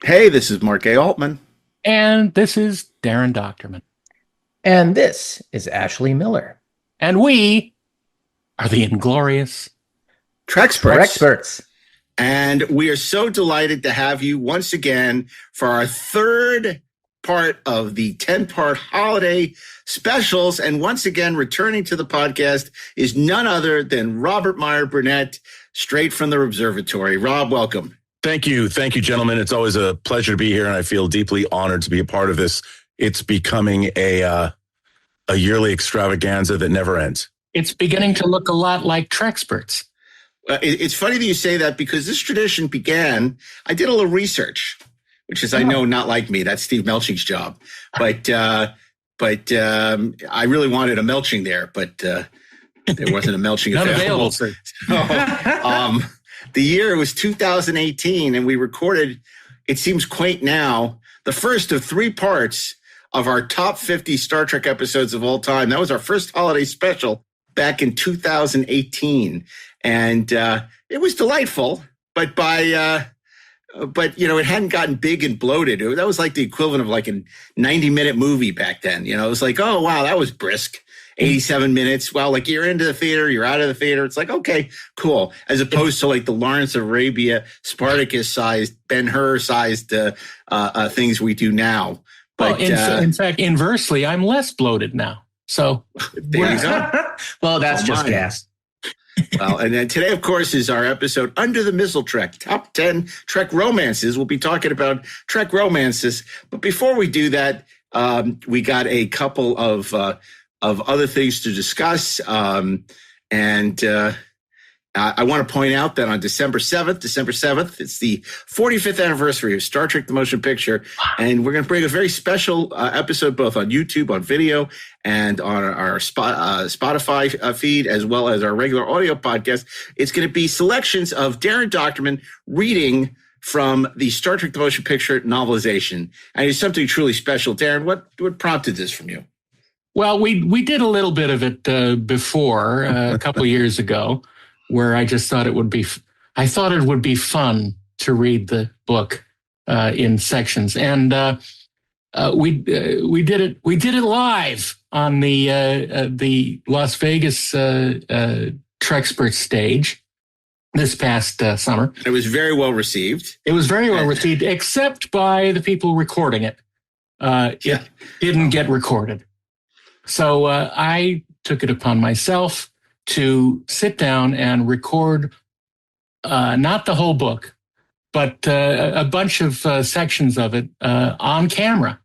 Hey, this is Mark A. Altman. And this is Darren Doctorman. And this is Ashley Miller. And we are the Inglorious Trekspert. Experts. And we are so delighted to have you once again for our third part of the 10-part holiday specials. And once again, returning to the podcast is none other than Robert Meyer Burnett, straight from the observatory. Rob, welcome. Thank you. Thank you, gentlemen. It's always a pleasure to be here, and I feel deeply honored to be a part of this. It's becoming a yearly extravaganza that never ends. It's beginning to look a lot like Treksperts. It's funny that you say that because this tradition began, I did a little research, which is, I know, not like me. That's Steve Melching's job. But I really wanted a Melching there, but there wasn't a Melching available. So, the year was 2018, and we recorded, it seems quaint now, the first of 3 parts of our top 50 Star Trek episodes of all time. That was our first holiday special back in 2018. And it was delightful, but it hadn't gotten big and bloated. That was like the equivalent of like a 90-minute movie back then. It was like, oh, wow, that was brisk. 87 minutes. Well, like you're into the theater, you're out of the theater. It's like, okay, cool. As opposed to like the Lawrence of Arabia, Spartacus-sized, Ben-Hur-sized things we do now. But in fact, inversely, I'm less bloated now. So there you go. Well, that's just gas. Well, and then today, of course, is our episode Under the Mistletrek, Top 10 Trek Romances. We'll be talking about Trek romances. But before we do that, we got a couple of other things to discuss. I want to point out that on December 7th, it's the 45th anniversary of Star Trek: The Motion Picture. And we're going to bring a very special episode both on YouTube, on video, and on our Spotify feed, as well as our regular audio podcast. It's going to be selections of Darren Doctorman reading from the Star Trek: The Motion Picture novelization. And it's something truly special. Darren, what prompted this from you? Well, we did a little bit of it before a couple of years ago, where I just thought it would be fun to read the book in sections, and we did it live on the Las Vegas Trekspert stage this past summer. It was very well received. It was very well received, except by the people recording it. It didn't get recorded. So I took it upon myself to sit down and record not the whole book, but a bunch of sections of it on camera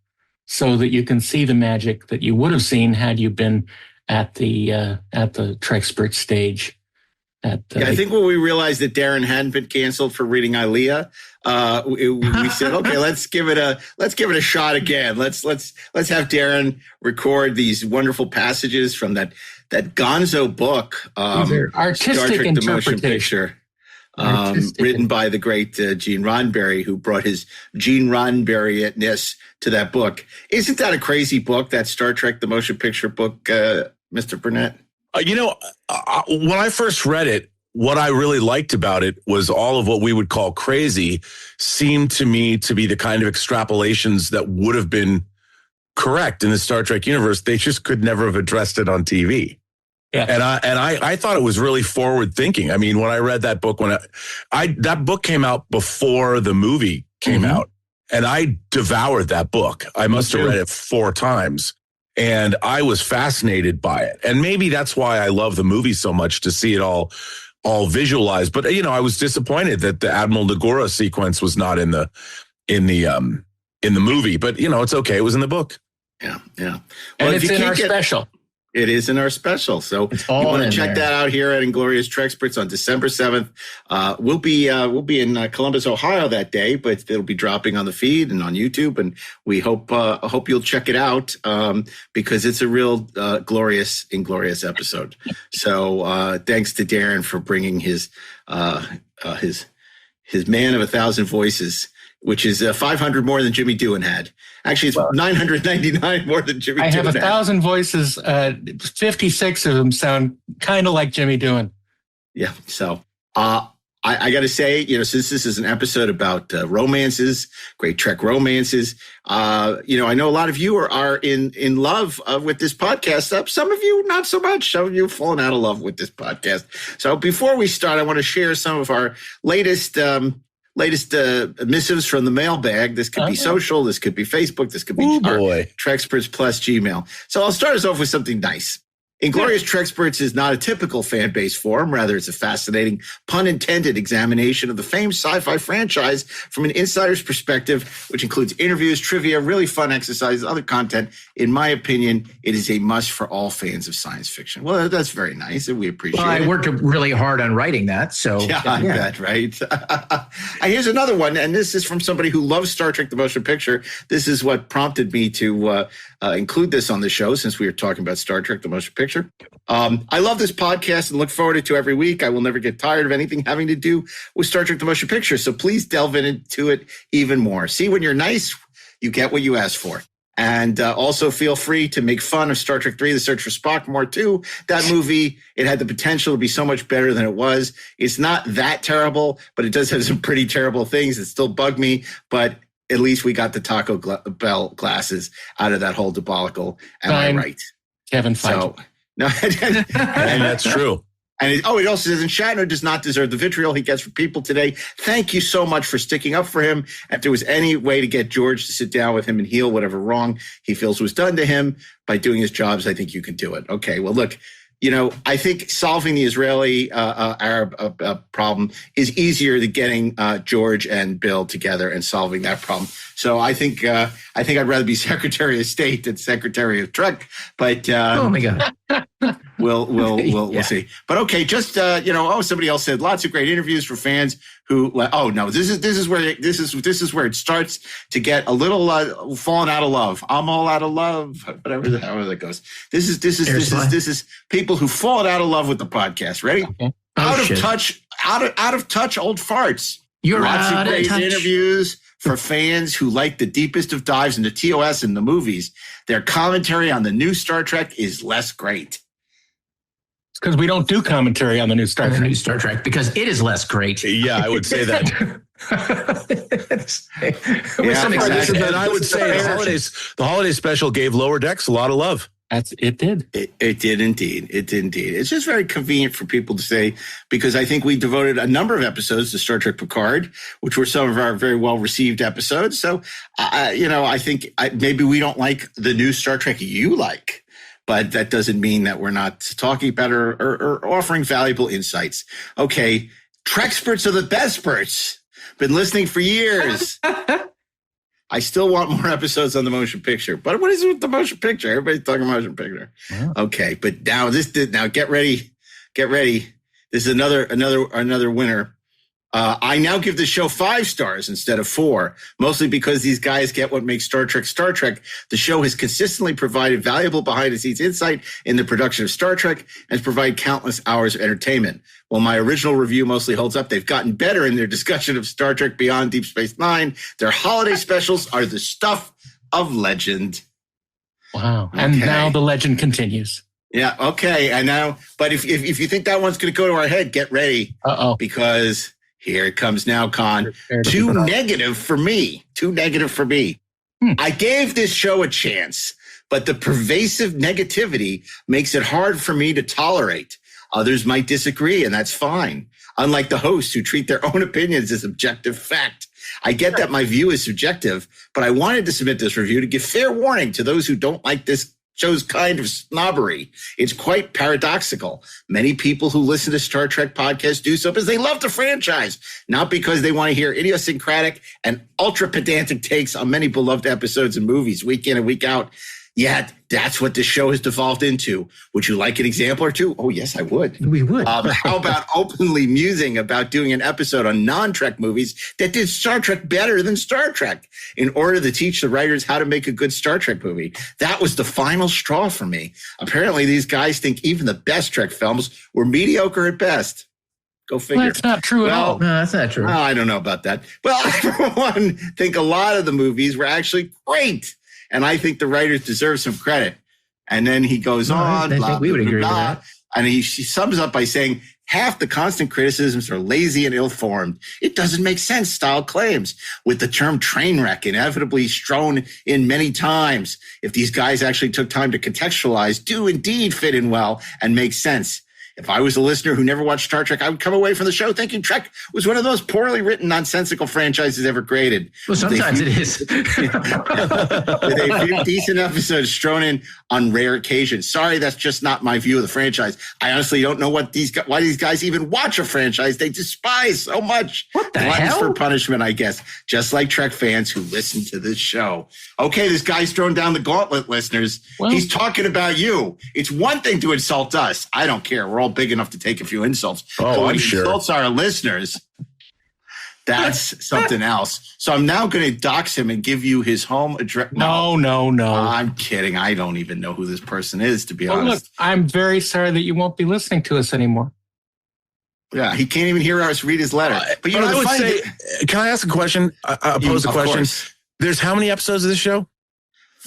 so that you can see the magic that you would have seen had you been at the Trekspert stage. I think when we realized that Darren hadn't been canceled for reading Ilea, we said, okay, let's give it a shot again. Let's have Darren record these wonderful passages from that Gonzo book, artistic Star Trek: The Motion interpretation. Picture, written by the great Gene Roddenberry, who brought his Gene Roddenberry-ness to that book. Isn't that a crazy book, that Star Trek: The Motion Picture book, Mr. Burnett? When I first read it, what I really liked about it was all of what we would call crazy seemed to me to be the kind of extrapolations that would have been correct in the Star Trek universe. They just could never have addressed it on TV. Yeah. And I thought it was really forward thinking. I mean, when I read that book, that book came out before the movie came out, and I devoured that book. I must have read it 4 times. And I was fascinated by it. And maybe that's why I love the movie so much, to see it all visualized. But, I was disappointed that the Admiral Nagora sequence was not in the movie. But, it's okay. It was in the book. Yeah. Well, and it's in our special. It is in our special. So you want to check that out here at Inglorious Treksperts on December 7th. We'll be in Columbus, Ohio that day, but it'll be dropping on the feed and on YouTube. And we hope you'll check it out because it's a real inglorious episode. So thanks to Darren for bringing his Man of 1,000 Voices, which is 500 more than Jimmy Doohan had. Actually, it's 999 more than Jimmy Doohan. I have 1,000 voices. 56 of them sound kind of like Jimmy Doohan. Yeah. So I I got to say, since this is an episode about romances, great Trek romances, I know a lot of you are in love with this podcast. Some of you not so much. Some of you have fallen out of love with this podcast. So before we start, I want to share some of our latest missives from the mailbag. This could be social. This could be Facebook. This could be Treksperts plus Gmail. So I'll start us off with something nice. Inglorious Treksperts is not a typical fan-based forum. Rather, it's a fascinating, pun-intended examination of the famed sci-fi franchise from an insider's perspective, which includes interviews, trivia, really fun exercises, other content. In my opinion, it is a must for all fans of science fiction. Well, that's very nice, and we appreciate it. I worked really hard on writing that, so... Yeah, I bet, right? Here's another one, and this is from somebody who loves Star Trek the Motion Picture. This is what prompted me to include this on the show, since we were talking about Star Trek the Motion Picture. I love this podcast and look forward to every week. I will never get tired of anything having to do with Star Trek the Motion Picture, so please delve into it even more. See, when you're nice, you get what you ask for. And also feel free to make fun of Star Trek 3, The Search for Spock more too. That movie, it had the potential to be so much better than it was. It's not that terrible, but it does have some pretty terrible things that still bug me. But at least we got the Taco Bell glasses out of that whole debacle. Am I right? Kevin Feige. No, and that's true. And it also says, and Shatner does not deserve the vitriol he gets from people today. Thank you so much for sticking up for him. If there was any way to get George to sit down with him and heal whatever wrong he feels was done to him by doing his jobs, I think you can do it. Okay, well, look, I think solving the Israeli-Arab problem is easier than getting George and Bill together and solving that problem. So I think I'd rather be Secretary of State than Secretary of Trek. But oh my God, we'll see. But okay, just somebody else said lots of great interviews for fans who. Oh no, this is where it starts to get a little falling out of love. I'm all out of love. However that goes. This is people who've fallen out of love with the podcast. Ready? Okay. Out of touch, old farts. You're lots out of great of touch. Interviews for fans who like the deepest of dives into TOS and the movies. Their commentary on the new Star Trek is less great. It's because we don't do commentary on the new Star Trek because it is less great. Yeah, I would say that. I would say the holiday special gave Lower Decks a lot of love. It did. It did indeed. It did indeed. It's just very convenient for people to say, because I think we devoted a number of episodes to Star Trek Picard, which were some of our very well received episodes. So, I think maybe we don't like the new Star Trek you like, but that doesn't mean that we're not talking about or offering valuable insights. Okay, Treksperts are the best experts. Been listening for years. I still want more episodes on the motion picture. But what is it with the motion picture? Everybody's talking motion picture. Yeah. Okay, but now get ready. This is another winner. I now give the show 5 stars instead of 4, mostly because these guys get what makes Star Trek Star Trek. The show has consistently provided valuable behind-the-scenes insight in the production of Star Trek and has provided countless hours of entertainment. While my original review mostly holds up, they've gotten better in their discussion of Star Trek Beyond Deep Space Nine. Their holiday specials are the stuff of legend. Wow. Okay. And now the legend continues. Yeah, okay. And now, but if you think that one's going to go to our head, get ready. Uh-oh. Because here it comes now, Con. Too negative for me. I gave this show a chance, but the pervasive negativity makes it hard for me to tolerate. Others might disagree, and that's fine. Unlike the hosts who treat their own opinions as objective fact. I get that my view is subjective, but I wanted to submit this review to give fair warning to those who don't like this show's kind of snobbery. It's quite paradoxical. Many people who listen to Star Trek podcasts do so because they love the franchise, not because they want to hear idiosyncratic and ultra pedantic takes on many beloved episodes and movies week in and week out. Yet that's what this show has devolved into. Would you like an example or two? Oh, yes, I would. We would. How about openly musing about doing an episode on non-Trek movies that did Star Trek better than Star Trek in order to teach the writers how to make a good Star Trek movie? That was the final straw for me. Apparently, these guys think even the best Trek films were mediocre at best. Go figure. Well, that's not true at all. No, that's not true. I don't know about that. Well, I, for one, think a lot of the movies were actually great. And I think the writers deserve some credit. And then he goes on, blah, we would blah, agree blah. with that. And he sums up by saying, half the constant criticisms are lazy and ill-formed. It doesn't make sense style claims, with the term train wreck inevitably strewn in many times. If these guys actually took time to contextualize, do indeed fit in well and make sense. If I was a listener who never watched Star Trek, I would come away from the show thinking Trek was one of the most poorly written, nonsensical franchises ever created. Well, sometimes it is. With a few decent episodes strewn in on rare occasions. Sorry, that's just not my view of the franchise. I honestly don't know why these guys even watch a franchise they despise so much. What the Gluttons hell? for punishment, I guess. Just like Trek fans who listen to this show. Okay, this guy's thrown down the gauntlet, listeners. Well, He's talking about you. It's one thing to insult us. I don't care. We're all big enough to take a few insults. Oh, But when I'm he sure. insults our listeners, that's something else. So I'm now going to dox him and give you his home address. no. I'm kidding. I don't even know who this person is, to be Well, look, honest. I'm very sorry that you won't be listening to us anymore. Yeah, he can't even hear us read his letter. But you know, I the would funny say, thing- can I ask a question? I pose a Of question. course. There's how many episodes of this show?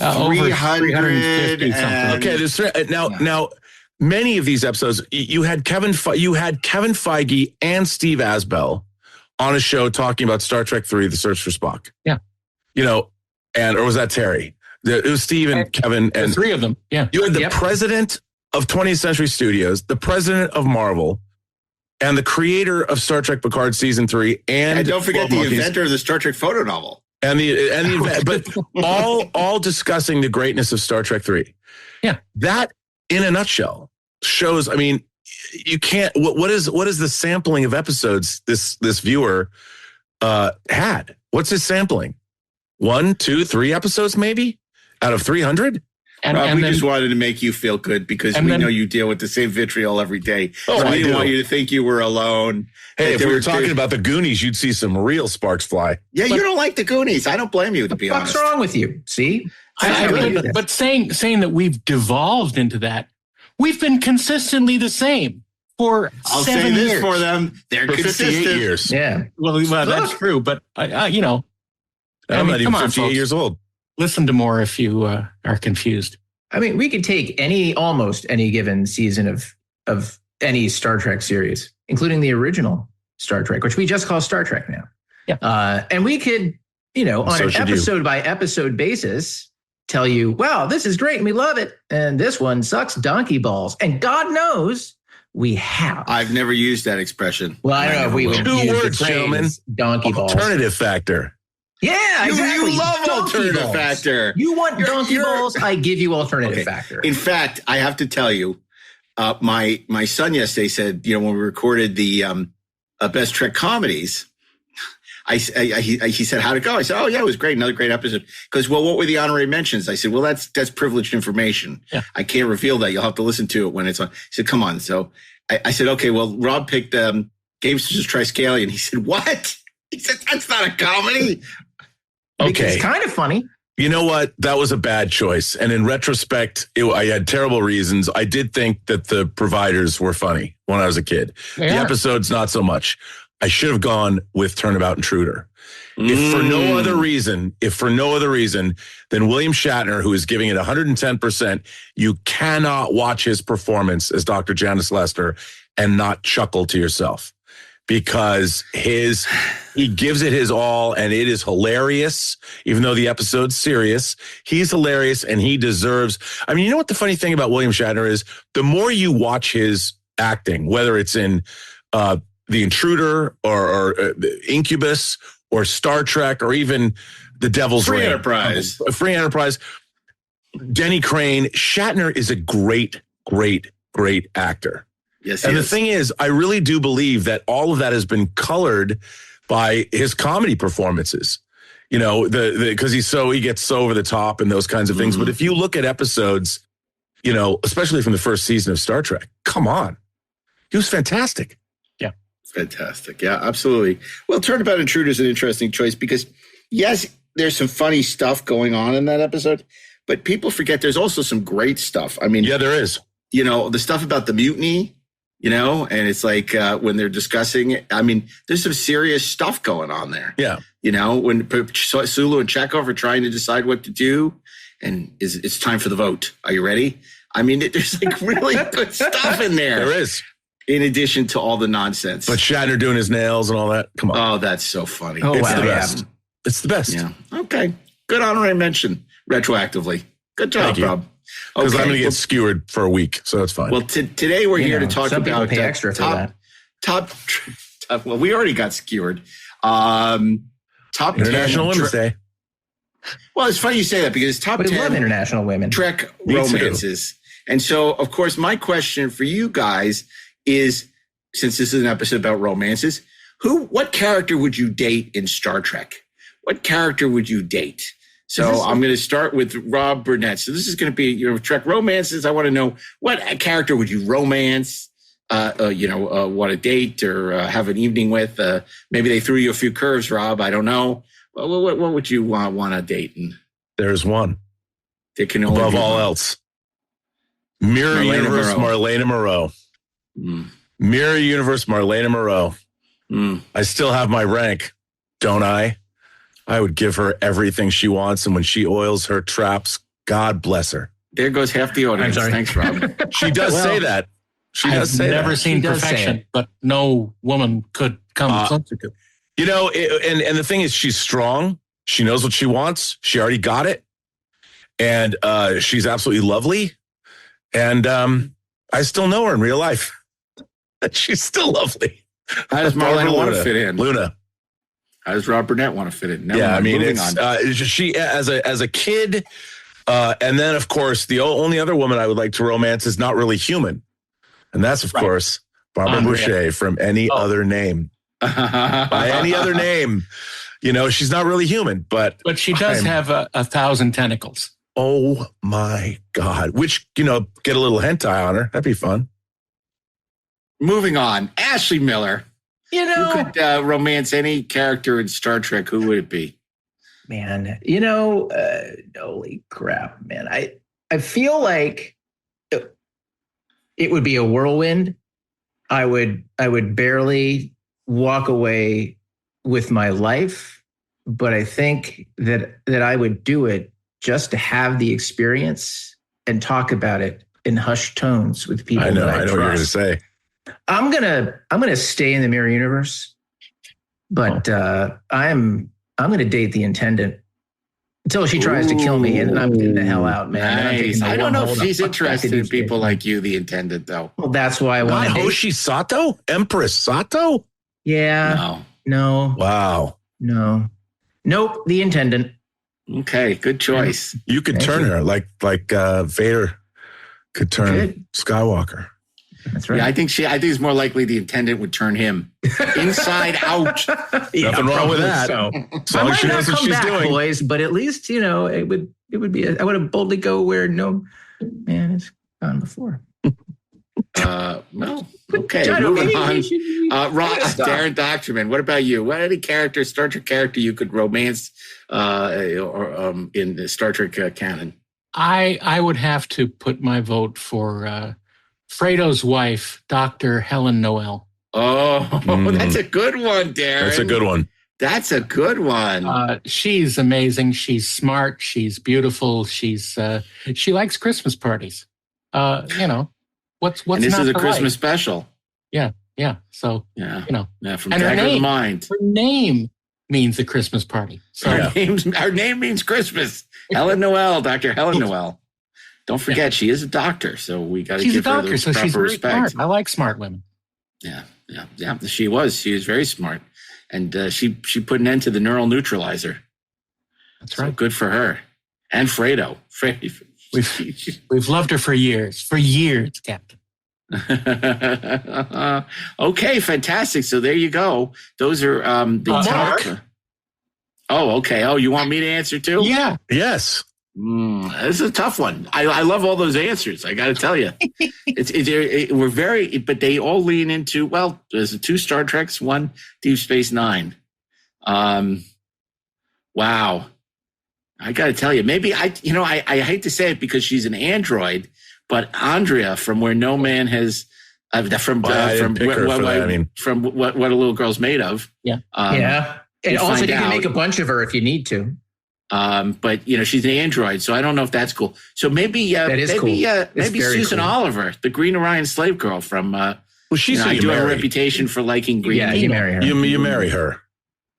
Over 350 something. and- Okay, there's now many of these episodes you had Kevin Feige and Steve Asbell on a show talking about Star Trek 3: The Search for Spock. Yeah. You know, or was that Terry? It was Steve and Kevin The and three of them. Yeah. you had the Yep. president of 20th Century Studios, the president of Marvel, and the creator of Star Trek Picard season 3, And don't forget 12 the Monkeys. inventor of the Star Trek photo novel. And the but all discussing the greatness of Star Trek 3. Yeah. That in a nutshell shows, I mean, you can't what is the sampling of episodes this viewer had? What's his sampling? 1, 2, 3 episodes maybe out of 300? And, Rob, and we then, just wanted to make you feel good because and we then- know you deal with the same vitriol every day. Oh, So I we didn't do. want you to think you were alone. Hey, if There we were were- talking about the Goonies, you'd see some real sparks fly. Yeah, you don't like the Goonies. I don't blame you, to be What's honest. wrong with you? See? but saying that we've devolved into that, we've been consistently the same for I'll 7 say this years. for them. They're For 58 consistent. years. Yeah. Well, that's true, but you know, I I'm mean, not even come on, 58 folks. years old. Listen to more if you are confused. I mean, we could take almost any given season of any Star Trek series, including the original Star Trek, which we just call Star Trek now. Yeah. And we could, on So an should you. episode by episode basis, tell you, wow, this is great and we love it. And this one sucks donkey balls. And God knows we have. I've never used that expression. Well, I don't know if we would Two use the words, phrase gentlemen. donkey balls. Alternative factor. Yeah, exactly. You love Donkey alternative balls. factor. You want donkey you're- balls? I give you alternative Okay. factor. In fact, I have to tell you, my son yesterday said, when we recorded the Best Trek Comedies, he said, how'd it go? I said, oh, yeah, it was great. Another great episode. Because, well, what were the honorary mentions? I said, well, that's privileged information. Yeah. I can't reveal that. You'll have to listen to it when it's on. He said, come on. So I said, okay, well, Rob picked Gamesters Triskelion. He said, what? He said, that's not a comedy. Okay. It's kind of funny. You know what? That was a bad choice. And in retrospect, I had terrible reasons. I did think that the providers were funny when I was a kid. They The are. episodes, not so much. I should have gone with Turnabout Intruder. If for no other reason, than William Shatner, who is giving it 110%, you cannot watch his performance as Dr. Janice Lester and not chuckle to yourself. Because he gives it his all and it is hilarious, even though the episode's serious. He's hilarious and he deserves. I mean, you know what the funny thing about William Shatner is? The more you watch his acting, whether it's in The Intruder or Incubus or Star Trek or even The Devil's Free Reign. Enterprise. Free Enterprise. Denny Crane. Shatner is a great, great, great actor. Yes, And he the is. thing is, I really do believe that all of that has been colored by his comedy performances. Because he gets so over the top and those kinds of things. Mm-hmm. But if you look at episodes, especially from the first season of Star Trek, come on, he was fantastic. Fantastic. Yeah, absolutely. Well, Turnabout Intruder is an interesting choice because, yes, there's some funny stuff going on in that episode, but people forget there's also some great stuff. I mean, Yeah, there is. the stuff about the mutiny, and it's like when they're discussing it, I mean, there's some serious stuff going on there. Yeah. When Sulu and Chekhov are trying to decide what to do, and it's time for the vote. Are you ready? I mean, there's like really good stuff in there. There is. In addition to all the nonsense. But Shatner doing his nails and all that. Come on. Oh, that's so funny. Oh, It's wow, the yeah. best. It's the best. Yeah. Okay. Good honorary mention retroactively. Good job, Thank you. Rob. Because Okay. I'm going to get skewered for a week, so that's fine. Well, today we're here to talk some people about pay extra for that. top. Well, we already got skewered. Top International 10 Women's Day. Well, it's funny you say that because top We 10 love international women. Trek Me too. romances. And so, of course, my question for you guys is, since this is an episode about romances, what character would you date in Star Trek? What character would you date? So I'm going to start with Rob Burnett. So this is going to be, Trek romances. I want to know, what character would you romance, want to date or have an evening with? Maybe they threw you a few curves, Rob. I don't know. What would you want to date? And There's one. they can only Above be all one. else. Mirror Marlena Universe, Moreau. Marlena Moreau. Mm. Mirror Universe, Marlena Moreau. Mm. I still have my rank, don't I? I would give her everything she wants, and when she oils her traps, God bless her. There goes half the audience. I'm sorry. Thanks, Rob. She does Well, say that. She does I've say never that. seen She does say perfection, it. but no woman could come close to it. You know, and the thing is, she's strong. She knows what she wants. She already got it. And she's absolutely lovely. And I still know her in real life. She's still lovely. How does Marlena want to fit in? Luna. How does Rob Burnett want to fit in? Never Yeah, I mind. mean, Moving it's on. she as a kid, and then of course the only other woman I would like to romance is not really human, and that's of course Barbara Andrea. Boucher from Any Other Name. By any other name, she's not really human, but But she does have 1,000 tentacles. oh my God, which get a little hentai on her. That'd be fun. Moving on. Ashley Miller. Who could romance any character in Star Trek? Who would it be? Man, holy crap, man. I feel like it would be a whirlwind. I would barely walk away with my life, but I think that I would do it just to have the experience and talk about it in hushed tones with people. I know that what you're going to trust. say. I'm gonna stay in the mirror universe, but I'm gonna date the intendant until she tries to kill me, and then I'm getting the hell out, man. Then I'm taking Nice. the I don't know wormhole if to she's fuck back interested in deep space. people like you, the intendant, though. Well, that's why I want Not to. Hoshi Sato, Empress Sato. Yeah. No. Wow, Nope. The intendant. Okay, good choice. you could Thank turn you. her like Vader could turn Good. Skywalker. That's right. Yeah, I think it's more likely the intendant would turn him inside out. Yeah, Nothing wrong with probably that. So. As long I as might she not knows what come she's back, doing. boys, but at least it would be. I would have boldly go where no man has gone before. Well, okay, John, moving maybe on. we should- Darren Doctorman, what about you? What any character, Star Trek character you could romance in the Star Trek canon? I would have to put my vote for Fredo's wife, Dr. Helen Noel. Oh, that's a good one, Darren. That's a good one. That's a good one. She's amazing. She's smart. She's beautiful. She likes Christmas parties. What's and this not is a to Christmas like? special. Yeah. So Yeah. you know, Yeah, from and her Dagger of the name. Mind. her name means a Christmas party. So Yeah. Our name means Christmas. Helen Noel, Dr. Helen Noel. Don't forget, she is a doctor, so we got to she's a give her doctor, the so proper she's very respect. smart. I like smart women. Yeah. She was very smart, and she put an end to the neural neutralizer. That's So right. good for her, and Fredo. We've loved her for years, Captain. Okay, fantastic. So there you go. Those are the Mark? top. Oh, okay. Oh, you want me to answer too? Yeah. Yes. This is a tough one. I love all those answers. I got to tell you, we're very, but they all lean into, well, there's 2 Star Treks, 1 Deep Space Nine. Wow. I got to tell you, maybe I hate to say it because she's an android, but Andrea from Where No Man Has, from I didn't pick her for that, I mean. from what a little girl's made of. Yeah. Yeah. And you also, find you can out- make a bunch of her if you need to. But she's an android, so I don't know if that's cool. So maybe maybe Susan Oliver, the Green Orion slave girl from. Well, she's I do have a reputation for liking green. Yeah, you marry her. You marry her.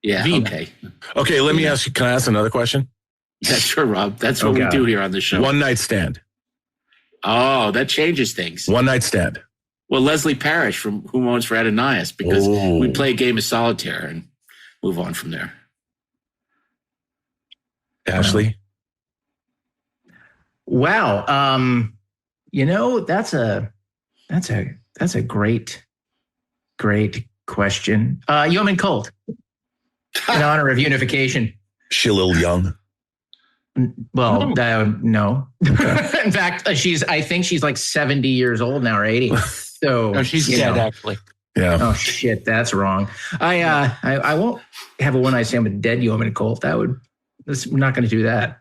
Yeah. Vina. Okay. Okay. Let me ask you. Can I ask another question? Yeah, sure, Rob. That's what we do here on the show. One night stand. Oh, that changes things. One night stand. Well, Leslie Parrish from Who Mourns for Adonias, because we play a game of solitaire and move on from there. Ashley. Wow. That's a great question. Yeoman Colt, in honor of unification. She a little young. Well, no. In fact, I think she's like 70 years old now, or 80. So No, she's dead, actually. Yeah. Oh shit, that's wrong. I won't have a one night stand with dead Yeoman Colt. We're not going to do that.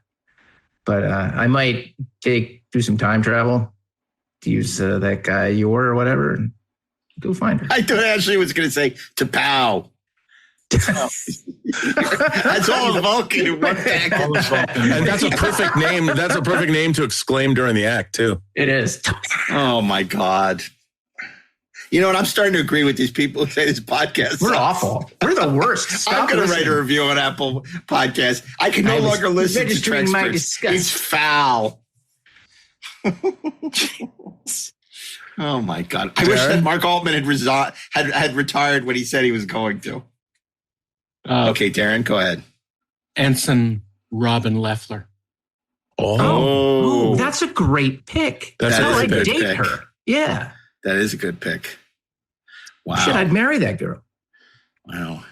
But I might do some time travel to use that guy Yor or whatever and go find her. I thought Ashley was going to say to pow. That's all Vulcan in one act. And that's a perfect name. That's a perfect name to exclaim during the act too. It is. Oh my God. You know what? I'm starting to agree with these people who say this podcast. We're awful. We're the worst. I'm going to write a review on Apple Podcasts. I can no longer listen to Trekspert. It's foul. Oh my God. I wish that Mark Altman had retired when he said he was going to. Okay, Darren, go ahead. Ensign Robin Leffler. Oh, that's a great pick. That's a good pick. Her. Yeah. That is a good pick. Wow. Shit, I'd marry that girl. Wow.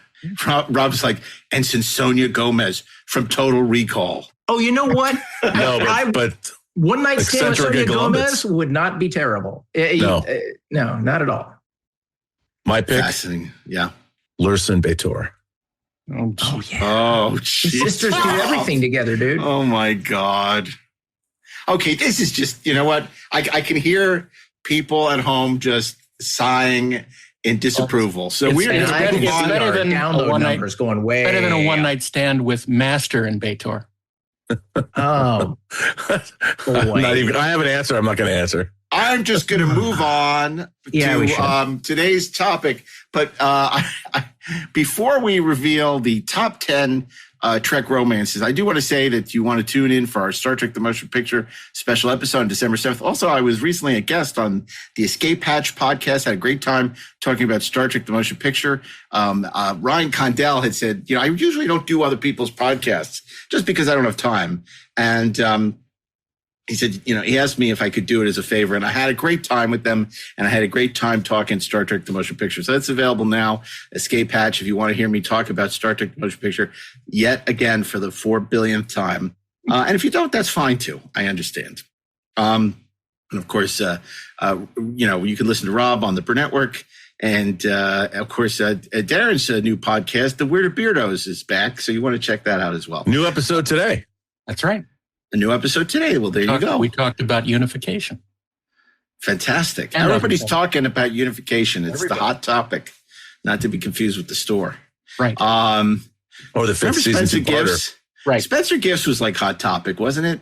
Rob's like Ensign Sonia Gomez from Total Recall. Oh, you know what? No, but one night stand with Sonia Gomez would not be terrible. No, not at all. My pick. Fascinating. Yeah. Lursen Betor. Oh yeah. Oh, geez. Sisters do everything together, dude. Oh my God. Okay, this is just, you know what? I can hear people at home just sighing in disapproval. So we're going to move on. Better than download numbers going way better than a one night stand with Master and Betor. Oh, boy. I have an answer. I'm not going to answer. I'm just going to move on to today's topic. But before we reveal the top 10 Trek romances, I do want to say that you want to tune in for our Star Trek The Motion Picture special episode on December 7th. Also, I was recently a guest on the Escape Hatch podcast. Had a great time talking about Star Trek The Motion Picture. Ryan Condell had said, I usually don't do other people's podcasts just because I don't have time. And he said, he asked me if I could do it as a favor, and I had a great time with them, and I had a great time talking Star Trek The Motion Picture. So that's available now, Escape Hatch, if you want to hear me talk about Star Trek The Motion Picture yet again for the 4 billionth time. And if you don't, that's fine too. I understand. And of course, you can listen to Rob on the Burnettwork. And of course, Darren's new podcast, The Weird Beardos, is back. So you want to check that out as well. New episode today. That's right. A new episode today. Well, there you go. We talked about unification. Fantastic. And everybody's talking about unification. It's the hot topic, not to be confused with the store. Right. Or the fifth season Spencer Gifts. Right. Spencer Gifts was like hot topic, wasn't it?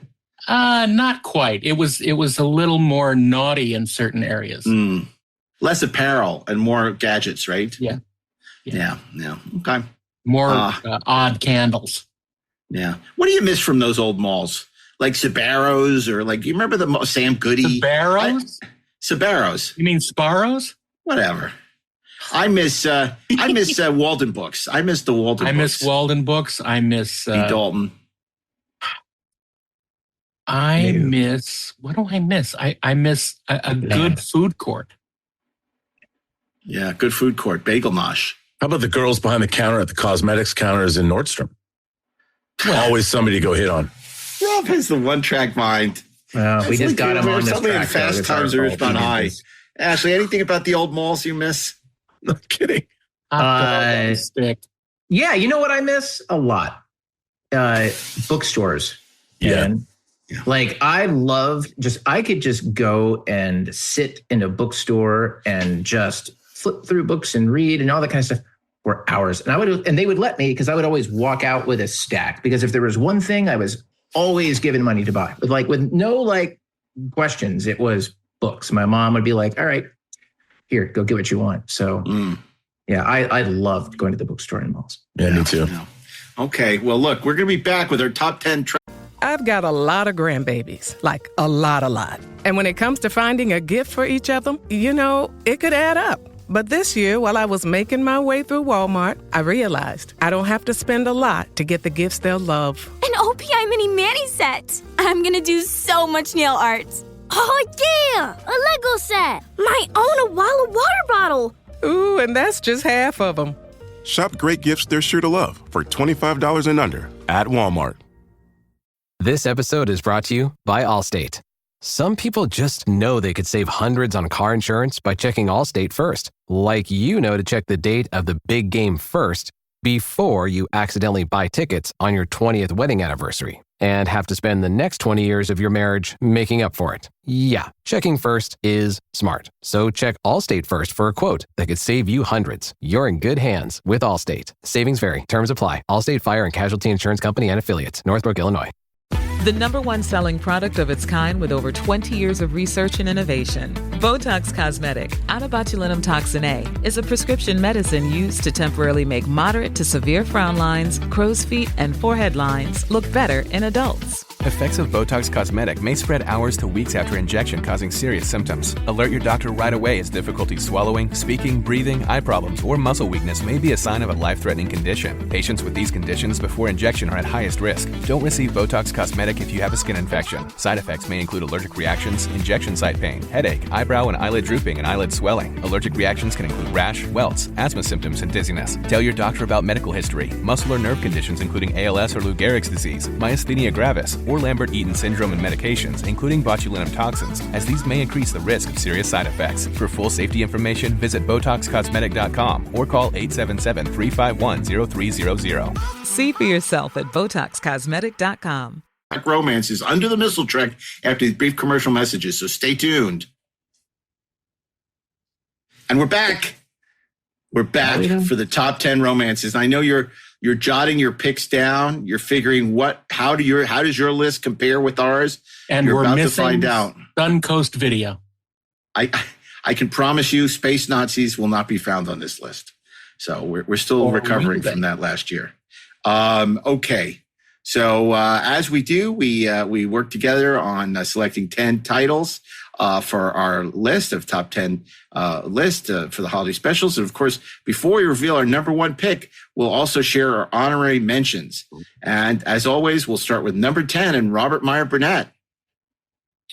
Not quite. It was a little more naughty in certain areas. Less apparel and more gadgets, right? Yeah. Okay. More odd candles. Yeah. What do you miss from those old malls? Like Sbarro's or you remember the Sam Goody? Sbarro's? Sbarro's. You mean Sparrows? Whatever. I miss Walden Books. I miss the Walden Books. I miss Walden Books. I miss Dalton. What do I miss? I miss a good food court. Yeah, good food court. Bagel Nosh. How about the girls behind the counter at the cosmetics counters in Nordstrom? Always somebody to go hit on. Rob has the one-track mind. We just got him on this something track. In Fast Times at Ridgemont High. Ashley, anything about the old malls you miss? No kidding. Stick. Yeah, you know what I miss? A lot. Bookstores. Yeah. And I could just go and sit in a bookstore and just flip through books and read and all that kind of stuff. for hours. And they would let me, because I would always walk out with a stack, because if there was one thing I was always given money to buy, with no questions, it was books. My mom would be like, all right, here, go get what you want. So yeah, I loved going to the bookstore in malls. Yeah, me too. Yeah. Okay, well, look, we're going to be back with our top 10 I've got a lot of grandbabies, like a lot. And when it comes to finding a gift for each of them, it could add up. But this year, while I was making my way through Walmart, I realized I don't have to spend a lot to get the gifts they'll love. An OPI mini mani set. I'm gonna do so much nail art. Oh, yeah! A Lego set. My own Awala water bottle. Ooh, and that's just half of them. Shop great gifts they're sure to love for $25 and under at Walmart. This episode is brought to you by Allstate. Some people just know they could save hundreds on car insurance by checking Allstate first. Like to check the date of the big game first before you accidentally buy tickets on your 20th wedding anniversary and have to spend the next 20 years of your marriage making up for it. Yeah, checking first is smart. So check Allstate first for a quote that could save you hundreds. You're in good hands with Allstate. Savings vary. Terms apply. Allstate Fire and Casualty Insurance Company and Affiliates. Northbrook, Illinois. The number one selling product of its kind with over 20 years of research and innovation. Botox Cosmetic, onabotulinum toxin A, is a prescription medicine used to temporarily make moderate to severe frown lines, crow's feet, and forehead lines look better in adults. Effects of Botox Cosmetic may spread hours to weeks after injection, causing serious symptoms. Alert your doctor right away as difficulty swallowing, speaking, breathing, eye problems, or muscle weakness may be a sign of a life-threatening condition. Patients with these conditions before injection are at highest risk. Don't receive Botox Cosmetic if you have a skin infection. Side effects may include allergic reactions, injection site pain, headache, eyebrow and eyelid drooping, and eyelid swelling. Allergic reactions can include rash, welts, asthma symptoms, and dizziness. Tell your doctor about medical history, muscle or nerve conditions including ALS or Lou Gehrig's disease, myasthenia gravis, or Lambert-Eaton syndrome and medications, including botulinum toxins, as these may increase the risk of serious side effects. For full safety information, visit BotoxCosmetic.com or call 877-351-0300. See for yourself at BotoxCosmetic.com. romances under the mistletrek after these brief commercial messages, so stay tuned. And we're back. We're back for the top 10 romances. And I know you're jotting your picks down. You're figuring how does your list compare with ours? And you're we're about missing to find out. Suncoast Video. I can promise you, Space Nazis will not be found on this list. So we're still recovering from that last year. Okay. So as we do, we work together on selecting 10 titles for our list of top 10 list for the holiday specials. And of course, before we reveal our number one pick, we'll also share our honorary mentions. And as always, we'll start with number 10 and Robert Meyer Burnett.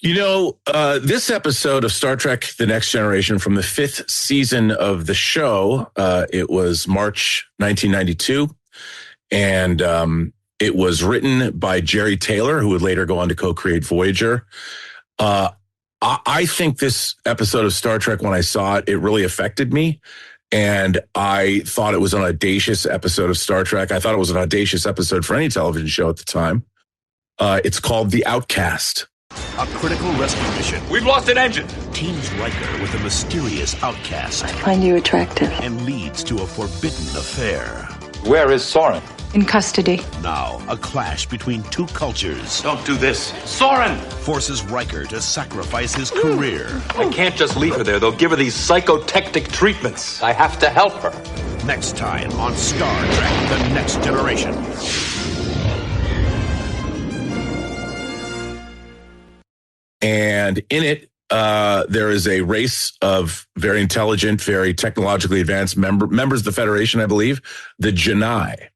This episode of Star Trek The Next Generation from the 5th season of the show, it was March 1992. And it was written by Jerry Taylor, who would later go on to co-create Voyager. I think this episode of Star Trek, when I saw it, it really affected me. And I thought it was an audacious episode of Star Trek. I thought it was an audacious episode for any television show at the time. It's called The Outcast. A critical rescue mission. We've lost an engine. Teams Riker with a mysterious outcast. I find you attractive. And leads to a forbidden affair. Where is Soren? In custody. Now, a clash between two cultures. Don't do this. Soren! Forces Riker to sacrifice his career. I can't just leave her there. They'll give her these psychotectic treatments. I have to help her. Next time on Star Trek The Next Generation. And in it, there is a race of very intelligent, very technologically advanced members of the Federation, I believe, the Janai.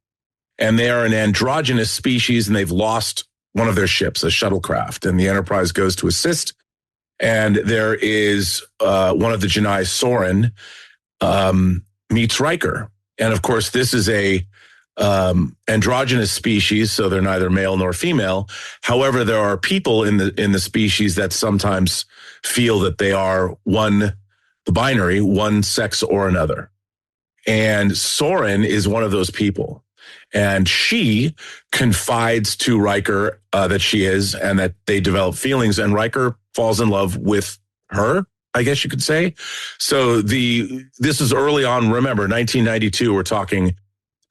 And they are an androgynous species, and they've lost one of their ships, a shuttlecraft. And the Enterprise goes to assist. And there is one of the Janai, Soren, meets Riker. And of course, this is a androgynous species, so they're neither male nor female. However, there are people in the species that sometimes feel that they are the binary, one sex or another. And Soren is one of those people. And she confides to Riker that she is, and that they develop feelings, and Riker falls in love with her, I guess you could say. So this is early on. Remember, 1992, we're talking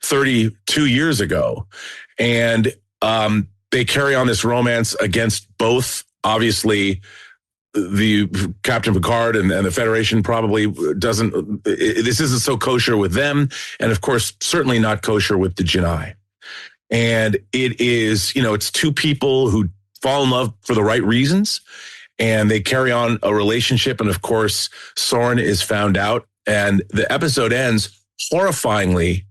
32 years ago. And they carry on this romance against both, obviously, the Captain Picard and the Federation probably doesn't, this isn't so kosher with them. And of course, certainly not kosher with the Jedi. And it is, it's two people who fall in love for the right reasons, and they carry on a relationship. And of course, Soren is found out, and the episode ends horrifyingly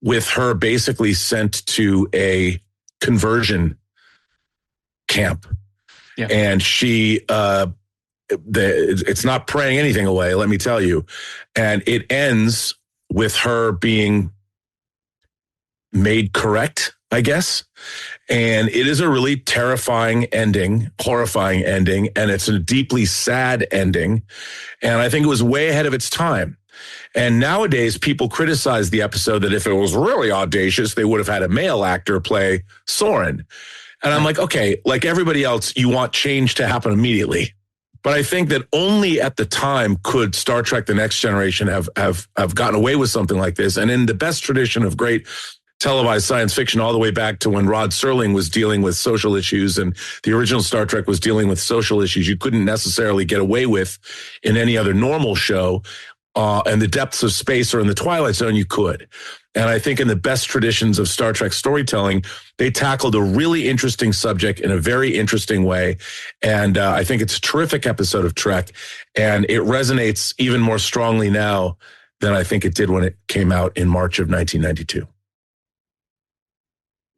with her basically sent to a conversion camp. Yeah. And she, it's not praying anything away, let me tell you. And it ends with her being made correct, I guess. And it is a really terrifying ending, horrifying ending, and it's a deeply sad ending. And I think it was way ahead of its time. And nowadays, people criticize the episode that if it was really audacious, they would have had a male actor play Soren. And I'm like, okay, like everybody else, you want change to happen immediately. But I think that only at the time could Star Trek The Next Generation have gotten away with something like this. And in the best tradition of great televised science fiction, all the way back to when Rod Serling was dealing with social issues and the original Star Trek was dealing with social issues you couldn't necessarily get away with in any other normal show. And the depths of space or in the Twilight Zone, you could. And I think in the best traditions of Star Trek storytelling, they tackled a really interesting subject in a very interesting way. And I think it's a terrific episode of Trek. And it resonates even more strongly now than I think it did when it came out in March of 1992.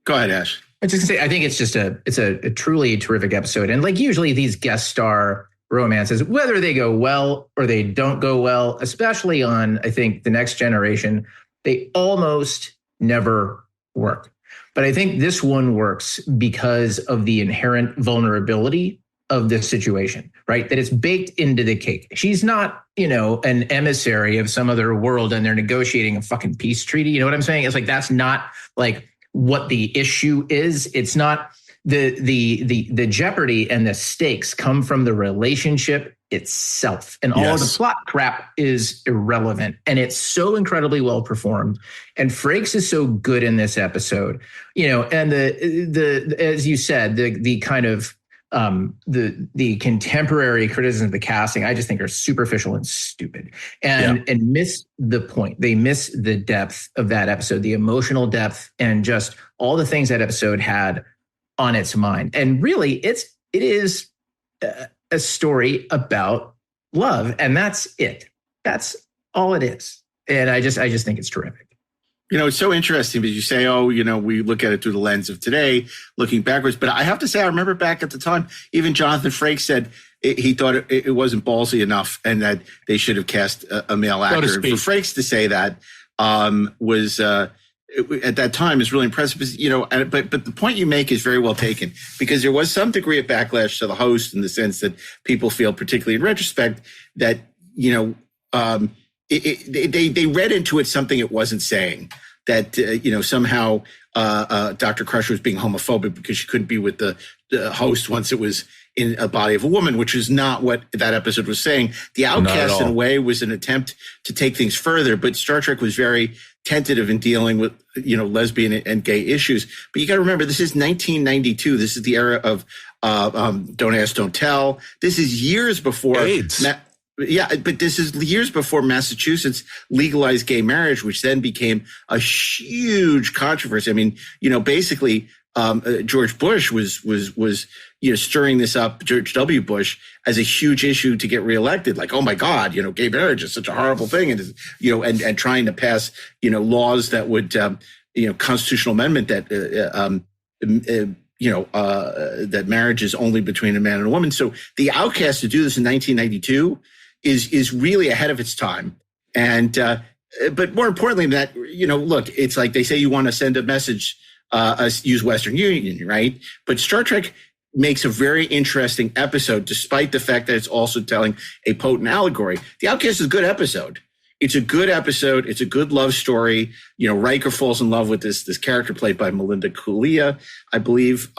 Go ahead, Ash. I was just gonna say, I think it's a truly terrific episode. And like usually these guest star romances, whether they go well or they don't go well, especially on, I think, The Next Generation, they almost never work. But I think this one works because of the inherent vulnerability of this situation, right? That it's baked into the cake. She's not, an emissary of some other world and they're negotiating a fucking peace treaty. You know what I'm saying? It's like, that's not like what the issue is. It's not the jeopardy and the stakes come from the relationship itself, and all of the plot crap is irrelevant. And it's so incredibly well performed. And Frakes is so good in this episode, and the as you said, the kind of the contemporary criticism of the casting, I just think are superficial and stupid and miss the point. They miss the depth of that episode, the emotional depth, and just all the things that episode had on its mind. And really, it is a story about love, and that's it. That's all it is. And I just think it's terrific. It's so interesting because you say, we look at it through the lens of today, looking backwards. But I have to say, I remember back at the time, even Jonathan Frakes said he thought it wasn't ballsy enough and that they should have cast a male actor. For Frakes to say that was at that time is really impressive. But the point you make is very well taken, because there was some degree of backlash to the host in the sense that people feel, particularly in retrospect, that they read into it something it wasn't saying. That somehow Dr. Crusher was being homophobic because she couldn't be with the host once it was in a body of a woman, which is not what that episode was saying. The Outcast, in a way, was an attempt to take things further, but Star Trek was very tentative in dealing with lesbian and gay issues. But you got to remember, this is 1992. This is the era of Don't Ask, Don't Tell. This is years before AIDS. But this is years before Massachusetts legalized gay marriage, which then became a huge controversy. I mean, basically, George Bush was stirring this up, George W. Bush, as a huge issue to get reelected. Like, oh my God, gay marriage is such a horrible thing, and trying to pass laws that would constitutional amendment that that marriage is only between a man and a woman. So the Outcast to do this in 1992 is really ahead of its time. And but more importantly than that, look, it's like they say you want to send a message, use Western Union, right? But Star Trek makes a very interesting episode, despite the fact that it's also telling a potent allegory. The Outcast is a good episode. It's a good episode. It's a good love story. Riker falls in love with this character played by Melinda Kulia, I believe.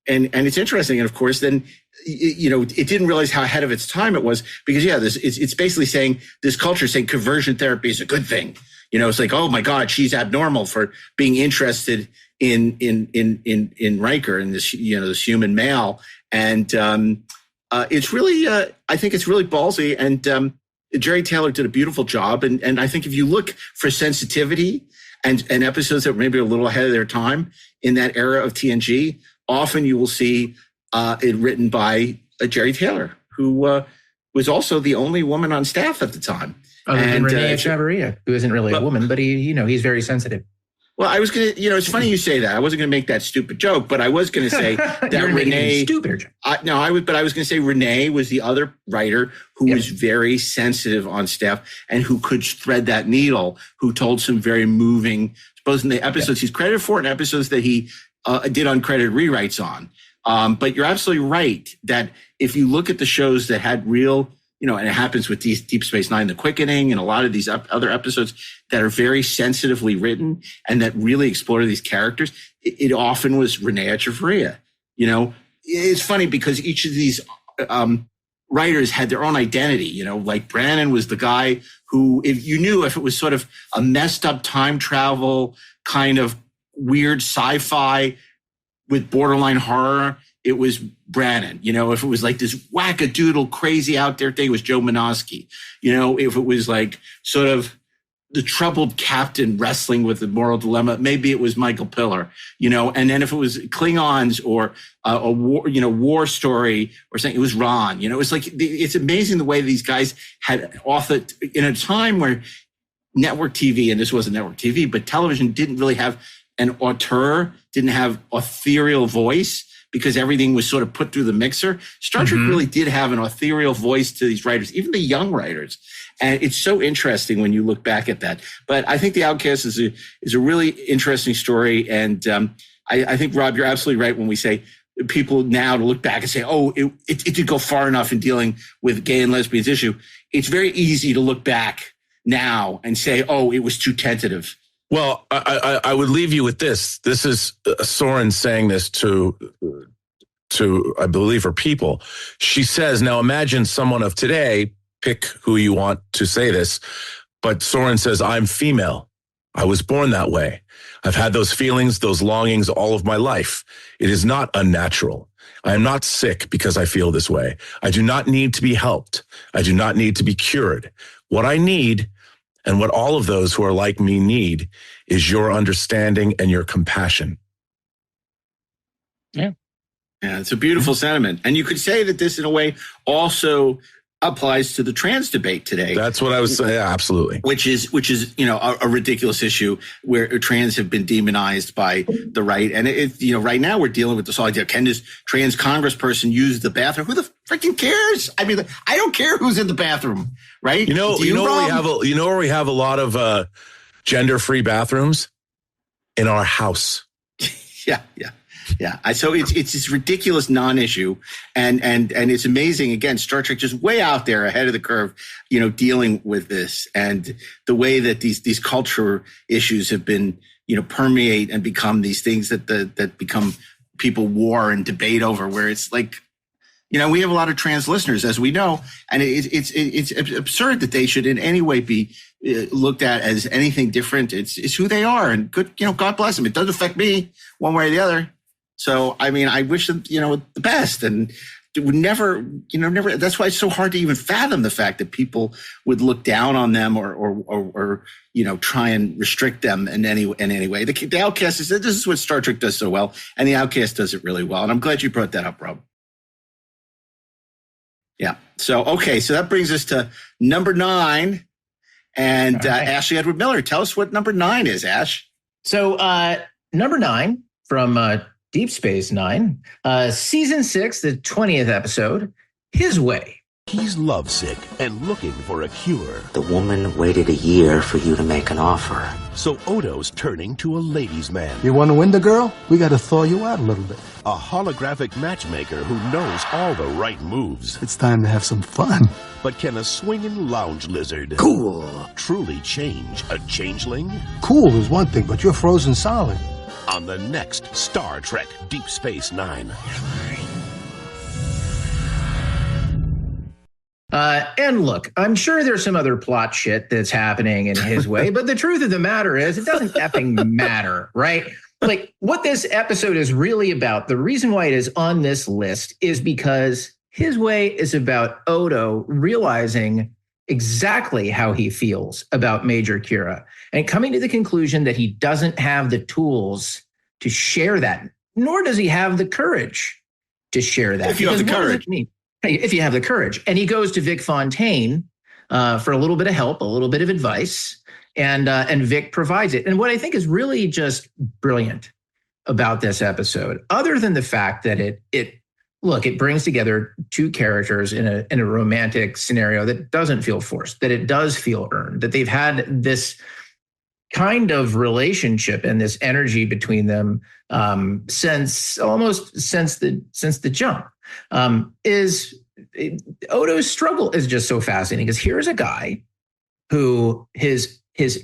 it's interesting. And of course, then, you know, it didn't realize how ahead of its time it was, because it's basically saying, this culture is saying conversion therapy is a good thing. You know, it's like, oh my God, she's abnormal for being interested in Riker and this, you know, this human male. And it's really, I think it's really ballsy. And Jerry Taylor did a beautiful job. And I think if you look for sensitivity and episodes that were maybe a little ahead of their time in that era of TNG, often you will see it written by Jerry Taylor, who was also the only woman on staff at the time. Other than Renee Echevarria, who isn't really a woman, but he's very sensitive. Well, I was going to, you know, it's funny you say that. I wasn't going to make that stupid joke, but I was going to say that Renee. Stupider. But I was going to say Renee was the other writer who was very sensitive on staff and who could thread that needle, who told some very moving, both in the episodes he's credited for and episodes that he did uncredited rewrites on. But you're absolutely right that if you look at the shows that had real, you know, and it happens with Deep Space Nine, The Quickening, and a lot of these other episodes that are very sensitively written and that really explore these characters, it often was Renee Echevarria. You know, it's funny because each of these writers had their own identity. You know, like Brannon was the guy who, if you knew if it was sort of a messed up time travel kind of weird sci-fi with borderline horror, it was Brannon. You know, if it was like this wackadoodle crazy out there thing, it was Joe Menosky. You know, if it was like sort of the troubled captain wrestling with the moral dilemma, maybe it was Michael Piller, you know, and then if it was Klingons or a war, you know, war story or something, it was Ron. You know, it's like, it's amazing the way these guys had authored in a time where network TV, and this wasn't network TV, but television didn't really have an auteur, didn't have ethereal voice, because everything was sort of put through the mixer. Star Trek really did have an ethereal voice to these writers, even the young writers. And it's so interesting when you look back at that. But I think The Outcast is a really interesting story. And I think, Rob, you're absolutely right when we say people now to look back and say, oh, it did go far enough in dealing with gay and lesbians issue. It's very easy to look back now and say, oh, it was too tentative. Well, I would leave you with this. This is Soren saying this to I believe her people. She says, now imagine someone of today, pick who you want to say this, but Soren says, I'm female. I was born that way. I've had those feelings, those longings all of my life. It is not unnatural. I am not sick because I feel this way. I do not need to be helped. I do not need to be cured. What I need, and what all of those who are like me need, is your understanding and your compassion. Yeah, it's a beautiful sentiment. And you could say that this, in a way, also applies to the trans debate today. That's what I was saying. Yeah, absolutely. Which is, you know, a ridiculous issue where trans have been demonized by the right. And you know, right now we're dealing with this whole idea. Can this trans congressperson use the bathroom? Who the freaking cares? I mean, I don't care who's in the bathroom, right? You know where we have a lot of gender-free bathrooms? In our house. Yeah. So it's this ridiculous non-issue, and it's amazing. Again, Star Trek just way out there ahead of the curve, you know, dealing with this, and the way that these culture issues have been, you know, permeate and become these things that become people war and debate over. Where it's like, you know, we have a lot of trans listeners, as we know, and it's absurd that they should in any way be looked at as anything different. It's who they are, and good, you know, God bless them. It doesn't affect me one way or the other. So, I mean, I wish them, you know, the best, and would never. That's why it's so hard to even fathom the fact that people would look down on them or you know, try and restrict them in any way. The Outcast is, this is what Star Trek does so well, and the Outcast does it really well. And I'm glad you brought that up, Rob. Yeah. So, okay. So that brings us to number 9, and right. Ashley Edward Miller. Tell us what number 9 is, Ash. So, number 9 from Deep Space Nine, season 6, the 20th episode, His Way. He's lovesick and looking for a cure. The woman waited a year for you to make an offer. So Odo's turning to a ladies' man. You want to win the girl? We got to thaw you out a little bit. A holographic matchmaker who knows all the right moves. It's time to have some fun. But can a swinging lounge lizard cool truly change a changeling? Cool is one thing, but you're frozen solid. on the next Star Trek Deep Space Nine. And look, I'm sure there's some other plot shit that's happening in his way, but the truth of the matter is it doesn't effing matter, right? Like what this episode is really about, the reason why it is on this list is because his way is about Odo realizing exactly how he feels about Major Kira and coming to the conclusion that he doesn't have the tools to share that, nor does he have the courage to share that. If you have the courage. If you have the courage. And he goes to Vic Fontaine for a little bit of help, a little bit of advice, and Vic provides it. And what I think is really just brilliant about this episode, other than the fact that it brings together two characters in a romantic scenario that doesn't feel forced, that it does feel earned, that they've had this kind of relationship and this energy between them since the jump. Odo's struggle is just so fascinating because here's a guy who his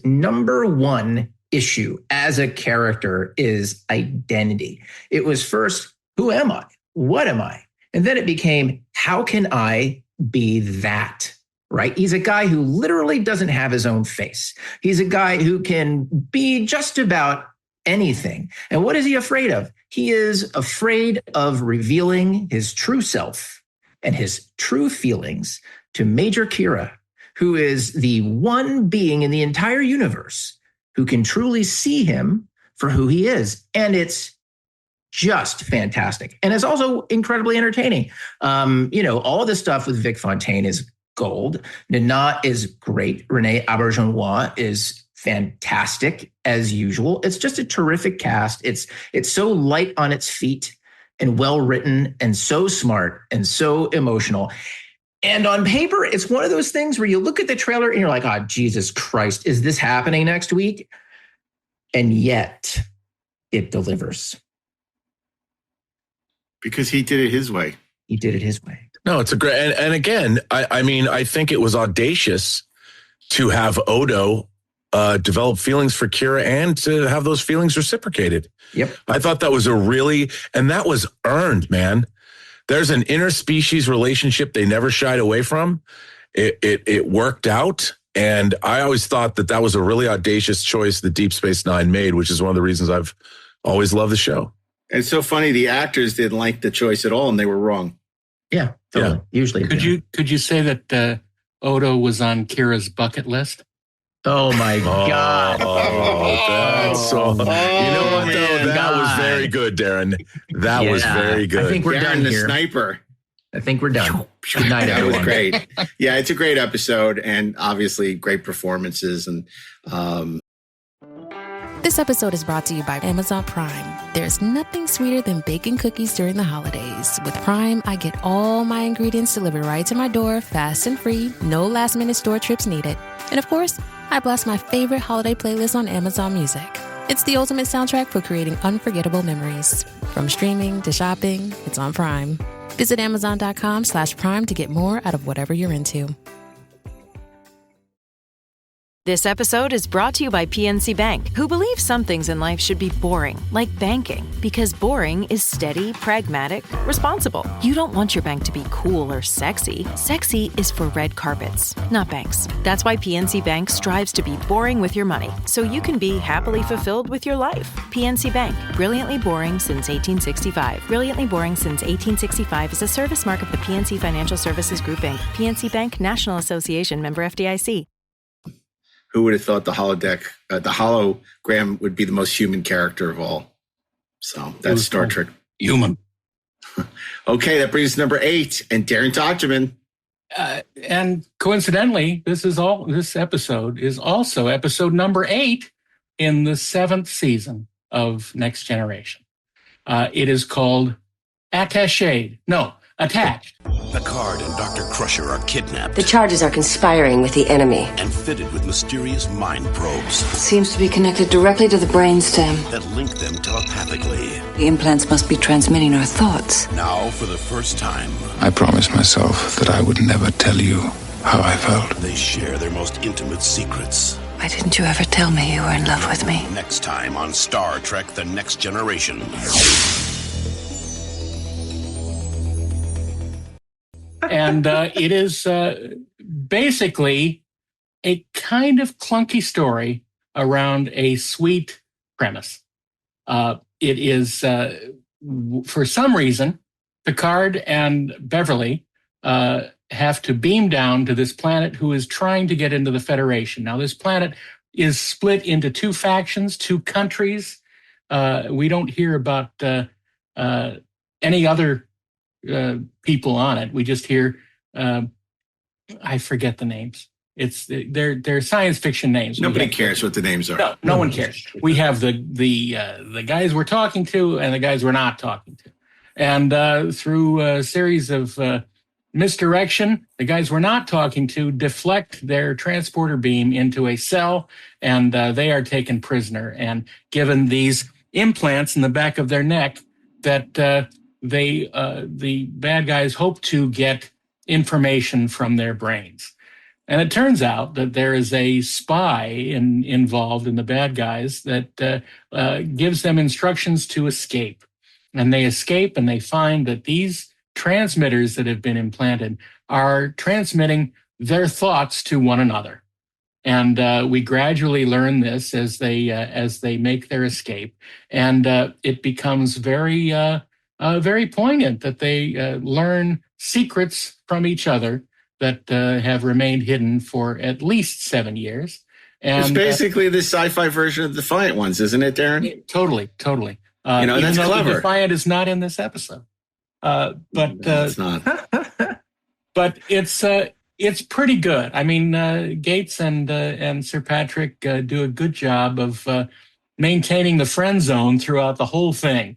number one issue as a character is identity. It was first, who am I? What am I? And then it became, how can I be that? Right? He's a guy who literally doesn't have his own face. He's a guy who can be just about anything. And what is he afraid of? He is afraid of revealing his true self and his true feelings to Major Kira, who is the one being in the entire universe who can truly see him for who he is. And it's just fantastic. And it's also incredibly entertaining. All of the stuff with Vic Fontaine is gold. Nana is great. Renee Auberjonois is fantastic as usual. It's just a terrific cast. It's so light on its feet and well written and so smart and so emotional. And on paper, it's one of those things where you look at the trailer and you're like, oh, Jesus Christ, is this happening next week? And yet it delivers. Because he did it his way. He did it his way. No, it's a great, and again, I think it was audacious to have Odo develop feelings for Kira and to have those feelings reciprocated. Yep. I thought that was and that was earned, man. There's an interspecies relationship they never shied away from. It worked out. And I always thought that was a really audacious choice that Deep Space Nine made, which is one of the reasons I've always loved the show. And it's so funny, the actors didn't like the choice at all, and they were wrong. Yeah, totally. Yeah. Usually. Could you say that Odo was on Kira's bucket list? Oh my God! That's so. You know what? Though? That was very good, Darren. That was very good. I think we're done the here. Sniper. I think we're done. Good night, everyone. That was great. Yeah, it's a great episode, and obviously great performances. And this episode is brought to you by Amazon Prime. There's nothing sweeter than baking cookies during the holidays. With Prime, I get all my ingredients delivered right to my door, fast and free, no last-minute store trips needed. And of course, I blast my favorite holiday playlist on Amazon Music. It's the ultimate soundtrack for creating unforgettable memories. From streaming to shopping, it's on Prime. Visit Amazon.com/Prime to get more out of whatever you're into. This episode is brought to you by PNC Bank, who believes some things in life should be boring, like banking, because boring is steady, pragmatic, responsible. You don't want your bank to be cool or sexy. Sexy is for red carpets, not banks. That's why PNC Bank strives to be boring with your money, so you can be happily fulfilled with your life. PNC Bank, brilliantly boring since 1865. Brilliantly boring since 1865 is a service mark of the PNC Financial Services Group, Inc. PNC Bank, National Association, member FDIC. Who would have thought the hologram would be the most human character of all? So that's Star Trek. Human. Okay, that brings us to number 8, and Darren Docterman. And coincidentally, this episode is also episode number 8 in the 7th season of Next Generation. It is called Attached. Picard and Dr. Crusher are kidnapped. The charges are conspiring with the enemy. And fitted with mysterious mind probes. It seems to be connected directly to the brainstem. That link them telepathically. The implants must be transmitting our thoughts. Now, for the first time, I promised myself that I would never tell you how I felt. They share their most intimate secrets. Why didn't you ever tell me you were in love with me? Next time on Star Trek The Next Generation. And it is basically a kind of clunky story around a sweet premise. It is, for some reason, Picard and Beverly have to beam down to this planet who is trying to get into the Federation. Now, this planet is split into two factions, two countries. We don't hear about any other people on it. We just hear, I forget the names. They're science fiction names. Nobody cares what the names are. No one cares. We have the guys we're talking to and the guys we're not talking to. And through a series of misdirection, the guys we're not talking to deflect their transporter beam into a cell, and they are taken prisoner and given these implants in the back of their neck that the bad guys hope to get information from their brains. And it turns out that there is a spy involved in the bad guys that gives them instructions to escape. And they escape, and they find that these transmitters that have been implanted are transmitting their thoughts to one another. And we gradually learn this as they make their escape. And it becomes very poignant that they learn secrets from each other that have remained hidden for at least 7 years. And it's basically the sci-fi version of Defiant Ones, isn't it, Darren? Totally. That's even though clever. Defiant is not in this episode. But it's not. But it's pretty good. I mean, Gates and Sir Patrick do a good job of maintaining the friend zone throughout the whole thing,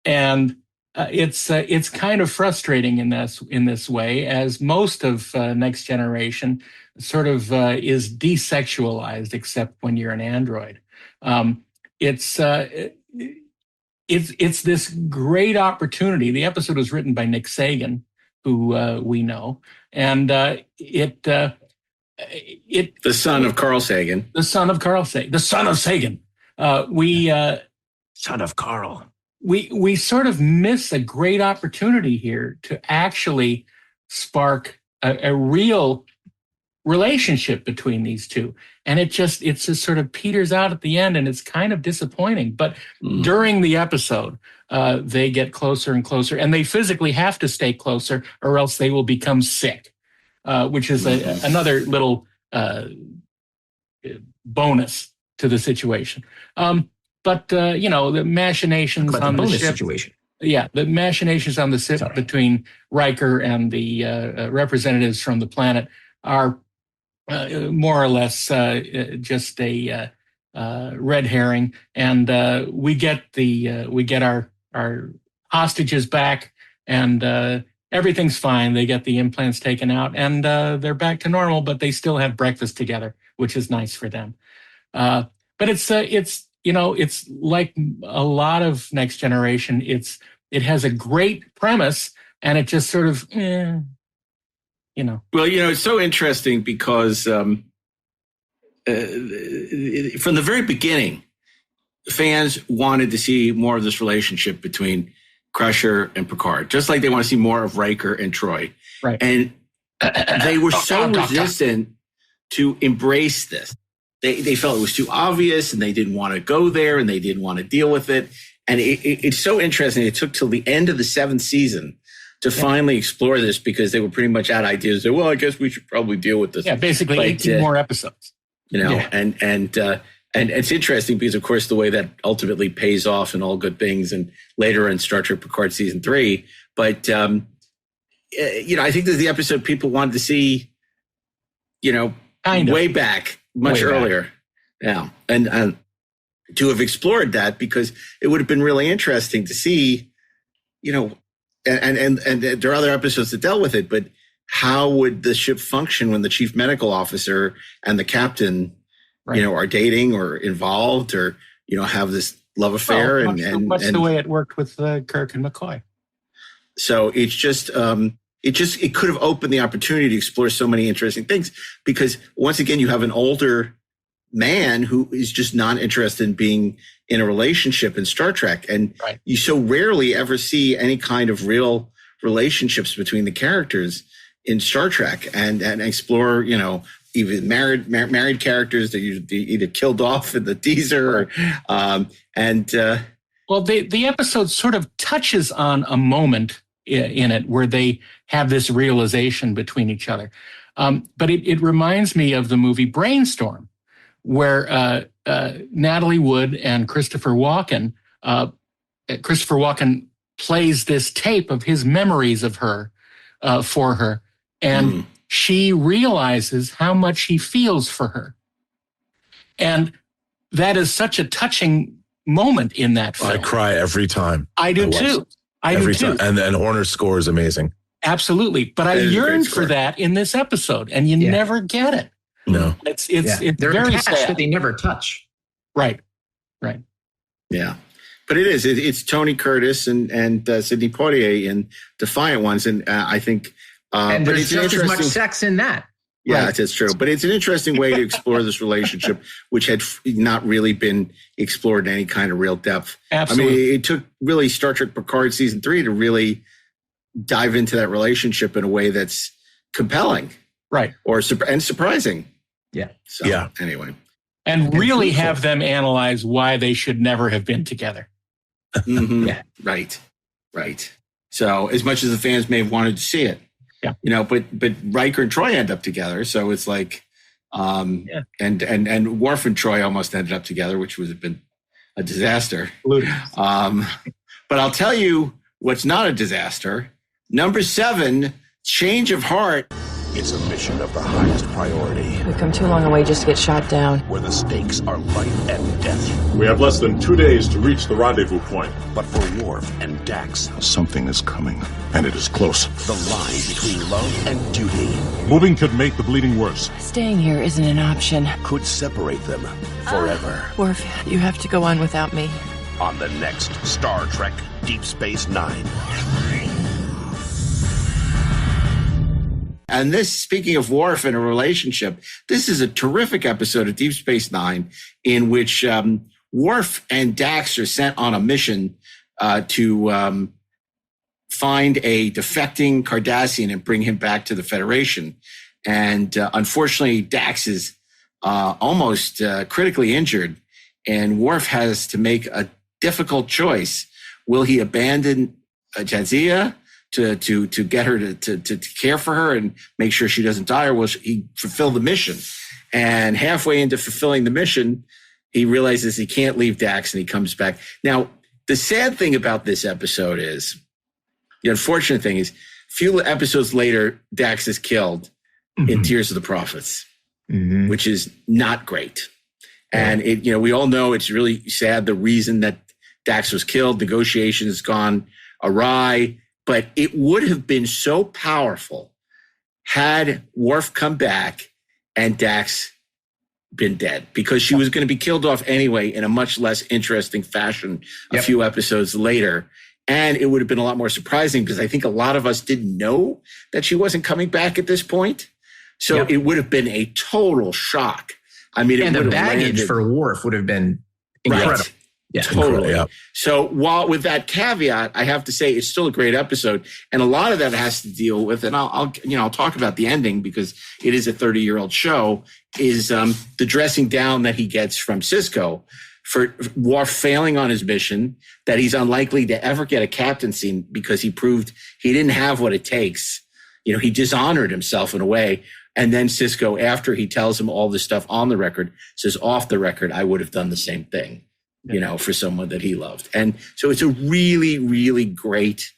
and it's kind of frustrating in this way, as most of Next Generation sort of is desexualized, except when you're an android. It's this great opportunity. The episode was written by Nick Sagan, who we know, and the son of Carl Sagan. The son of Carl Sagan. The son of Sagan. Son of Carl. We sort of miss a great opportunity here to actually spark a real relationship between these two. And it just sort of peters out at the end, and it's kind of disappointing. But during the episode, they get closer and closer, and they physically have to stay closer or else they will become sick, which is another little bonus to the situation. But the machinations on the ship situation. Yeah, the machinations on the ship between Riker and the representatives from the planet are more or less just a red herring, and we get our hostages back, and everything's fine. They get the implants taken out, and they're back to normal. But they still have breakfast together, which is nice for them. But it's like a lot of Next Generation. It has a great premise, and it just sort of, Well, it's so interesting because from the very beginning, fans wanted to see more of this relationship between Crusher and Picard, just like they want to see more of Riker and Troy. Right. And they were so resistant to embrace this. They felt it was too obvious, and they didn't want to go there, and they didn't want to deal with it. And it's so interesting. It took till the end of the 7th season to finally explore this, because they were pretty much out ideas. Well, I guess we should probably deal with this. Yeah, basically 18 more episodes. And it's interesting because, of course, the way that ultimately pays off in All Good Things and later in Star Trek Picard season 3. But I think this is the episode people wanted to see, way back, much earlier. Yeah, and to have explored that, because it would have been really interesting to see, and there are other episodes that dealt with it, but how would the ship function when the chief medical officer and the captain, are dating or involved, or, have this love affair? Much the way it worked with Kirk and McCoy. So it's just, it could have opened the opportunity to explore so many interesting things, because once again, you have an older man who is just not interested in being in a relationship in Star Trek. And you so rarely ever see any kind of real relationships between the characters in Star Trek, and explore, even married characters that you either killed off in the teaser or, well, the episode sort of touches on a moment in it where they have this realization between each other. But it reminds me of the movie Brainstorm, where Natalie Wood and Christopher Walken plays this tape of his memories of her for her, and she realizes how much he feels for her. And that is such a touching moment in that film. I cry every time. I do too. Every time. And Horner's score is amazing. Absolutely. But I yearned for that in this episode, and you never get it. No. It's They're very attached, sad. but they never touch. Right. Yeah. But it is. It's Tony Curtis and Sidney Poitier in Defiant Ones. And I think... and but there's it's just as much sex in that. Yeah, that's true. But it's an interesting way to explore this relationship, which had not really been explored in any kind of real depth. Absolutely. I mean, it took really Star Trek Picard season 3 to really dive into that relationship in a way that's compelling. Right. And surprising. Yeah. So, anyway. And really have them analyze why they should never have been together. Mm-hmm. Yeah. Right. So as much as the fans may have wanted to see it, but Riker and Troy end up together. So it's like, and Worf and Troy almost ended up together, which would have been a disaster. But I'll tell you what's not a disaster. Number 7, Change of Heart. It's a mission of the highest priority, We've come too long away just to get shot down. where the stakes are life and death. We have less than 2 days to reach the rendezvous point. But for Worf and Dax, Something is coming, and it is close. the line between love and duty Moving could make the bleeding worse. Staying here isn't an option. could separate them forever. Worf, you have to go on without me. On the next Star Trek Deep Space Nine. And this, speaking of Worf and a relationship, this is a terrific episode of Deep Space Nine in which Worf and Dax are sent on a mission to find a defecting Cardassian and bring him back to the Federation. And unfortunately, Dax is almost critically injured, and Worf has to make a difficult choice. Will he abandon Jadzia to get her to care for her and make sure she doesn't die, or will he fulfill the mission? And halfway into fulfilling the mission, he realizes he can't leave Dax, and he comes back. Now, the sad thing about this episode is, the unfortunate thing is, a few episodes later, Dax is killed in Tears of the Prophets, which is not great. And we all know it's really sad, the reason that Dax was killed. Negotiations gone awry. But it would have been so powerful had Worf come back and Dax been dead, because she was going to be killed off anyway in a much less interesting fashion a few episodes later. And it would have been a lot more surprising, because I think a lot of us didn't know that she wasn't coming back at this point. So it would have been a total shock. I mean, and it the would have baggage landed for Worf would have been incredible. Right. Yeah, totally. Yeah. So while with that caveat, I have to say it's still a great episode, and a lot of that has to deal with, and I'll talk about the ending because it is a 30-year-old show. Is the dressing down that he gets from Sisko for Worf failing on his mission, that he's unlikely to ever get a captaincy because he proved he didn't have what it takes. He dishonored himself in a way. And then Sisko, after he tells him all this stuff on the record, says off the record, I would have done the same thing. For someone that he loved. And so it's a really, really great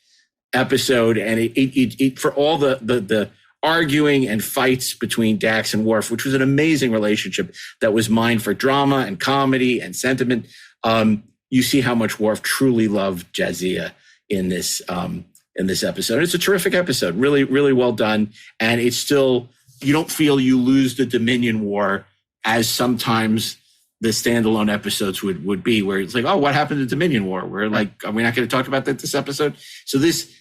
episode. And it for all the arguing and fights between Dax and Worf, which was an amazing relationship that was mined for drama and comedy and sentiment, you see how much Worf truly loved Jadzia in this episode. And it's a terrific episode, really, really well done. And it's still, you don't feel you lose the Dominion War as sometimes the standalone episodes would be, where it's like, oh, what happened to Dominion War? We're like, are we not going to talk about that this episode? So this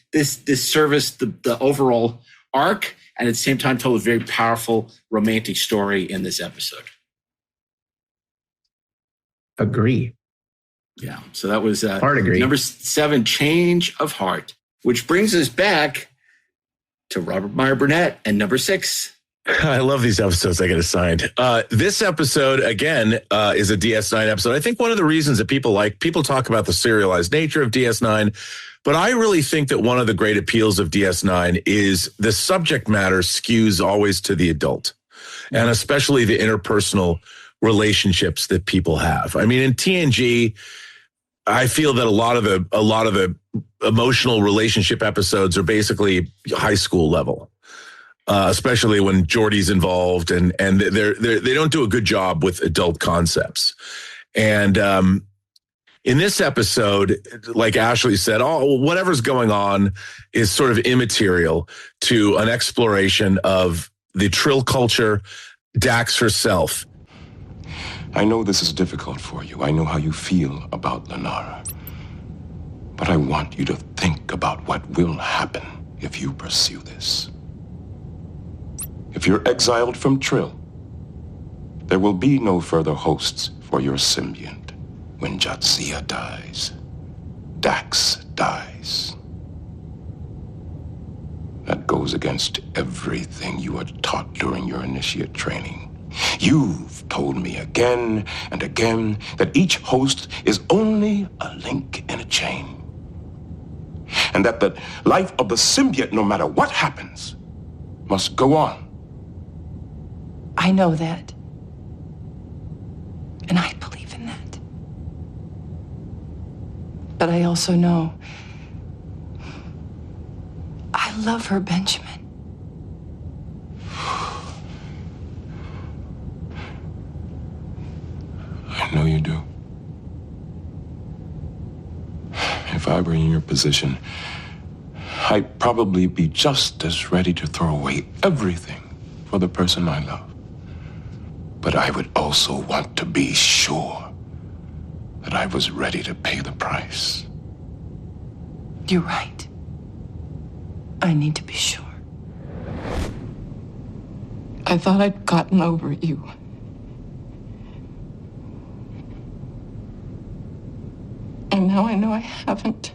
serviced the overall arc, and at the same time told a very powerful romantic story in this episode. Agree. Yeah. So that was Hard agree. number 7, Change of Heart, which brings us back to Robert Meyer Burnett and number 6. I love these episodes I get assigned. This episode, again, is a DS9 episode. I think one of the reasons that people talk about the serialized nature of DS9, but I really think that one of the great appeals of DS9 is the subject matter skews always to the adult, and especially the interpersonal relationships that people have. I mean, in TNG, I feel that a lot of the emotional relationship episodes are basically high school level. Especially when Geordi's involved, and they don't do a good job with adult concepts. And in this episode, like Ashley said, whatever's going on is sort of immaterial to an exploration of the Trill culture, Dax herself. I know this is difficult for you. I know how you feel about Lenara. But I want you to think about what will happen if you pursue this. If you're exiled from Trill, there will be no further hosts for your symbiont. When Jadzia dies, Dax dies. That goes against everything you were taught during your initiate training. You've told me again and again that each host is only a link in a chain. And that the life of the symbiont, no matter what happens, must go on. I know that. And I believe in that. But I also know I love her, Benjamin. I know you do. If I were in your position, I'd probably be just as ready to throw away everything for the person I love. But I would also want to be sure that I was ready to pay the price. You're right. I need to be sure. I thought I'd gotten over you. And now I know I haven't.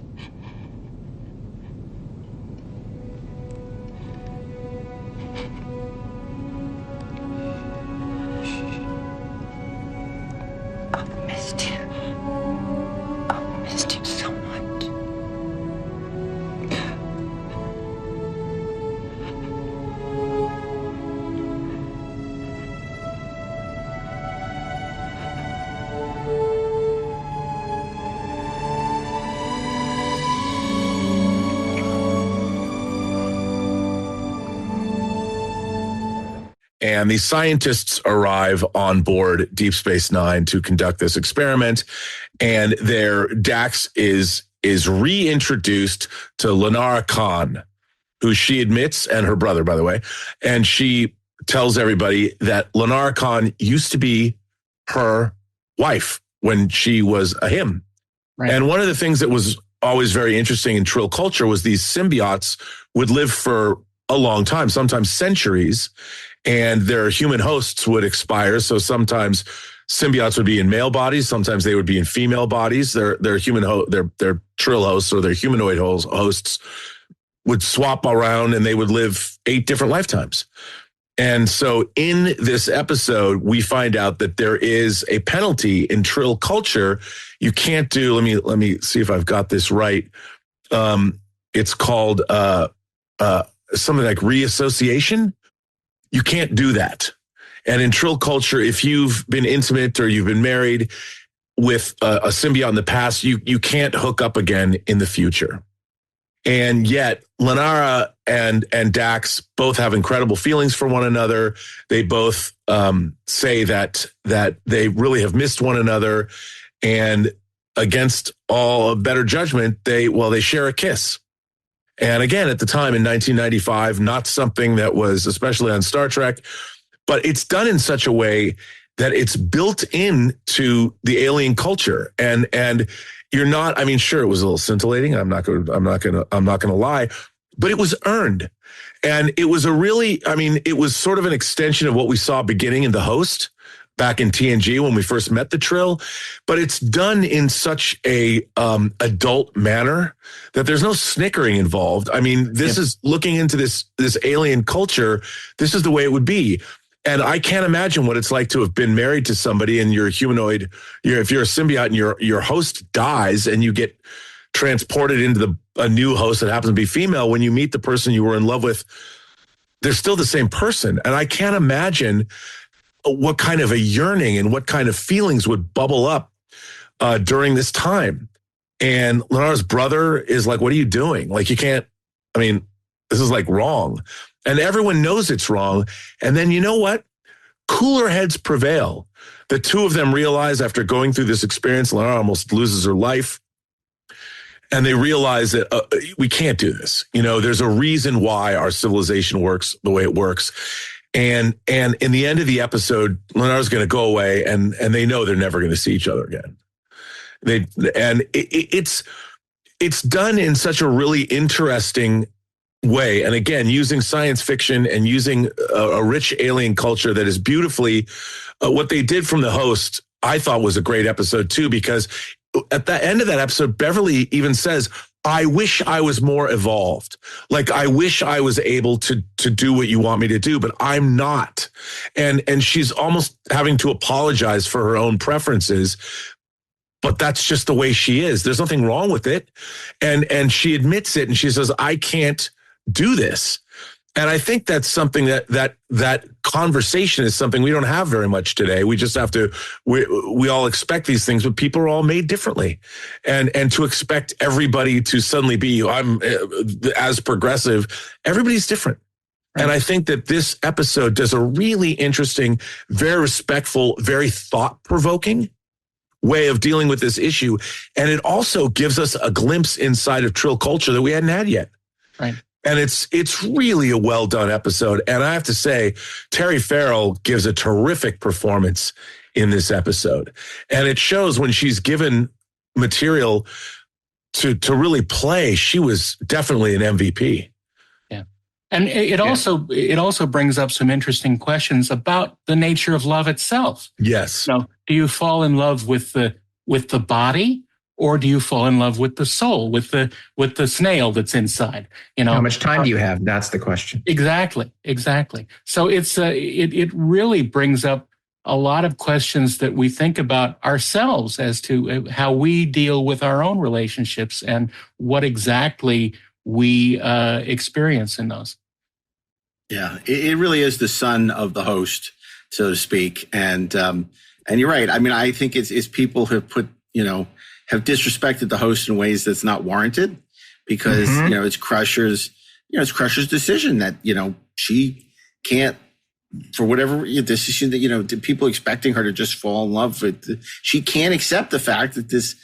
And the scientists arrive on board Deep Space Nine to conduct this experiment. And their Dax is reintroduced to Lenara Khan, who she admits, and her brother, by the way. And she tells everybody that Lenara Khan used to be her wife when she was a him. Right. And one of the things that was always very interesting in Trill culture was these symbiotes would live for a long time, sometimes centuries, and their human hosts would expire. So sometimes symbiotes would be in male bodies, sometimes they would be in female bodies. Their Trill hosts or their humanoid hosts would swap around, and they would live 8 different lifetimes. And so in this episode, we find out that there is a penalty in Trill culture. You can't do, let me see if I've got this right. It's called something like reassociation. You can't do that. And in Trill culture, if you've been intimate or you've been married with a symbiote in the past, you can't hook up again in the future. And yet Lenara and Dax both have incredible feelings for one another. They both say that they really have missed one another, and against all better judgment, they share a kiss. And again, at the time in 1995, not something that was especially on Star Trek, but it's done in such a way that it's built into the alien culture. And you're not, sure, it was a little scintillating. I'm not going to lie, but it was earned. And it was it was sort of an extension of what we saw beginning in The Host, back in TNG when we first met the Trill, but it's done in such a adult manner that there's no snickering involved. I mean, this is looking into this alien culture. This is the way it would be. And I can't imagine what it's like to have been married to somebody and you're a humanoid. If you're a symbiote and your host dies and you get transported into a new host that happens to be female, when you meet the person you were in love with, they're still the same person. And I can't imagine what kind of a yearning and what kind of feelings would bubble up during this time. And Lenara's brother is like, what are you doing? Like, you can't, I mean, this is like wrong. And everyone knows it's wrong. And then you know what? Cooler heads prevail. The two of them realize after going through this experience, Lenara almost loses her life. And they realize that we can't do this. You know, there's a reason why our civilization works the way it works. And in the end of the episode, Lenara's going to go away, and they know they're never going to see each other again. It's done in such a really interesting way. And again, using science fiction and using a rich alien culture that is beautifully, what they did from the host, I thought was a great episode too, because at the end of that episode, Beverly even says, I wish I was more evolved. Like, I wish I was able to do what you want me to do, but I'm not. And she's almost having to apologize for her own preferences, but that's just the way she is. There's nothing wrong with it. And she admits it, and she says, I can't do this. And I think that's something that conversation is something we don't have very much today. We just have to, we all expect these things, but people are all made differently. And to expect everybody to suddenly be, I'm as progressive, everybody's different. Right. And I think that this episode does a really interesting, very respectful, very thought-provoking way of dealing with this issue. And it also gives us a glimpse inside of Trill culture that we hadn't had yet. Right. And it's really a well-done episode. And I have to say, Terry Farrell gives a terrific performance in this episode. And it shows when she's given material to really play, she was definitely an MVP. Yeah. And it also brings up some interesting questions about the nature of love itself. Yes. Now, do you fall in love with the body? Or do you fall in love with the soul, with the snail that's inside? You know, how much time do you have? That's the question. Exactly. So it really brings up a lot of questions that we think about ourselves as to how we deal with our own relationships and what exactly we experience in those. Yeah, it really is the son of the host, so to speak. And you're right. I mean, I think it's people have put, have disrespected the host in ways that's not warranted, because, it's Crusher's decision that, she can't, for whatever decision that, the people expecting her to just fall in love with, she can't accept the fact that this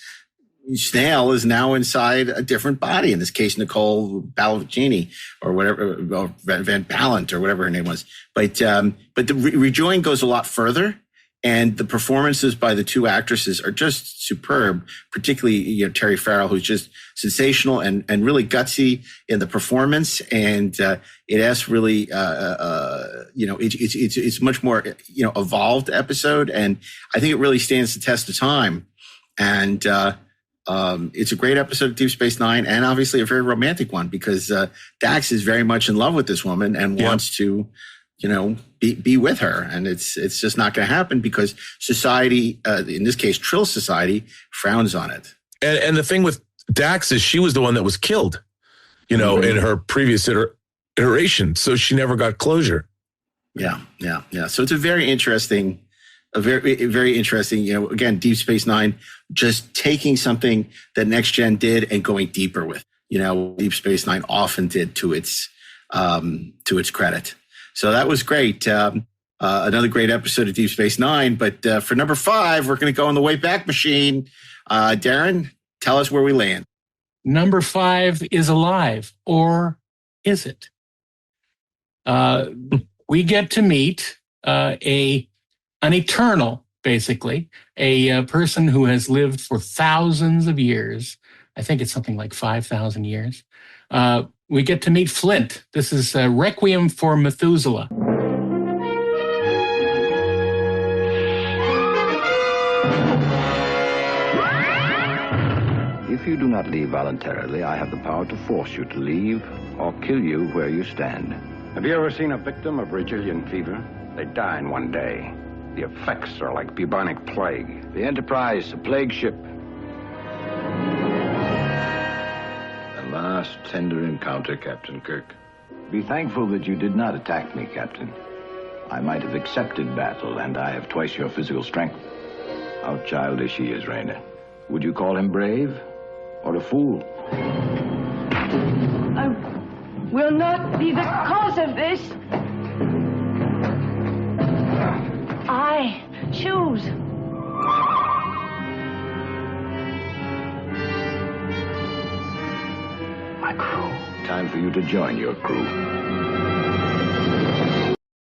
snail is now inside a different body. In this case, Nicole Ballavicini or whatever, or Van Ballant or whatever her name was. But the rejoin goes a lot further. And the performances by the two actresses are just superb, particularly, Terry Farrell, who's just sensational and really gutsy in the performance. And it has really, it's much more, evolved episode. And I think it really stands the test of time. And it's a great episode of Deep Space Nine, and obviously a very romantic one, because Dax is very much in love with this woman and wants to, be with her. And it's just not going to happen because society, in this case, Trill society, frowns on it. And the thing with Dax is she was the one that was killed, in her previous iteration. So she never got closure. Yeah. So it's a very interesting, again, Deep Space Nine, just taking something that Next Gen did and going deeper with, Deep Space Nine often did to its credit. So that was great. Another great episode of Deep Space Nine. But for number 5, we're going to go on the way back machine. Darren, tell us where we land. Number 5 is alive, or is it? We get to meet an eternal, basically, a person who has lived for thousands of years. I think it's something like 5,000 years. We get to meet Flint. This is Requiem for Methuselah. If you do not leave voluntarily, I have the power to force you to leave or kill you where you stand. Have you ever seen a victim of Brazilian fever? They die in one day. The effects are like bubonic plague. The Enterprise, a plague ship. The last tender encounter, Captain Kirk. Be thankful that you did not attack me, Captain. I might have accepted battle, and I have twice your physical strength. How childish he is, Raina. Would you call him brave or a fool? I will not be the cause of this. I choose. My crew. Time for you to join your crew.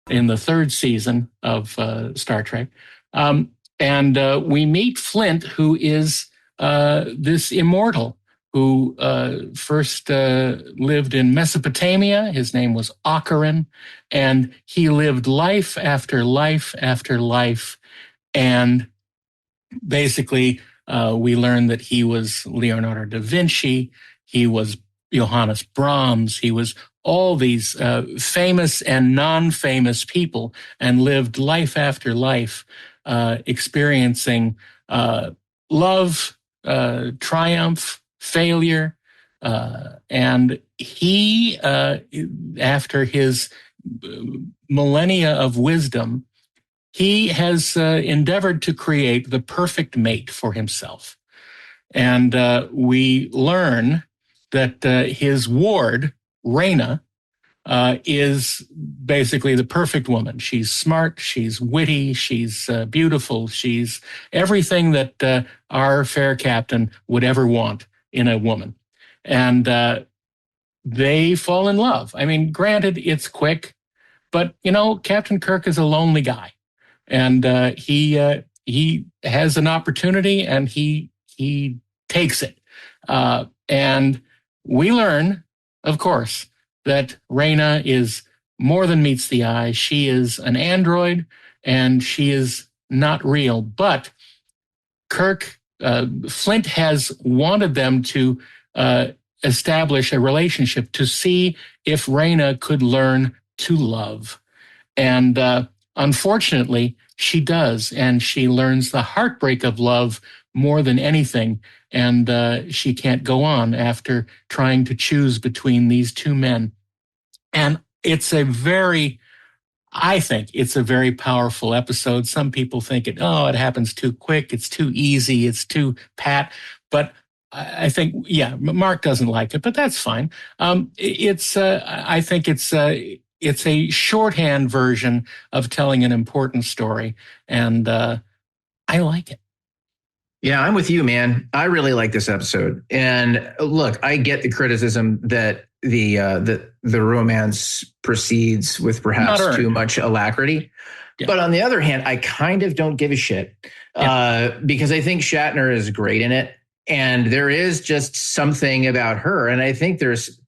In the third season of Star Trek. And we meet Flint, who is this immortal who first lived in Mesopotamia. His name was Ocarin, and he lived life after life after life. And basically, we learned that he was Leonardo da Vinci, he was Johannes Brahms, he was all these famous and non-famous people, and lived life after life, experiencing love, triumph, failure. And he, after his millennia of wisdom, he has endeavored to create the perfect mate for himself. And we learn that his ward, Raina, is basically the perfect woman. She's smart, she's witty, she's beautiful, she's everything that our fair captain would ever want in a woman. And they fall in love. I mean, granted, it's quick, but, you know, Captain Kirk is a lonely guy. And he has an opportunity, and he takes it. And we learn, of course, that Raina is more than meets the eye. She is an android, and she is not real. But Flint has wanted them to establish a relationship to see if Raina could learn to love. And unfortunately, she does, and she learns the heartbreak of love more than anything. And she can't go on after trying to choose between these two men. And I think it's a very powerful episode. Some people think it happens too quick, it's too easy, it's too pat. But I think, Mark doesn't like it, but that's fine. I think it's a shorthand version of telling an important story, and I like it. Yeah, I'm with you, man. I really like this episode. And look, I get the criticism that the romance proceeds with perhaps too much alacrity. Yeah. But on the other hand, I kind of don't give a shit because I think Shatner is great in it. And there is just something about her. And I think there's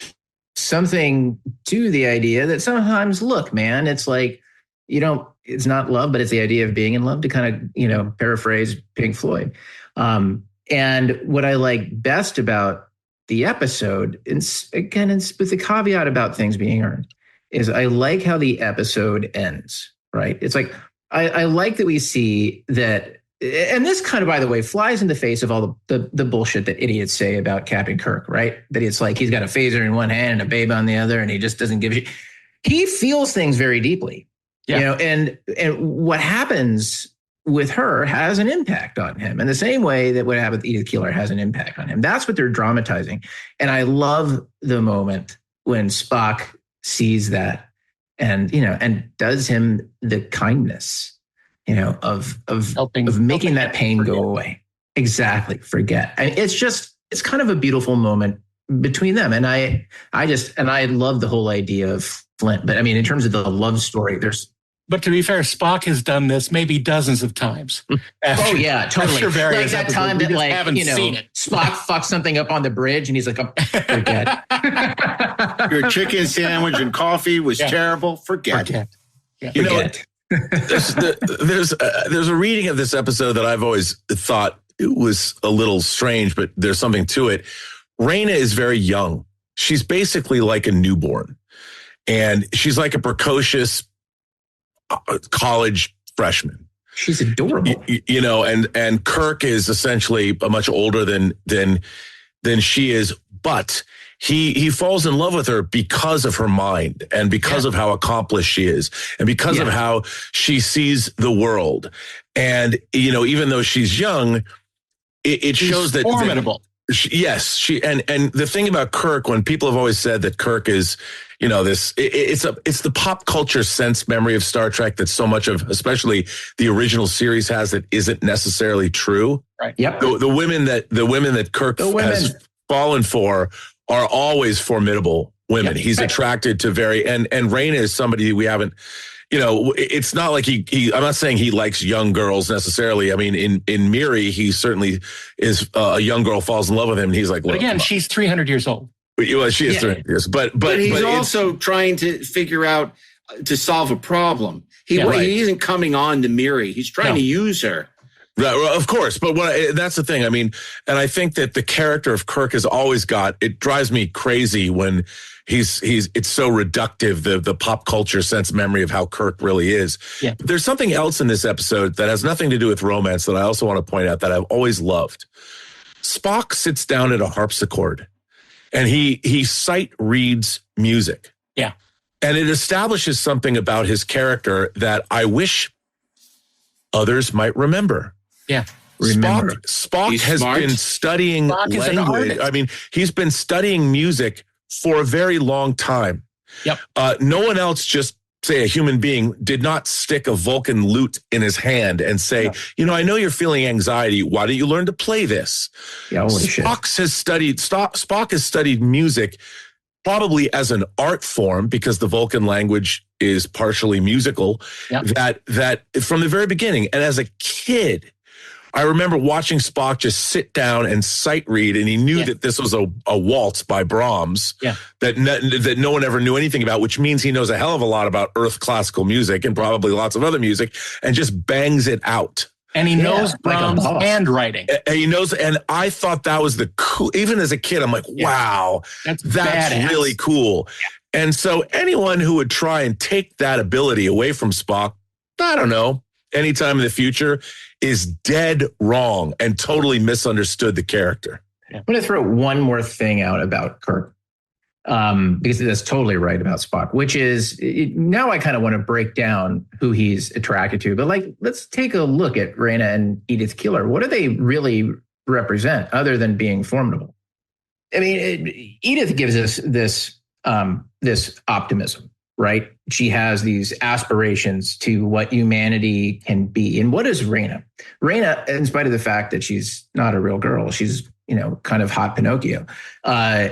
something to the idea that sometimes, look, man, it's like, it's not love, but it's the idea of being in love, to kind of, paraphrase Pink Floyd. And what I like best about the episode, it's with the caveat about things being earned, is I like how the episode ends, right? It's like, I like that we see that, and this kind of, by the way, flies in the face of all the bullshit that idiots say about Captain Kirk, right? That it's like he's got a phaser in one hand and a babe on the other, and he just doesn't give a shit. He feels things very deeply, and what happens with her has an impact on him in the same way that what happened with Edith Keeler has an impact on him. That's what they're dramatizing. And I love the moment when Spock sees that and does him the kindness, of making that pain go away. Exactly. Forget. And it's kind of a beautiful moment between them. And I love the whole idea of Flint, but I mean, in terms of the love story, But to be fair, Spock has done this maybe dozens of times. Totally. Like that episodes. time that, seen it. Spock fucks something up on the bridge, and he's like, forget. Your chicken sandwich and coffee was terrible. Forget. There's a reading of this episode that I've always thought it was a little strange, but there's something to it. Raina is very young. She's basically like a newborn, and she's like a precocious college freshman. She's adorable, you know, and Kirk is essentially much older than she is, but he falls in love with her because of her mind and because of how accomplished she is and because of how she sees the world. And, you know, even though she's young, it shows that formidable. And the thing about Kirk, when people have always said that Kirk is, you know, it's the pop culture sense memory of Star Trek that so much of, especially the original series, has that isn't necessarily true. Right. Yep. The women that Kirk has fallen for are always formidable women. Yep. He's attracted to and Raina is somebody we haven't. You know, it's not like I'm not saying he likes young girls necessarily. I mean, in Miri, he certainly is a young girl falls in love with him, and he's like, but again, she's 300 years old. Well, she is 300 years, but he's also trying to figure out to solve a problem. He isn't coming on to Miri. He's trying to use her. Right, well, of course, but that's the thing. I mean, and I think that the character of Kirk has always it drives me crazy when it's so reductive, the pop culture sense memory of how Kirk really is. Yeah. But there's something else in this episode that has nothing to do with romance that I also want to point out that I've always loved. Spock sits down at a harpsichord and he sight reads music. Yeah. And it establishes something about his character that I wish others might remember. Yeah. Spock has been studying language. I mean, he's been studying music for a very long time. Yep. No one else, just say a human being, did not stick a Vulcan lute in his hand and say, you know, I know you're feeling anxiety. Why don't you learn to play this? Yeah, Spock has studied music probably as an art form because the Vulcan language is partially musical. Yep. That from the very beginning. And as a kid, I remember watching Spock just sit down and sight read, and he knew that this was a waltz by Brahms that no one ever knew anything about, which means he knows a hell of a lot about Earth classical music and probably lots of other music, and just bangs it out. And he knows Brahms' handwriting. And he knows, and I thought that was the cool. Even as a kid, I'm like, wow, that's really cool. Yeah. And so anyone who would try and take that ability away from Spock, I don't know, anytime in the future, is dead wrong and totally misunderstood the character. I'm going to throw one more thing out about Kirk, because that's totally right about Spock, which is now I kind of want to break down who he's attracted to. But let's take a look at Raina and Edith Keeler. What do they really represent other than being formidable? I mean, Edith gives us this optimism, right? She has these aspirations to what humanity can be. And what is Raina? Raina, in spite of the fact that she's not a real girl, she's, you know, kind of hot Pinocchio,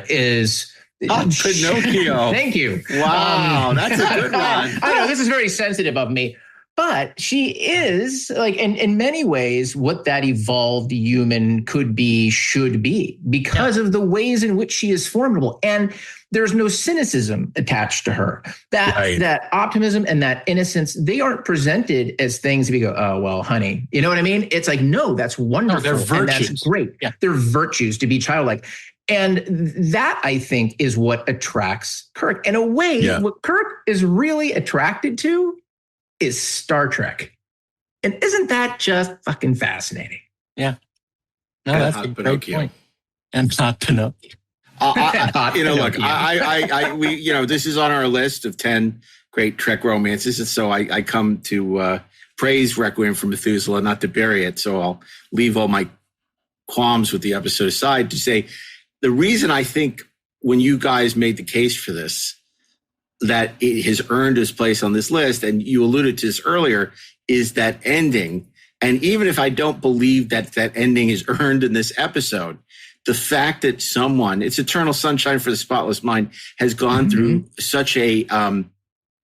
is... Hot Pinocchio. Thank you. Wow, that's a good one. I know, this is very sensitive of me. But she is, like, in many ways, what that evolved human could be, should be, because of the ways in which she is formidable. And there's no cynicism attached to her. That optimism and that innocence, they aren't presented as things we go, oh, well, honey. You know what I mean? It's like, no, that's wonderful. No, they're virtues. And that's great. Yeah. They're virtues to be childlike. And that, I think, is what attracts Kirk. In a way, what Kirk is really attracted to is Star Trek. And isn't that just fucking fascinating? Yeah. No, that's a great point. And not Pinocchio. You know, look, this is on our list of 10 great Trek romances. And so I come to praise Requiem for Methuselah, not to bury it. So I'll leave all my qualms with the episode aside to say the reason I think when you guys made the case for this, that it has earned its place on this list, and you alluded to this earlier, is that ending. And even if I don't believe that ending is earned in this episode, the fact that someone, it's Eternal Sunshine for the Spotless Mind, has gone through such a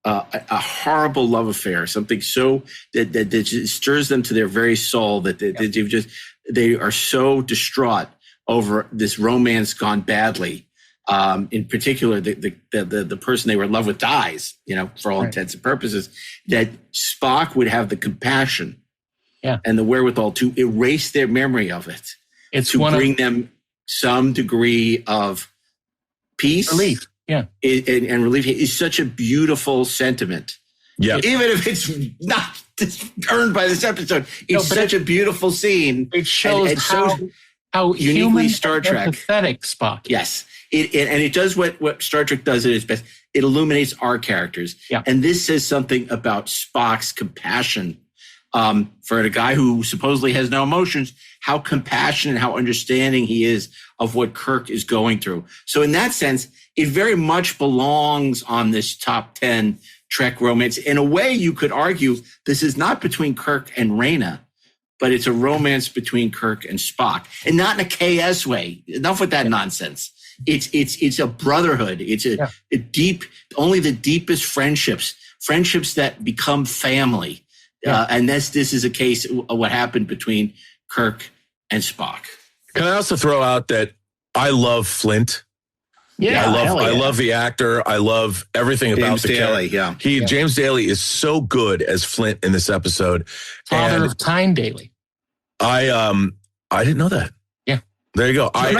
horrible love affair, something so that just stirs them to their very soul, that they are so distraught over this romance gone badly. In particular, the person they were in love with dies, you know, for all intents and purposes, that Spock would have the compassion and the wherewithal to erase their memory of it. It's to bring them some degree of peace, relief, and relief is such a beautiful sentiment. Yeah, even if it's not earned by this episode, it's such a beautiful scene. It shows how uniquely human Star Trek, empathetic Spock. Yes, and it does what Star Trek does at its best. It illuminates our characters, and this says something about Spock's compassion. For a guy who supposedly has no emotions, how compassionate, how understanding he is of what Kirk is going through. So in that sense, it very much belongs on this top 10 Trek romance. In a way, you could argue this is not between Kirk and Reyna, but it's a romance between Kirk and Spock, and not in a KS way. Enough with that nonsense. It's a brotherhood. It's a deep, only the deepest friendships that become family. And this is a case of what happened between Kirk and Spock. Can I also throw out that I love Flint? Yeah, I love the actor. I love everything about the character. James Daly is so good as Flint in this episode. Father of Time Daly. I didn't know that. Yeah. There you go. I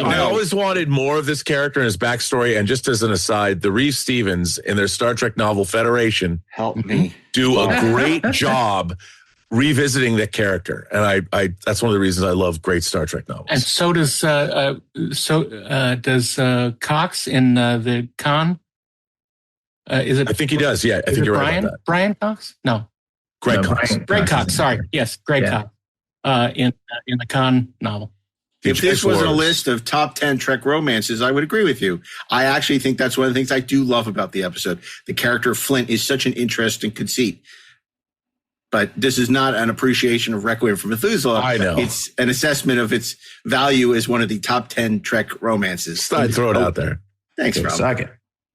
I always wanted more of this character and his backstory. And just as an aside, the Reeve Stevens in their Star Trek novel Federation do a great job revisiting that character. And I that's one of the reasons I love great Star Trek novels. And so does Cox in the Khan. Is it? I think he does. Yeah, I think you're right about that. Brian Cox? No. Greg Cox. Greg Cox. Sorry. Yes, Greg Cox. In the Khan novel. If this was a list of top 10 Trek romances, I would agree with you. I actually think that's one of the things I do love about the episode. The character of Flint is such an interesting conceit. But this is not an appreciation of Requiem for Methuselah. I know. It's an assessment of its value as one of the top 10 Trek romances. I'd throw it out there. Thanks, Rob. Second.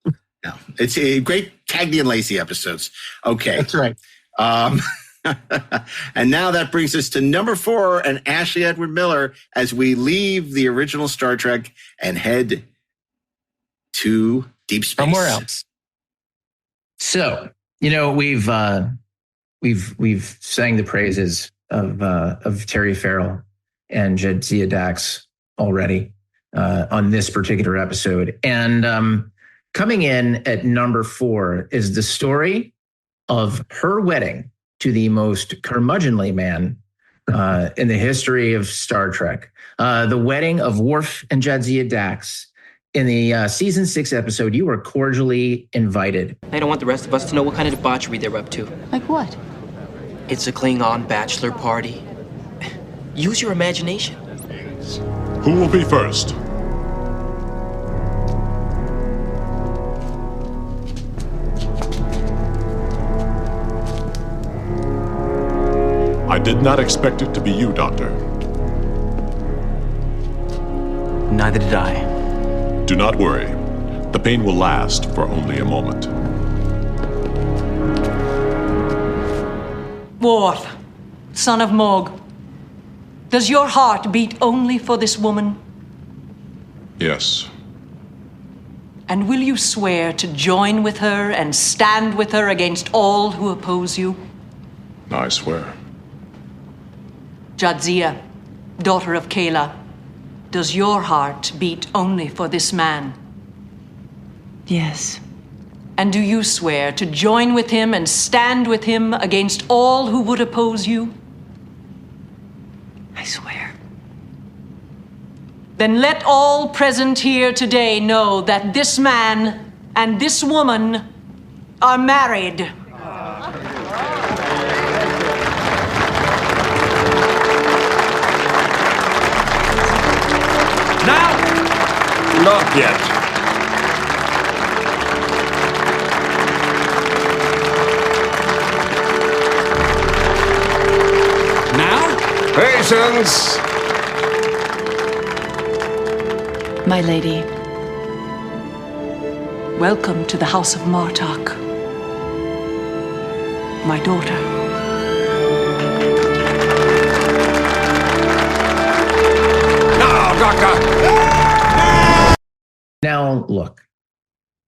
No, it's a great Cagney and Lacey episodes. Okay. That's right. And now that brings us to number 4 and Ashley Edward Miller as we leave the original Star Trek and head to deep space. Somewhere else. So, we've sang the praises of Terry Farrell and Jadzia Dax already on this particular episode. And coming in at number 4 is the story of her wedding to the most curmudgeonly man in the history of Star Trek. The wedding of Worf and Jadzia Dax. In the season 6 episode, you were cordially invited. I don't want the rest of us to know what kind of debauchery they're up to. Like what? It's a Klingon bachelor party. Use your imagination. Who will be first? I did not expect it to be you, Doctor. Neither did I. Do not worry. The pain will last for only a moment. Worf, son of Morg, does your heart beat only for this woman? Yes. And will you swear to join with her and stand with her against all who oppose you? I swear. Jadzia, daughter of Kayla, does your heart beat only for this man? Yes. And do you swear to join with him and stand with him against all who would oppose you? I swear. Then let all present here today know that this man and this woman are married. Not yet. Now? Patience! My lady. Welcome to the House of Martok. My daughter. Now, Doctor! Now, look,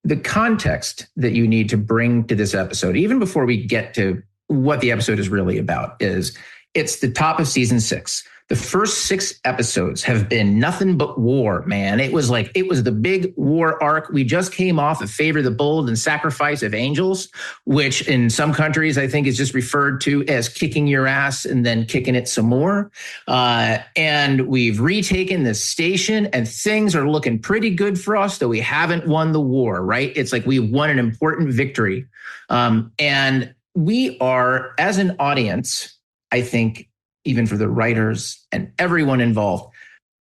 the context that you need to bring to this episode, even before we get to what the episode is really about. It's the top of season 6. The first 6 episodes have been nothing but war, man. It was the big war arc. We just came off of Favor the Bold and Sacrifice of Angels, which in some countries I think is just referred to as kicking your ass and then kicking it some more. And we've retaken this station and things are looking pretty good for us, though we haven't won the war, right? It's like we won an important victory. And we are, as an audience, I think, even for the writers and everyone involved,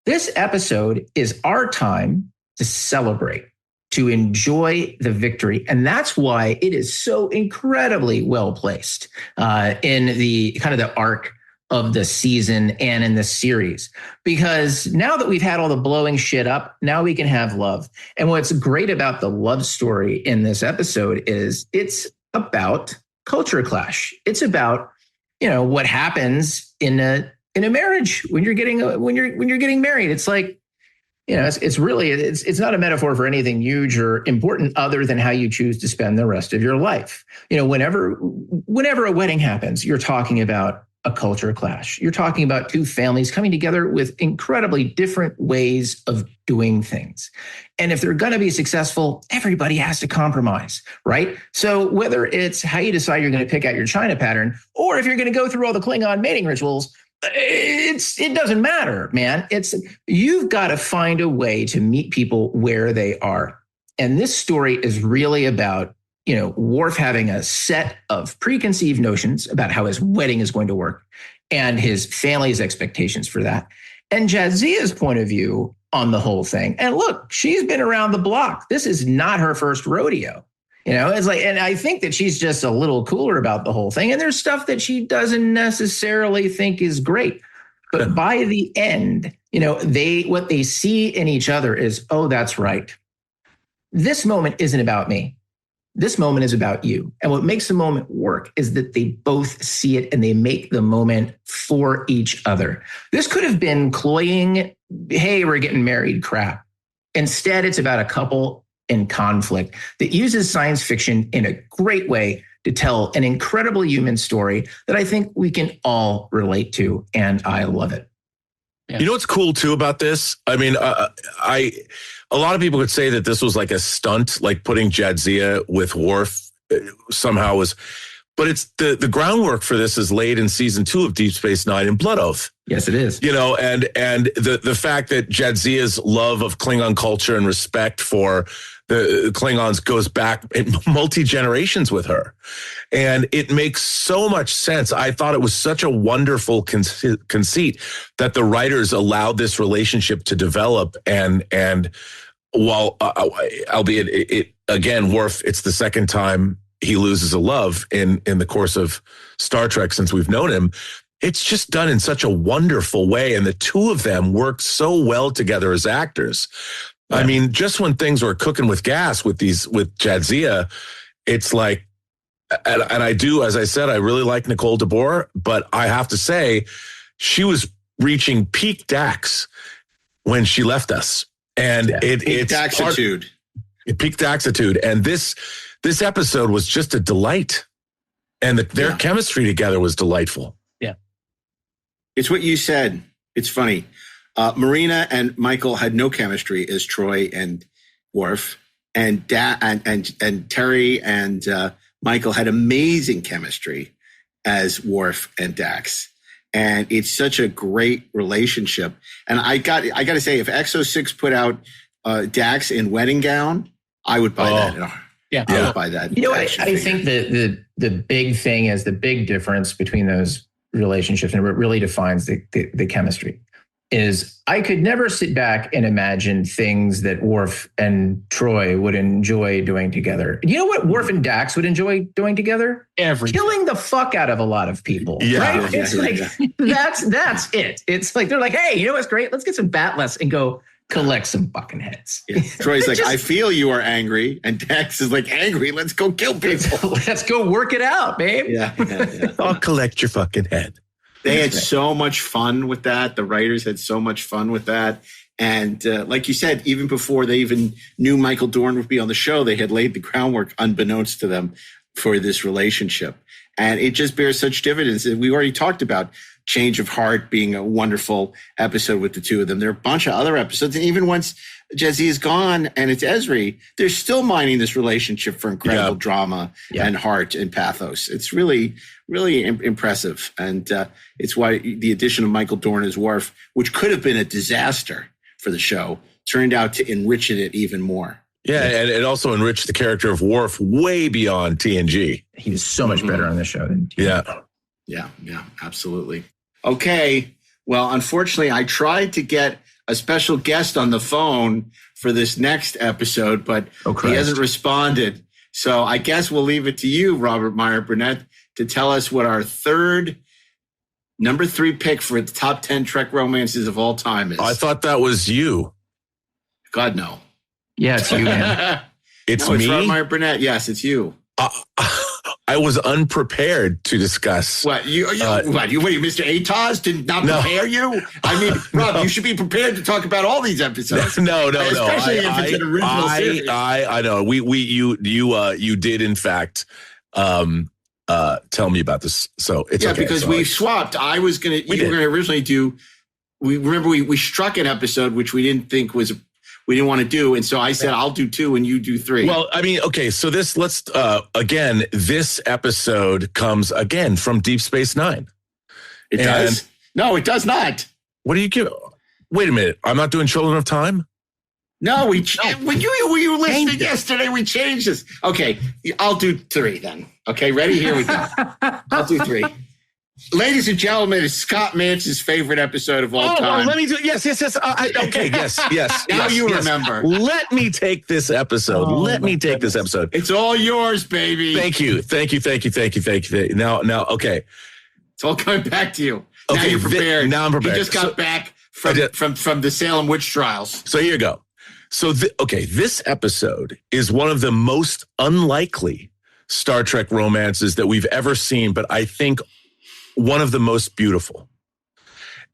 this episode is our time to celebrate, to enjoy the victory. And that's why it is so incredibly well placed in the kind of the arc of the season and in the series. Because now that we've had all the blowing shit up, now we can have love. And what's great about the love story in this episode is it's about culture clash. It's about, what happens in a marriage when you're getting married. It's like, it's not a metaphor for anything huge or important other than how you choose to spend the rest of your life. Whenever a wedding happens, you're talking about a culture clash. You're talking about two families coming together with incredibly different ways of doing things. And if they're going to be successful, everybody has to compromise, right? So whether it's how you decide you're going to pick out your China pattern, or if you're going to go through all the Klingon mating rituals, it doesn't matter, man. You've got to find a way to meet people where they are. And this story is really about Worf having a set of preconceived notions about how his wedding is going to work and his family's expectations for that. And Jadzia's point of view on the whole thing. And look, she's been around the block. This is not her first rodeo. It's like, and I think that she's just a little cooler about the whole thing. And there's stuff that she doesn't necessarily think is great. But by the end, what they see in each other is, oh, that's right. This moment isn't about me. This moment is about you. And what makes the moment work is that they both see it and they make the moment for each other. This could have been cloying, hey, we're getting married crap. Instead, it's about a couple in conflict that uses science fiction in a great way to tell an incredible human story that I think we can all relate to. And I love it. Yeah. You know what's cool too about this? I mean, a lot of people would say that this was like a stunt, like putting Jadzia with Worf somehow was, but it's the groundwork for this is laid in season 2 of Deep Space Nine and Blood Oath. Yes, it is. And the fact that Jadzia's love of Klingon culture and respect for the Klingons goes back multi-generations with her. And it makes so much sense. I thought it was such a wonderful conceit that the writers allowed this relationship to develop. And while, albeit it again, Worf, it's the second time he loses a love in the course of Star Trek since we've known him. It's just done in such a wonderful way. And the two of them work so well together as actors. Yeah. I mean, just when things were cooking with gas with Jadzia, it's like, and I do, as I said, I really like Nicole DeBoer, but I have to say she was reaching peak Dax when she left us. And it's Daxitude. Peak Daxitude. And this episode was just a delight. And their chemistry together was delightful. Yeah. It's what you said. It's funny. Marina and Michael had no chemistry as Troy and Worf, and Terry and Michael had amazing chemistry as Worf and Dax. And it's such a great relationship. And I got to say, if Exo-6 put out Dax in wedding gown, I would buy that. Yeah, I would buy that. I think the big thing is the big difference between those relationships, and what really defines the chemistry, is I could never sit back and imagine things that Worf and Troy would enjoy doing together. You know what Worf and Dax would enjoy doing together? Killing the fuck out of a lot of people. Yeah. Right? It's that's it. It's like, they're like, hey, you know what's great? Let's get some batless and go collect some fucking heads. Yeah. Troy's like, I feel you are angry. And Dax is like, angry, let's go kill people. Let's go work it out, babe. Yeah. I'll collect your fucking head. They had so much fun with that. The writers had so much fun with that. And like you said, even before they even knew Michael Dorn would be on the show, they had laid the groundwork, unbeknownst to them, for this relationship. And it just bears such dividends. We already talked about Change of Heart being a wonderful episode with the two of them. There are a bunch of other episodes. And even once Jesse is gone and it's Ezri, they're still mining this relationship for incredible drama and heart and pathos. It's really, really impressive. And it's why the addition of Michael Dorn as Worf, which could have been a disaster for the show, turned out to enrich it even more. Yeah, and it also enriched the character of Worf way beyond TNG. He was so much better on this show than TNG. Yeah, absolutely. Okay, well, unfortunately, I tried to get a special guest on the phone for this next episode, but he hasn't responded. So I guess we'll leave it to you, Robert Meyer Burnett, to tell us what our number 3 pick for the top 10 Trek romances of all time is. I thought that was you. God, no. Yeah, it's you, man. It's me? It's Robert Meyer Burnett. Yes, it's you. I was unprepared to discuss. What you Mr. Atos did not prepare you? I mean, Rob, you should be prepared to talk about all these episodes. No. Especially if it's an original series. I know. You did in fact tell me about this. So it's okay. Because we swapped. You were gonna originally do. We struck an episode which we didn't want to do. And so I said, I'll do 2 and you do 3. Well, I mean, okay. So this episode comes again from Deep Space Nine. It does? No, it does not. What do you give? Wait a minute. I'm not doing Children of Time? No, when you were listening yesterday, we changed this. Okay. I'll do 3 then. Okay. Ready? Here we go. I'll do 3. Ladies and gentlemen, it's Scott Mantz's favorite episode of all time. Oh, let me do. Yes. Okay. Yes. Now you remember. Let me take this episode. This episode. It's all yours, baby. Thank you. Now, okay. It's all coming back to you. Okay, now you're prepared. Now I'm prepared. You just got back from the Salem witch trials. So here you go. So, this episode is one of the most unlikely Star Trek romances that we've ever seen, but I think one of the most beautiful.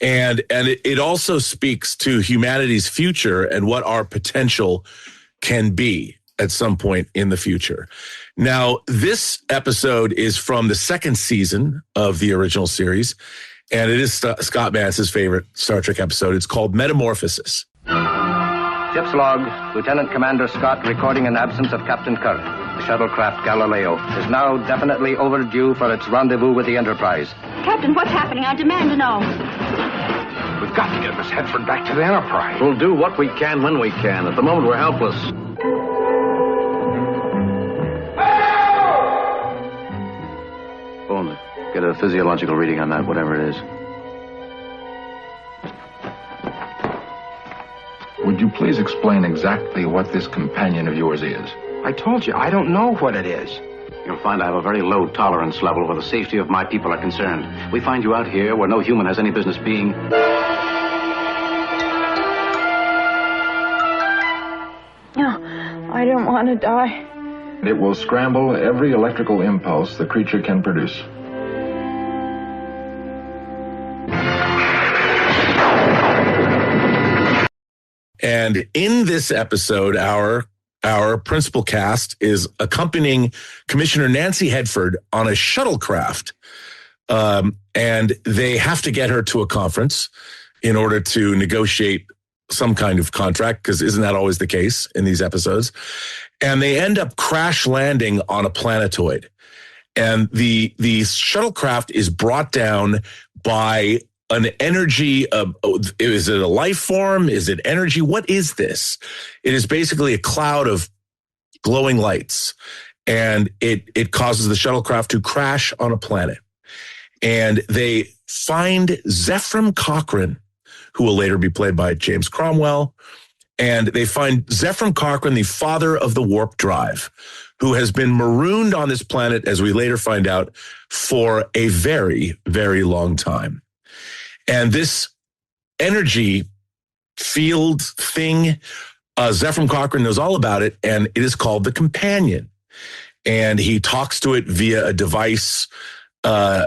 And it also speaks to humanity's future and what our potential can be at some point in the future. Now, this episode is from the 2nd season of the original series, and it is Scott Mantz's favorite Star Trek episode. It's called Metamorphosis. Ship's log, Lieutenant Commander Scott recording an absence of Captain Kirk. The shuttlecraft Galileo is now definitely overdue for its rendezvous with the Enterprise. Captain, what's happening? I demand to know. We've got to get Miss Hedford back to the Enterprise. We'll do what we can when we can. At the moment, we're helpless. Phone it. Get a physiological reading on that, whatever it is. Would you please explain exactly what this companion of yours is? I told you, I don't know what it is. You'll find I have a very low tolerance level where the safety of my people are concerned. We find you out here where no human has any business being. No, I don't want to die. It will scramble every electrical impulse the creature can produce. And in this episode, our principal cast is accompanying Commissioner Nancy Hedford on a shuttlecraft. And they have to get her to a conference in order to negotiate some kind of contract, because isn't that always the case in these episodes? And they end up crash landing on a planetoid. And the shuttlecraft is brought down by an energy of, is it a life form? Is it energy? What is this? It is basically a cloud of glowing lights, and it causes the shuttlecraft to crash on a planet. And they find Zephram Cochrane, who will later be played by James Cromwell. And they find Zephram Cochrane, the father of the warp drive, who has been marooned on this planet, as we later find out, for a very, very long time. And this energy field thing, Zephram Cochrane knows all about it, and it is called the Companion. And he talks to it via a device, and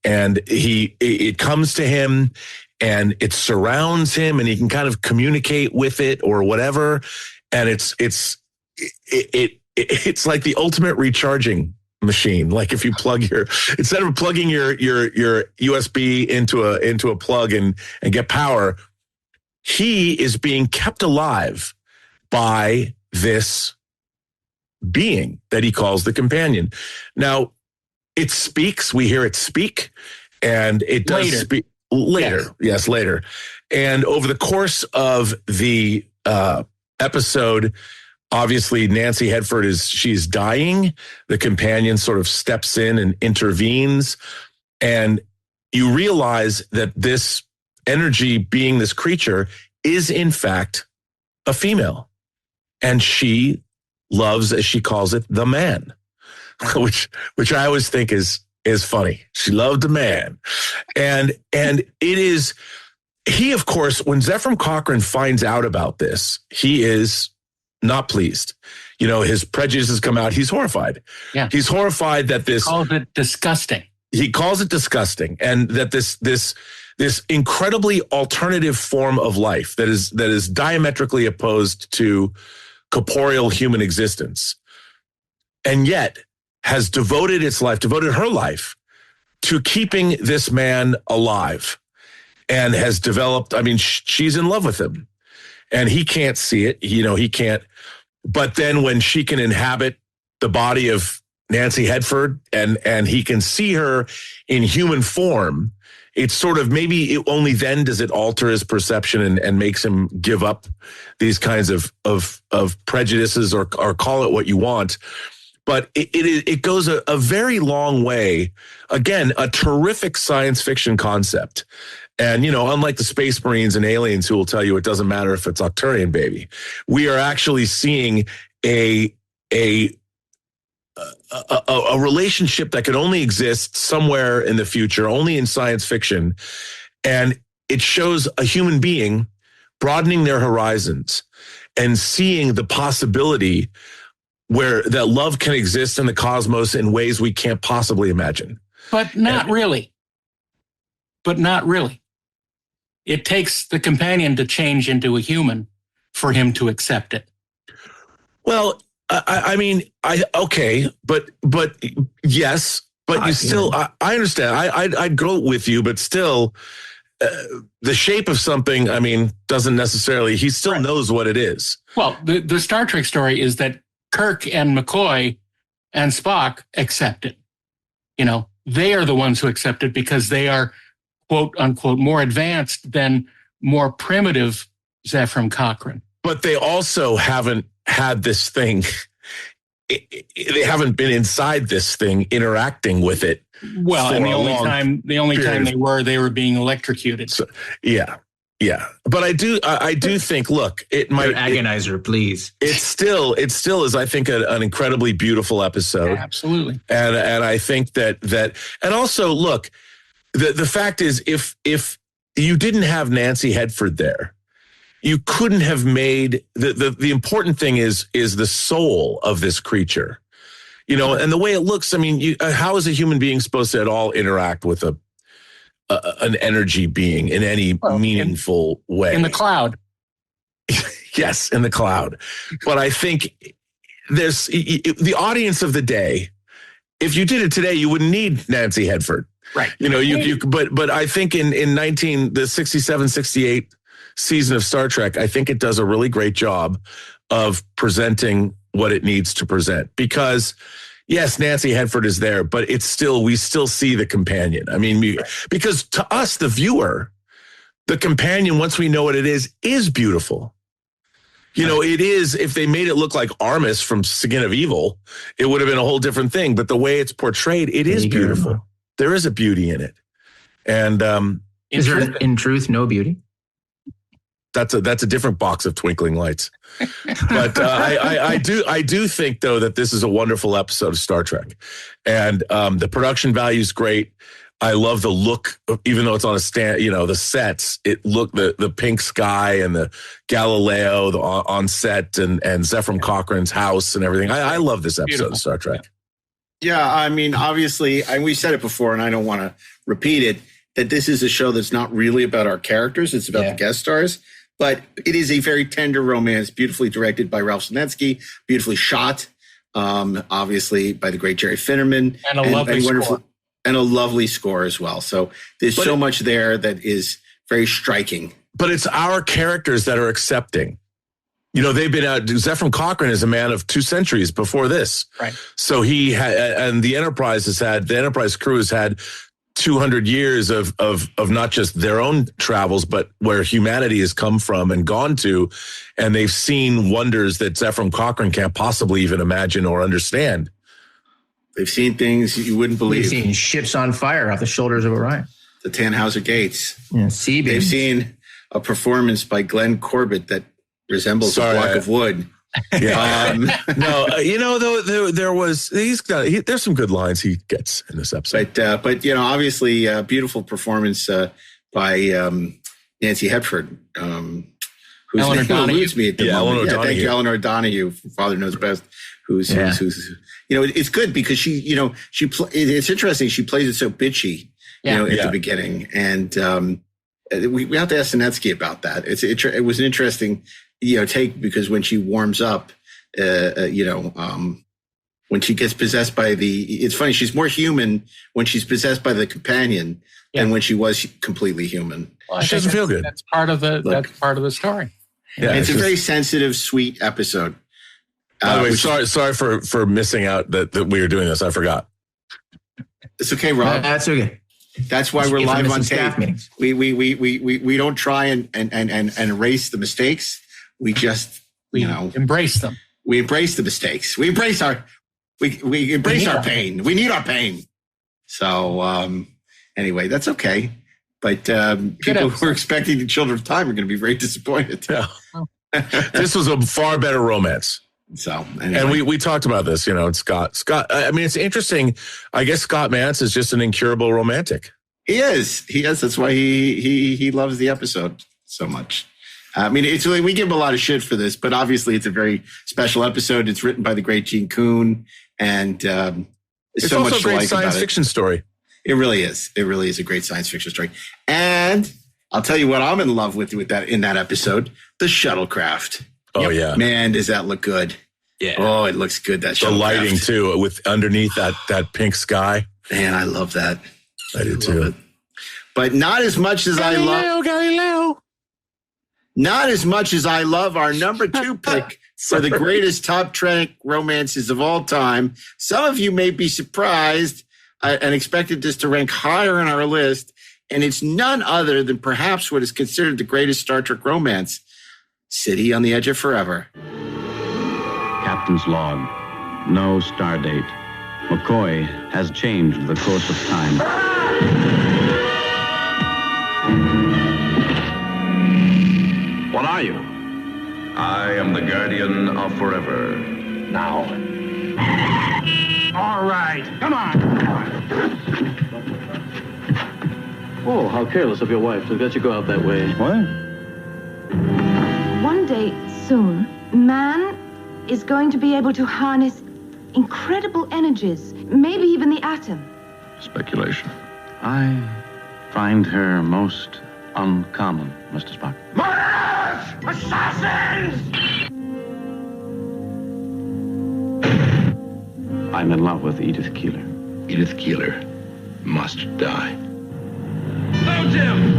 it comes to him, and it surrounds him, and he can kind of communicate with it or whatever. And it it's like the ultimate recharging machine. Like if you instead of plugging your USB into a plug and get power, he is being kept alive by this being that he calls the companion. Now, it speaks. We hear it speak, and it does speak later. Yes, later. And over the course of the episode, obviously Nancy Hedford she's dying. The companion sort of steps in and intervenes, and you realize that this energy being, this creature, is in fact a female, and she loves, as she calls it, the man, which I always think is funny. She loved the man, and it is. He, of course, when Zephram Cochrane finds out about this, he is not pleased. You know, his prejudices come out. He's horrified. Yeah. He's horrified that this... He calls it disgusting. He calls it disgusting. And that this incredibly alternative form of life that is diametrically opposed to corporeal human existence, and yet has devoted her life to keeping this man alive. And has developed, I mean, she's in love with him, and he can't see it. You know, he can't. But then when she can inhabit the body of Nancy Hedford and he can see her in human form, it's sort of only then does it alter his perception and makes him give up these kinds of prejudices or call it what you want. But it goes a very long way. Again, a terrific science fiction concept. And, you know, unlike the Space Marines and aliens who will tell you it doesn't matter if it's Octurian baby, we are actually seeing a relationship that could only exist somewhere in the future, only in science fiction. And it shows a human being broadening their horizons and seeing the possibility where that love can exist in the cosmos in ways we can't possibly imagine. But not really. It takes the companion to change into a human for him to accept it. Well, I mean, but yes, but you still, I understand. I'd go with you, but still, the shape of something, I mean, doesn't necessarily, he still knows what it is. Well, the Star Trek story is that Kirk and McCoy and Spock accept it. You know, they are the ones who accept it because they are, quote unquote, more advanced than more primitive Zephram Cochrane. But they also haven't had this thing. They haven't been inside this thing, interacting with it. Well, and the only time they were being electrocuted. So, yeah. But I do think, look, it might agonizer, please. It still is, I think, an incredibly beautiful episode. Yeah, absolutely. And I think that and also, look, the fact is, if you didn't have Nancy Hedford there, you couldn't have made the important thing is the soul of this creature, you know, and the way it looks. I mean, how is a human being supposed to at all interact with an energy being in any meaningful way? In the cloud. Yes, in the cloud. But I think there's the audience of the day. If you did it today, you wouldn't need Nancy Hedford. Right. You know, but I think in the 67, 68 season of Star Trek, I think it does a really great job of presenting what it needs to present. Because yes, Nancy Hedford is there, but we still see the companion. I mean, because to us, the viewer, the companion, once we know what it is beautiful. You know, it is, if they made it look like Armis from Skin of Evil, it would have been a whole different thing. But the way it's portrayed, it is beautiful. There is a beauty in it. And is there in truth no beauty? That's a different box of twinkling lights. But I do think, though, that this is a wonderful episode of Star Trek. And the production value is great. I love the look, even though it's on a stand, you know, the sets, the pink sky and the Galileo on set and Zephram Cochrane's house and everything. I love this episode of Star Trek. Yeah, I mean, obviously, and we said it before, and I don't want to repeat it, that this is a show that's not really about our characters. It's about the guest stars. But it is a very tender romance, beautifully directed by Ralph Senetsky, beautifully shot. obviously by the great Jerry Finnerman. And a lovely score. And a lovely score as well. So there's so much there that is very striking. But it's our characters that are accepting. You know, they've been out. Zephram Cochrane is a man of 2 centuries before this. Right. So he had, and the Enterprise crew has had 200 years of not just their own travels, but where humanity has come from and gone to. And they've seen wonders that Zephram Cochrane can't possibly even imagine or understand. They've seen things you wouldn't believe. They've seen ships on fire off the shoulders of Orion. The Tannhauser Gates. Yeah, sea beams. They've seen a performance by Glenn Corbett that resembles a block of wood. Yeah. No, though there's some good lines he gets in this episode. But obviously, a beautiful performance by Nancy Hepford, whose Eleanor name eludes me at the moment. Eleanor Thank you, Eleanor Donahue, Father Knows Best. Who's it's good because it's interesting. She plays it so bitchy, at the beginning, and we have to ask Sinetsky about that. It was an interesting take, because when she warms up, when she gets possessed by it's funny, she's more human when she's possessed by the companion than when she was completely human. Well, she doesn't feel good. That's part of the story. Yeah, it's a very sensitive, sweet episode. By the way, sorry for missing out that we were doing this. I forgot. It's okay, Rob. That's okay. That's why we're live on tape. We don't try and erase the mistakes. We just embrace them. We embrace the mistakes. We embrace our pain. We need our pain. So anyway, that's okay. But people who are expecting the Children of Time are going to be very disappointed. Yeah. This was a far better romance. So anyway. And we talked about this, Scott. I mean, it's interesting. I guess Scott Mance is just an incurable romantic. He is. That's why he loves the episode so much. I mean, it's really, we give him a lot of shit for this, but obviously it's a very special episode. It's written by the great Gene Kuhn, and it's so also much a great to like science about fiction story. It really is. It really is a great science fiction story. And I'll tell you what I'm in love with that in that episode: the shuttlecraft. Oh yeah, man, does that look good? Yeah. Oh, it looks good. That the lighting too, with underneath that pink sky. Man, I love that. I do too. But not as much as Galileo. Not as much as I love our number 2 pick for the greatest top Trek romances of all time. Some of you may be surprised and expected this to rank higher on our list, and it's none other than perhaps what is considered the greatest Star Trek romance, City on the Edge of Forever. Captain's log. No star date. McCoy has changed the course of time. What are you? I am the guardian of forever. Now. All right, come on. Oh, how careless of your wife to let you go out that way. What? One day soon, man is going to be able to harness incredible energies, maybe even the atom. Speculation. I find her most uncommon, Mr. Spock. Murderers! Assassins! I'm in love with Edith Keeler. Edith Keeler must die. Load him!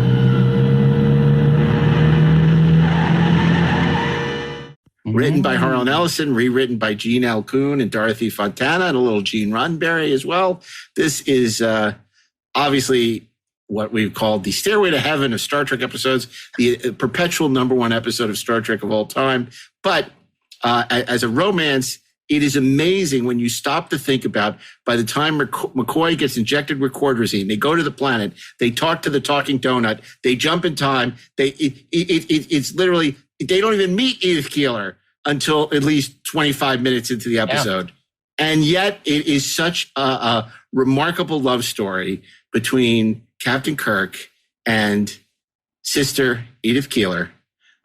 Written by Harlan Ellison, rewritten by Gene L. Kuhn and Dorothy Fontana, and a little Gene Roddenberry as well. This is obviously what we've called the Stairway to Heaven of Star Trek episodes, the perpetual number 1 episode of Star Trek of all time. But as a romance, it is amazing when you stop to think about, by the time McCoy gets injected with cordrazine, they go to the planet, they talk to the talking donut, they jump in time. It's literally, they don't even meet Edith Keeler until at least 25 minutes into the episode. Yeah. And yet it is such a remarkable love story between Captain Kirk and Sister Edith Keeler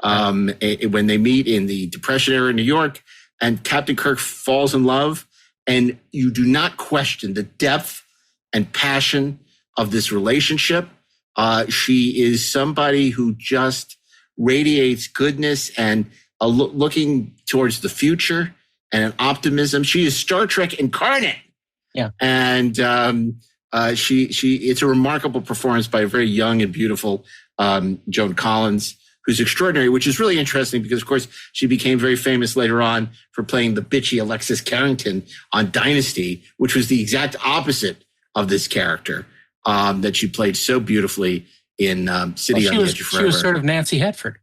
when they meet in the Depression era in New York, and Captain Kirk falls in love, and you do not question the depth and passion of this relationship. She is somebody who just radiates goodness and looking towards the future. and an optimism. She is Star Trek incarnate. Yeah. And it's a remarkable performance by a very young and beautiful Joan Collins, who's extraordinary, which is really interesting because, of course, she became very famous later on for playing the bitchy Alexis Carrington on Dynasty, which was the exact opposite of this character that she played so beautifully in City on the Edge of Forever. She was sort of Nancy Hetford.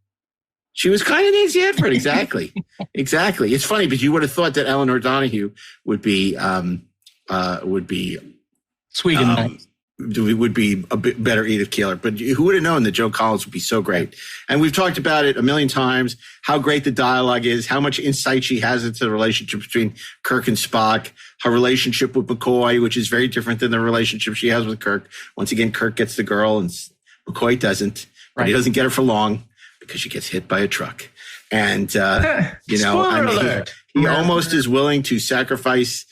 She was kind of Nancy Hetford, exactly. Exactly. It's funny because you would have thought that Eleanor Donahue would be sweet and nice. Would be a bit better Edith Keeler, but who would have known that Joan Collins would be so great? And we've talked about it a million times, how great the dialogue is, how much insight she has into the relationship between Kirk and Spock, her relationship with McCoy, which is very different than the relationship she has with Kirk. Once again, Kirk gets the girl and McCoy doesn't, but he doesn't get her for long because she gets hit by a truck. And, he almost is willing to sacrifice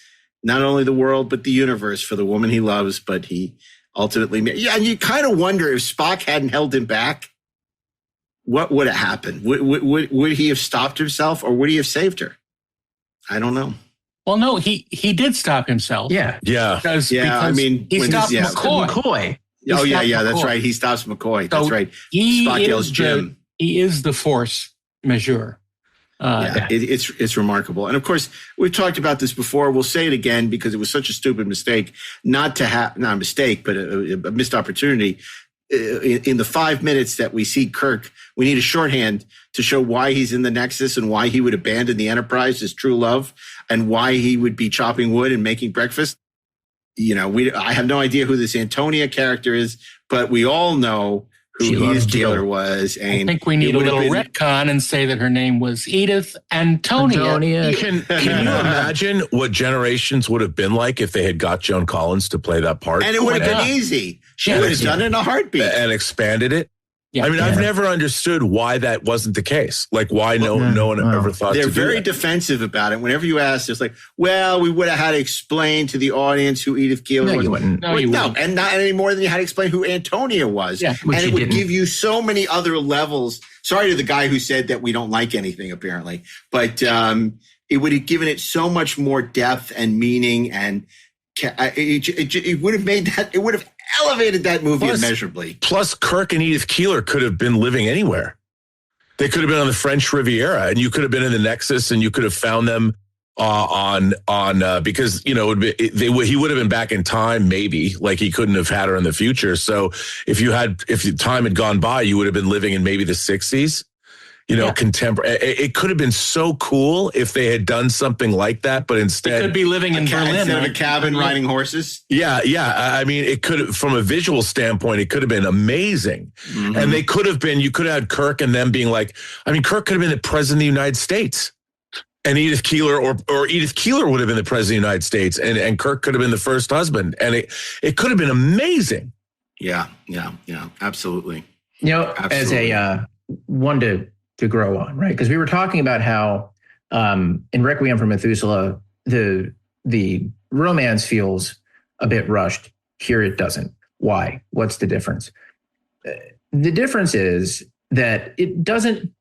not only the world, but the universe for the woman he loves, but he ultimately, and you kind of wonder if Spock hadn't held him back, what would have happened? Would he have stopped himself, or would he have saved her? I don't know. Well, no, he did stop himself. Yeah. Because he stopped McCoy. That's right. He stops McCoy. That's right. Spock yells Jim. He is the force majeure. It's remarkable. And of course, we've talked about this before. We'll say it again because it was such a stupid mistake not a mistake, but a missed opportunity. In the 5 minutes that we see Kirk, we need a shorthand to show why he's in the Nexus and why he would abandon the Enterprise, his true love, and why he would be chopping wood and making breakfast. I have no idea who this Antonia character is, but we all know who Edith Keeler was. And I think we need a little retcon and say that her name was Edith Antonia. Can you imagine what Generations would have been like if they had got Joan Collins to play that part? And it would have been easy. She would have done it in a heartbeat. And expanded it. Yeah. I mean, I've never understood why that wasn't the case. Like, why no one ever thought they're to do very that. defensive about it. Whenever you ask, it's like, well, we would have had to explain to the audience who Edith Keeler was. No, and not any more than you had to explain who Antonia was. Yeah, and it would give you so many other levels. Sorry to the guy who said that we don't like anything, apparently. But it would have given it so much more depth and meaning, and it would have made that, it would have elevated that movie immeasurably. Plus, Kirk and Edith Keeler could have been living anywhere. They could have been on the French Riviera, and you could have been in the Nexus, and you could have found them because he would have been back in time, maybe, like he couldn't have had her in the future. So if the time had gone by, you would have been living in maybe the 60s. Contemporary. It could have been so cool if they had done something like that, but instead, it could be living in Berlin instead of a cabin riding horses. Yeah. I mean, it could have, from a visual standpoint, it could have been amazing. Mm-hmm. And they could have been. You could have had Kirk and them being like, I mean, Kirk could have been the president of the United States, and Edith Keeler, or Edith Keeler would have been the president of the United States, and Kirk could have been the first husband, and it could have been amazing. Yeah, absolutely. Absolutely. As a one to grow on, right? Because we were talking about how in Requiem for Methuselah, the romance feels a bit rushed. Here it doesn't. Why? What's the difference? The difference is that it doesn't,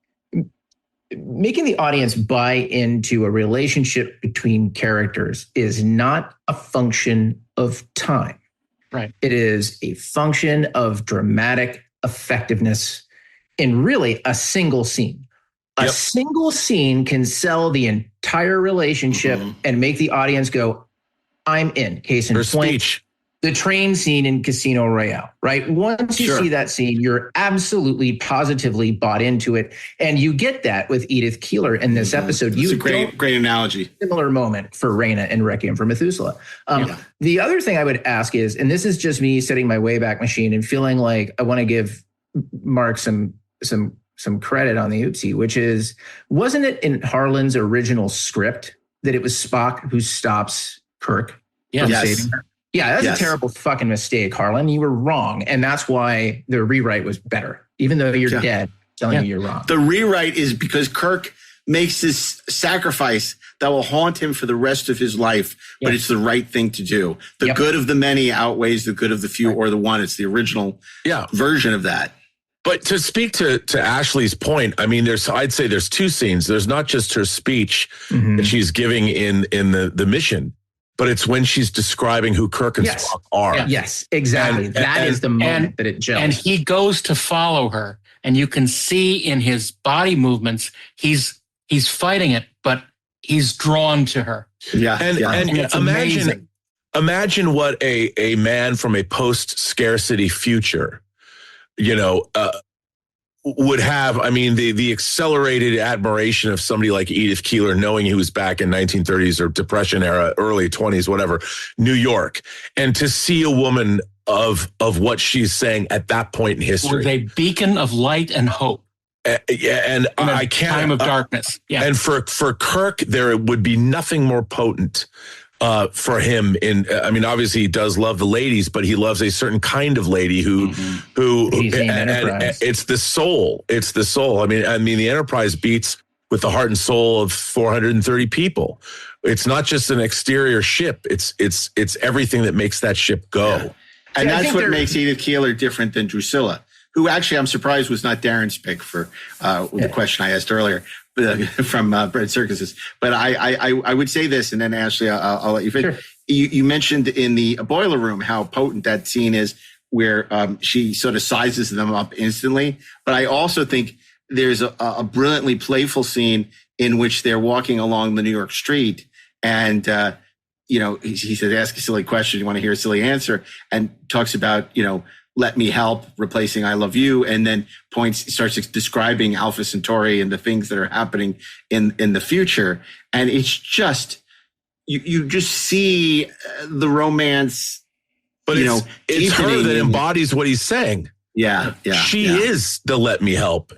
making the audience buy into a relationship between characters is not a function of time. Right. It is a function of dramatic effectiveness in really a single scene. A single scene can sell the entire relationship and make the audience go, I'm in. Case in point, speech. The train scene in Casino Royale, right? Once you see that scene, you're absolutely positively bought into it. And you get that with Edith Keeler in this episode. It's a great analogy. Similar moment for Raina in Requiem for Methuselah. The other thing I would ask is, and this is just me setting my Wayback Machine and feeling like I want to give Mark some credit on the oopsie, which is, wasn't it in Harlan's original script that it was Spock who stops Kirk from saving her? Yeah, that's a terrible fucking mistake, Harlan. You were wrong. And that's why the rewrite was better, even though you're dead, telling you you're wrong. The rewrite is because Kirk makes this sacrifice that will haunt him for the rest of his life, but it's the right thing to do. The good of the many outweighs the good of the few or the one. It's the original version of that. But to speak to Ashley's point, I mean, I'd say there's two scenes. There's not just her speech that she's giving in the mission, but it's when she's describing who Kirk and Spock are. Yes, exactly. That is the moment that it gels. And he goes to follow her, and you can see in his body movements, he's fighting it, but he's drawn to her. Yeah. And it's amazing. Imagine what a man from a post-scarcity future, would have. I mean, the accelerated admiration of somebody like Edith Keeler, knowing he was back in 1930s or Depression era, early 20s, whatever, New York, and to see a woman of what she's saying at that point in history. Was a beacon of light and hope. And I can't. Time of darkness. Yeah. And for Kirk, there would be nothing more potent for him. I mean, obviously he does love the ladies, but he loves a certain kind of lady who and it's the soul. It's the soul. I mean, the Enterprise beats with the heart and soul of 430 people. It's not just an exterior ship. It's everything that makes that ship go. Yeah. And that's what makes Edith Keeler different than Drusilla, who actually I'm surprised was not Darren's pick for the question I asked earlier from Bread Circuses. But I would say this, and then Ashley, I'll let you finish. Sure. You mentioned in the boiler room how potent that scene is, where she sort of sizes them up instantly. But I also think there's a brilliantly playful scene in which they're walking along the New York street, and he says, "Ask a silly question. You want to hear a silly answer?" And talks about "Let me help," replacing "I love you," and then starts describing Alpha Centauri and the things that are happening in the future. And it's just, you just see the romance. But it's her that embodies what he's saying. Yeah. She is the "let me help."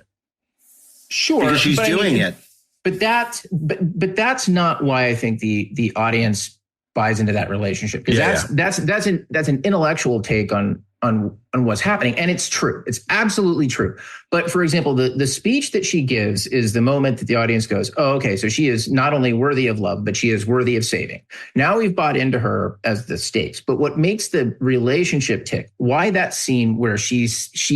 Sure. Because she's doing it. But that's not why I think the audience buys into that relationship. Because that's an intellectual take on what's happening. And it's true. It's absolutely true. But for example, the speech that she gives is the moment that the audience goes, oh, okay, so she is not only worthy of love, but she is worthy of saving. Now we've bought into her as the stakes. But what makes the relationship tick, why that scene where she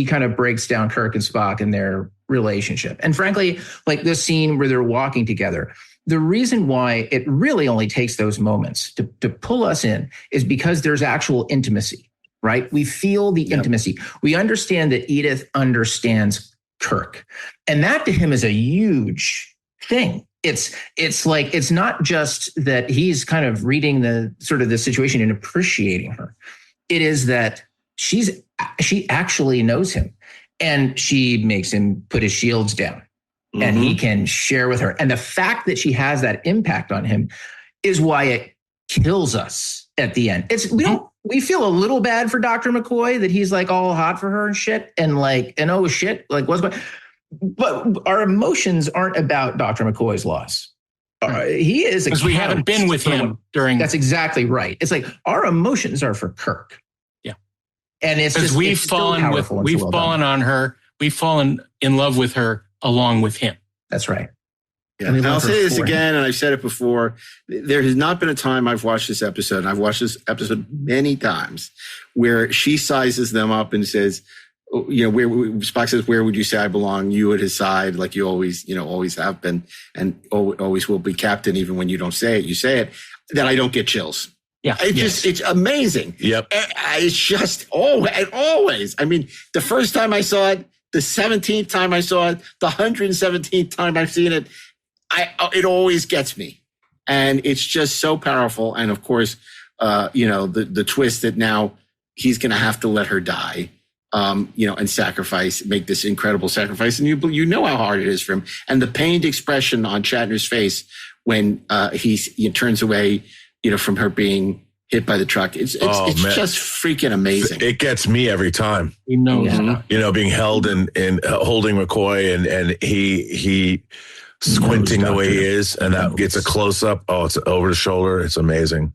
kind of breaks down Kirk and Spock and their relationship. And frankly, like this scene where they're walking together, the reason why it really only takes those moments to pull us in is because there's actual intimacy. Right? We feel the intimacy. We understand that Edith understands Kirk. And that to him is a huge thing. It's like, it's not just that he's kind of reading the sort of the situation and appreciating her. It is that she actually knows him, and she makes him put his shields down and he can share with her. And the fact that she has that impact on him is why it kills us at the end. We feel a little bad for Dr. McCoy that he's like all hot for her and shit, and oh shit, like what's going. But our emotions aren't about Dr. McCoy's loss. He is because we haven't been with him during. That's exactly right. It's like our emotions are for Kirk. Yeah, and it's just we've fallen on her. We've fallen in love with her along with him. That's right. Yeah. And I'll say this again, and I've said it before. There has not been a time I've watched this episode, and I've watched this episode many times, where she sizes them up and says, where Spock says, "Where would you say I belong?" You at his side, like you always have been, and always will be, Captain. Even when you don't say it, you say it. That I don't get chills. Yeah, it's amazing. Yep, it's just always. I mean, the first time I saw it, the 17th time I saw it, the 117th time I've seen it. It always gets me, and it's just so powerful. And of course, the twist that now he's going to have to let her die, and make this incredible sacrifice. And you know how hard it is for him, and the pained expression on Shatner's face when he turns away, from her being hit by the truck. It's just freaking amazing. It gets me every time. He knows, being held and holding McCoy, and he. Squinting the way he is, and that gets a close up. Oh, it's over the shoulder. It's amazing.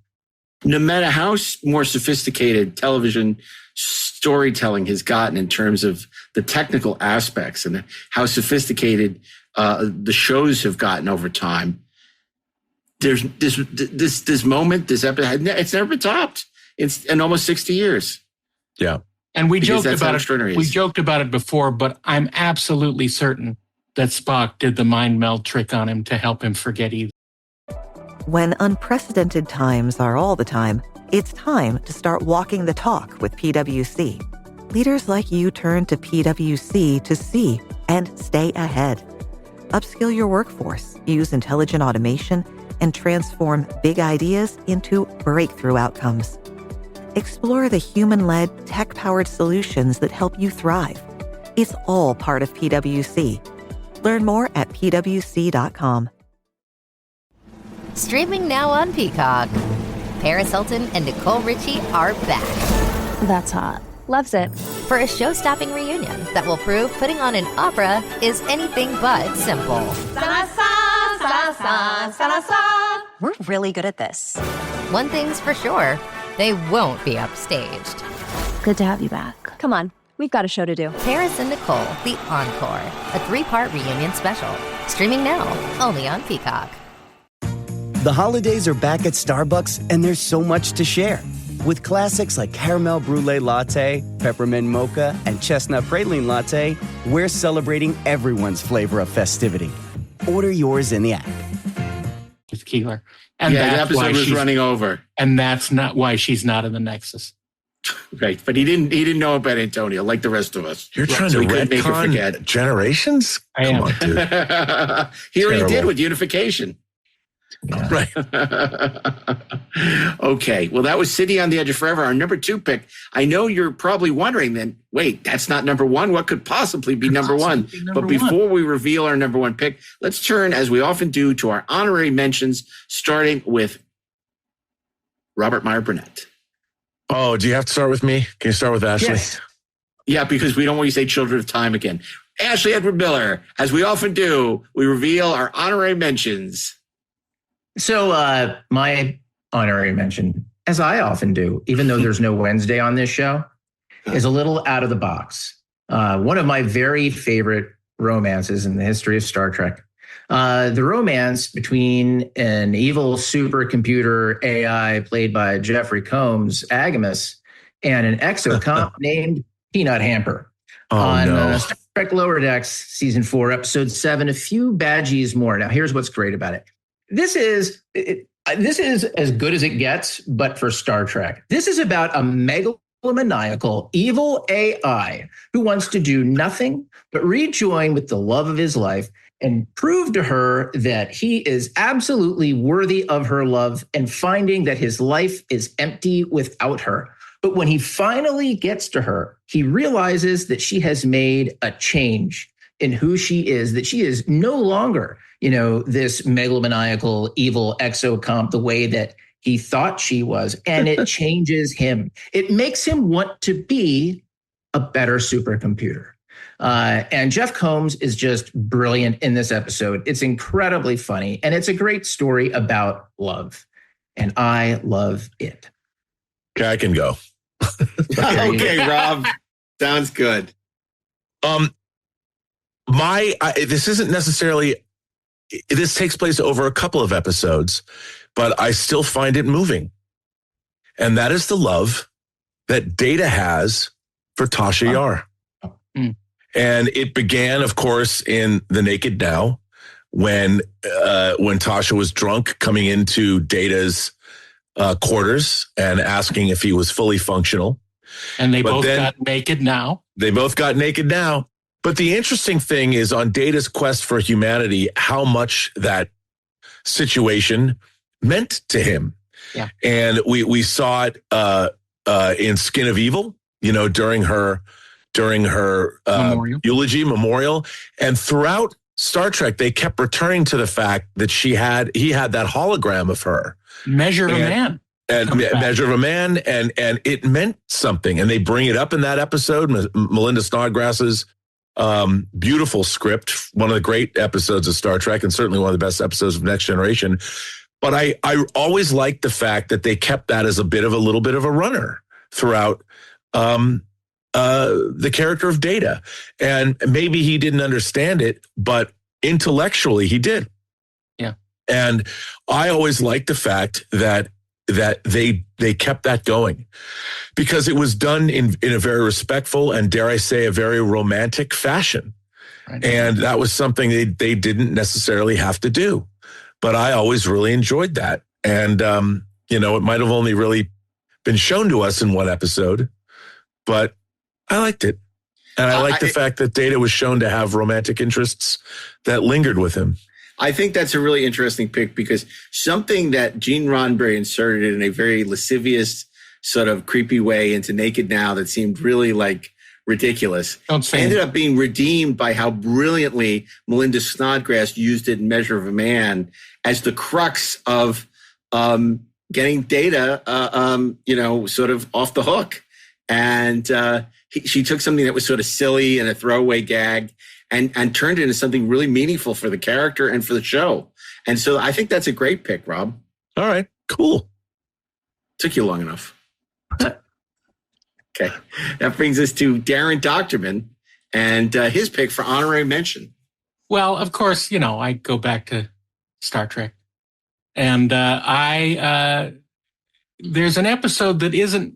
No matter how more sophisticated television storytelling has gotten in terms of the technical aspects and how sophisticated the shows have gotten over time, there's this moment, this episode, it's never been topped in almost 60 years. Yeah. And we Because joked that's how about it. extraordinary he We is. joked about it before, but I'm absolutely certain that Spock did the mind meld trick on him to help him forget evil. When unprecedented times are all the time, it's time to start walking the talk with PwC. Leaders like you turn to PwC to see and stay ahead. Upskill your workforce, use intelligent automation, and transform big ideas into breakthrough outcomes. Explore the human-led, tech-powered solutions that help you thrive. It's all part of PwC. Learn more at pwc.com. Streaming now on Peacock. Paris Hilton and Nicole Richie are back. That's hot. Loves it. For a show-stopping reunion that will prove putting on an opera is anything but simple. We're really good at this. One thing's for sure, they won't be upstaged. Good to have you back. Come on, we've got a show to do. Paris and Nicole, The Encore, a 3-part reunion special. Streaming now, only on Peacock. The holidays are back at Starbucks, and there's so much to share. With classics like Caramel Brulee Latte, Peppermint Mocha, and Chestnut Praline Latte, we're celebrating everyone's flavor of festivity. Order yours in the app. With Keeler. And the that's episode why was she's running over. And that's not why she's not in the Nexus. Right, but he didn't know about Antonio like the rest of us. You're trying So to he couldn't make her forget. retcon Generations? Come on, dude. Here he did Terrible. with unification. Right. Okay. Well, that was City on the Edge of Forever, our number 2 pick. I know you're probably wondering then, wait, that's not number 1. What could possibly be number 1? But before we reveal our number 1 pick, let's turn, as we often do, to our honorary mentions, starting with Robert Meyer Burnett. Oh, do you have to start with me? Can you start with Ashley? Yes. Yeah, because we don't want you to say Children of Time again. Ashley Edward Miller, as we often do, we reveal our honorary mentions. So my honorary mention, as I often do, even though there's no Wednesday on this show, is a little out of the box. One of my very favorite romances in the history of Star Trek. The romance between an evil supercomputer AI played by Jeffrey Combs, Agamus, and an exocomp named Peanut Hamper. Star Trek Lower Decks, Season 4, Episode 7, A Few Badgies More. Now, here's what's great about it. This is as good as it gets, but for Star Trek. This is about a megalomaniacal, evil AI who wants to do nothing but rejoin with the love of his life and prove to her that he is absolutely worthy of her love and finding that his life is empty without her. But when he finally gets to her, he realizes that she has made a change in who she is, that she is no longer, this megalomaniacal, evil exocomp the way that he thought she was. And it changes him. It makes him want to be a better supercomputer. And Jeff Combs is just brilliant in this episode. It's incredibly funny. And it's a great story about love. And I love it. Okay, I can go. Okay, Rob. Sounds good. This isn't necessarily, this takes place over a couple of episodes, but I still find it moving. And that is the love that Data has for Tasha Yar. And it began, of course, in The Naked Now, when Tasha was drunk coming into Data's quarters and asking if he was fully functional. And they both got naked now. They both got naked now. But the interesting thing is on Data's quest for humanity, how much that situation meant to him. Yeah. And we saw it in Skin of Evil, during her memorial. And throughout Star Trek, they kept returning to the fact that he had that hologram of her. Measure of a Man. And Measure of a Man, and it meant something. And they bring it up in that episode, Melinda Snodgrass's beautiful script, one of the great episodes of Star Trek, and certainly one of the best episodes of Next Generation. But I always liked the fact that they kept that as a little bit of a runner throughout the character of Data. And maybe he didn't understand it, but intellectually he did. Yeah. And I always liked the fact that that they kept that going, because it was done in a very respectful and, dare I say, a very romantic fashion. Right. And that was something they didn't necessarily have to do. But I always really enjoyed that. And, it might have only really been shown to us in one episode, but I liked it. And I like the fact that Data was shown to have romantic interests that lingered with him. I think that's a really interesting pick, because something that Gene Roddenberry inserted in a very lascivious, sort of creepy way into Naked Now that seemed really like ridiculous ended up being redeemed by how brilliantly Melinda Snodgrass used it in Measure of a Man as the crux of getting Data, sort of off the hook. And she took something that was sort of silly and a throwaway gag and turned it into something really meaningful for the character and for the show. And so I think that's a great pick, Rob. All right, cool. Took you long enough. Okay. That brings us to Daren Dochterman and his pick for honorary mention. Well, of course, I go back to Star Trek. And there's an episode that isn't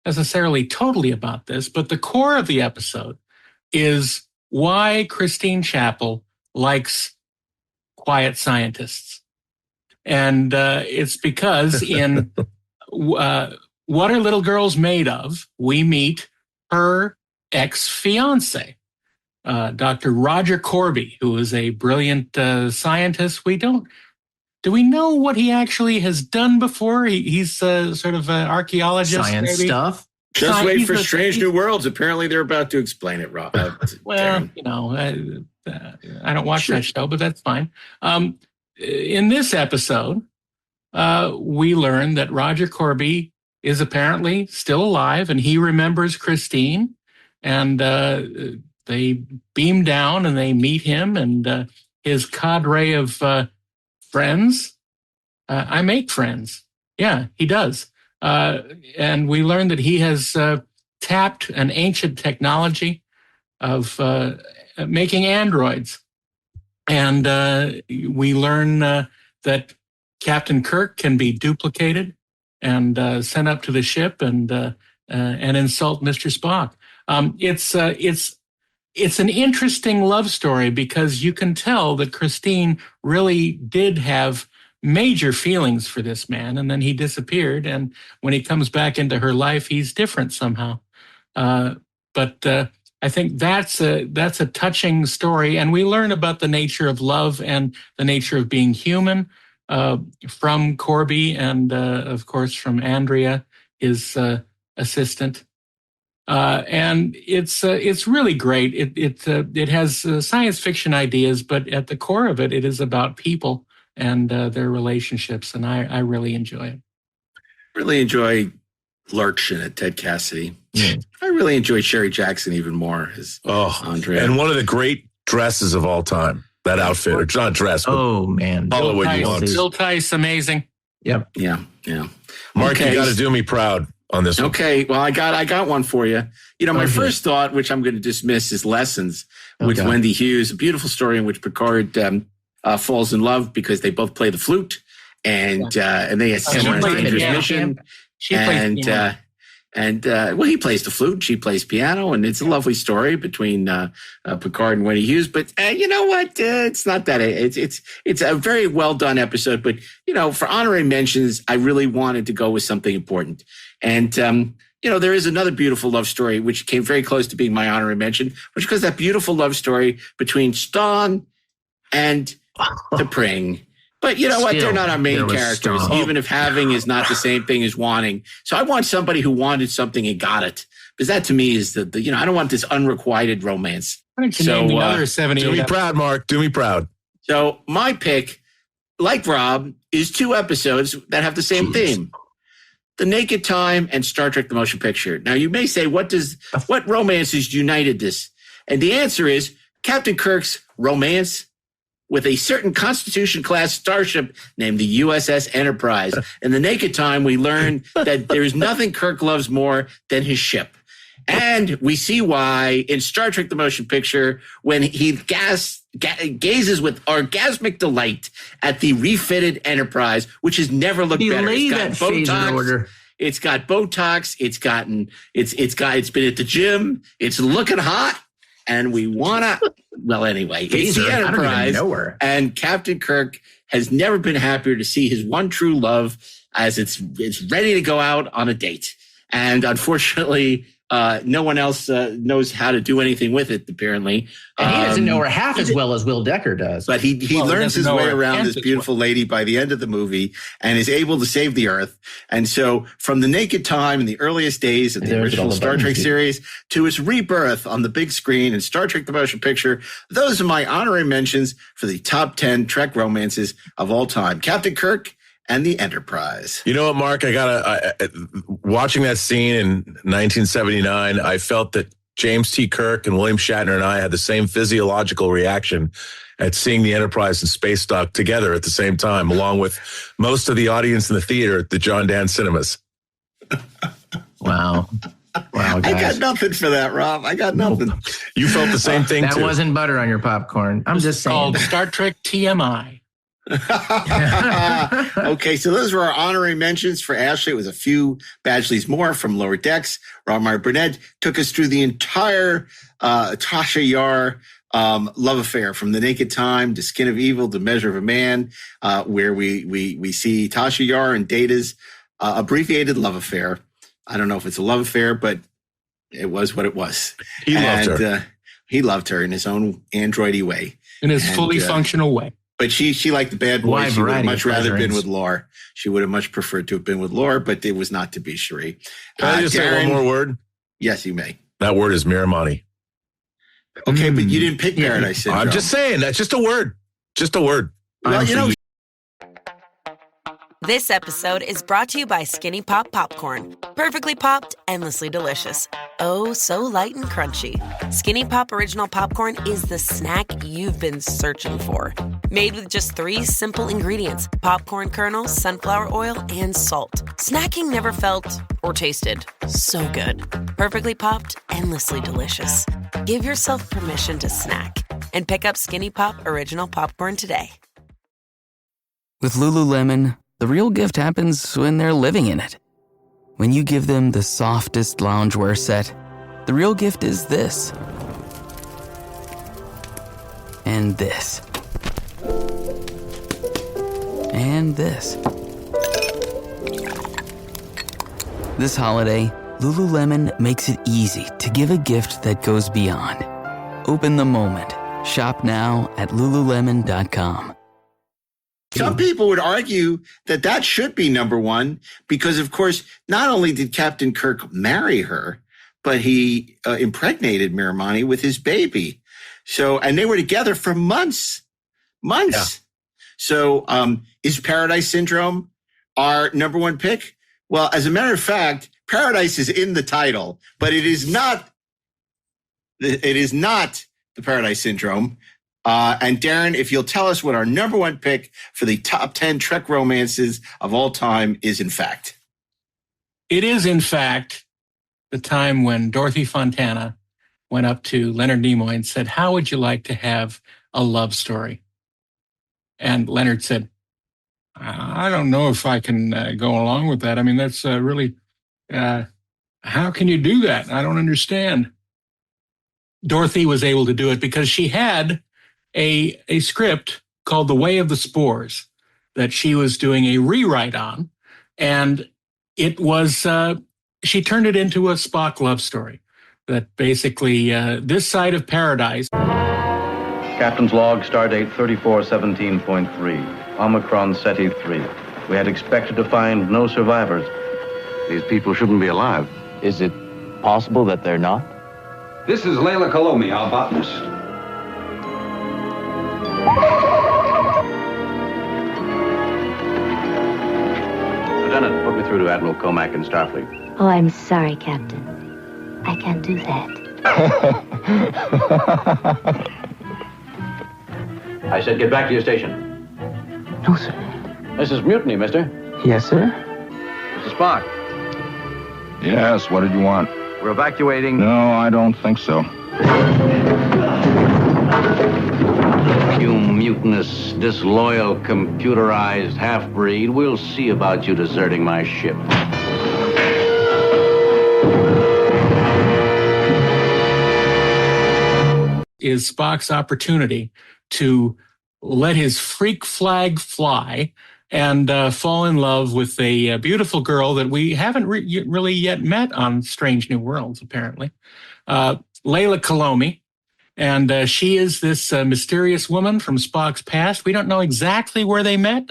necessarily totally about this, but the core of the episode is why Christine Chappell likes quiet scientists. And it's because in What Are Little Girls Made Of, we meet her ex-fiance, Dr. Roger Corby, who is a brilliant scientist. Do we know what he actually has done before? He's sort of an archeologist. Science maybe. Stuff. Just wait for Strange New Worlds. Apparently, they're about to explain it, Rob. Well, I don't watch that show, but that's fine. In this episode, we learn that Roger Corby is apparently still alive, and he remembers Christine. And they beam down and they meet him and his cadre of friends. I make friends. Yeah, he does. And we learn that he has tapped an ancient technology of making androids. And we learn that Captain Kirk can be duplicated and sent up to the ship and insult Mr. Spock. It's an interesting love story, because you can tell that Christine really did have major feelings for this man, and then he disappeared. And when he comes back into her life, he's different somehow. But I think that's a touching story, and we learn about the nature of love and the nature of being human from Corby and, of course, from Andrea, his assistant. And it's really great. It has science fiction ideas, but at the core of it, it is about people and their relationships, and I really enjoy it. Really enjoy Lurch in it, Ted Cassidy. I really enjoy Sherry Jackson even more as Andrea. And one of the great dresses of all time, that outfit. Or not dress, but man. Hollywood wants. Bill Tice, amazing. Yep. Yeah. Mark, you got to do me proud on this one. Okay, well, I got one for you. My first thought, which I'm going to dismiss, is Lessons with Wendy Hughes, a beautiful story in which Picard falls in love because they both play the flute, and they had similar mission. He plays the flute, she plays piano, and it's a lovely story between Picard and Wendy Hughes. But you know what? It's not that. It's a very well done episode. But for honorary mentions, I really wanted to go with something important. And there is another beautiful love story which came very close to being my honorary mention, which was that beautiful love story between Ston and T'Pring. But you know what? They're not our main characters, even if having is not the same thing as wanting. So I want somebody who wanted something and got it. Because that to me is the I don't want this unrequited romance. So do me proud, Mark. Do me proud. So my pick, like Rob, is 2 episodes that have the same theme. The Naked Time and Star Trek the Motion Picture. Now you may say, what romances united this? And the answer is Captain Kirk's romance with a certain Constitution-class starship named the USS Enterprise. In The Naked Time, we learn that there is nothing Kirk loves more than his ship. And we see why in Star Trek The Motion Picture, when he gazes with orgasmic delight at the refitted Enterprise, which has never looked better. Delay that phaser order. It's got Botox. It's been at the gym. It's looking hot. And we want to, well, anyway, it's the Enterprise. I don't even know her. And Captain Kirk has never been happier to see his one true love as it's ready to go out on a date. And unfortunately, no one else knows how to do anything with it, apparently. And he doesn't know her half as well as Will Decker does. But he learns his way around this beautiful lady by the end of the movie and is able to save the Earth. And so from the naked time in the earliest days of the original Star Trek series to its rebirth on the big screen in Star Trek The Motion Picture, those are my honorary mentions for the top 10 Trek romances of all time. Captain Kirk and the Enterprise. You know what, Mark? Watching that scene in 1979, I felt that James T. Kirk and William Shatner and I had the same physiological reaction at seeing the Enterprise and Space Dock together at the same time, along with most of the audience in the theater at the John Dan Cinemas. Wow. Wow, guys. I got nothing for that, Rob. I got nothing. You felt the same thing, that too. That wasn't butter on your popcorn. I'm just saying. Called Star Trek TMI. Okay, so those were our honorary mentions for Ashley. It was a few Badgeleys more from Lower Decks. Robert Meyer Burnett took us through the entire Tasha Yar love affair, from The Naked Time to Skin of Evil to Measure of a Man, where we see Tasha Yar and Data's abbreviated love affair. I don't know if it's a love affair, but it was what it was. He loved her. He loved her in his own androidy way. In his fully functional way. But she liked the bad boy. She would have much rather been with Lore. She would have much preferred to have been with Lore, but it was not to be, Cherie. Can I just say one more word? Yes, you may. That word is Miramani. Okay, but you didn't pick Paradise Syndrome. I'm just saying, that's just a word. Just a word. Well, you know. This episode is brought to you by Skinny Pop Popcorn. Perfectly popped, endlessly delicious. Oh, so light and crunchy. Skinny Pop Original Popcorn is the snack you've been searching for. Made with just 3 simple ingredients: popcorn kernels, sunflower oil, and salt. Snacking never felt or tasted so good. Perfectly popped, endlessly delicious. Give yourself permission to snack and pick up Skinny Pop Original Popcorn today. With Lululemon, the real gift happens when they're living in it. When you give them the softest loungewear set, the real gift is this. And this. And this. This holiday, Lululemon makes it easy to give a gift that goes beyond. Open the moment. Shop now at Lululemon.com. Some people would argue that should be number one because, of course, not only did Captain Kirk marry her, but he impregnated Miramani with his baby. So, and they were together for months. Yeah. So, is Paradise Syndrome our number one pick? Well, as a matter of fact, Paradise is in the title, but it is not the Paradise Syndrome. And Darren, if you'll tell us what our number one pick for the top 10 Trek romances of all time is, in fact. It is, in fact, the time when Dorothy Fontana went up to Leonard Nimoy and said, "How would you like to have a love story?" And Leonard said, "I don't know if I can go along with that. I mean, that's really, how can you do that? I don't understand." Dorothy was able to do it because she had a script called The Way of the Spores that she was doing a rewrite on. And it was, she turned it into a Spock love story that basically, this side of paradise. Captain's log, stardate 3417.3, Omicron Ceti 3. We had expected to find no survivors. These people shouldn't be alive. Is it possible that they're not? This is Layla Kalomi, our botanist. Lieutenant, put me through to Admiral Comac in Starfleet. Oh, I'm sorry, Captain. I can't do that. I said get back to your station. No, sir. This is mutiny, mister. Yes, sir. Mr. Spock. Yes, what did you want? We're evacuating. No, I don't think so. You mutinous, disloyal, computerized half-breed. We'll see about you deserting my ship. Is Spock's opportunity to let his freak flag fly and fall in love with a beautiful girl that we haven't really yet met on Strange New Worlds, apparently. Layla Kalomi. And she is this mysterious woman from Spock's past. We don't know exactly where they met,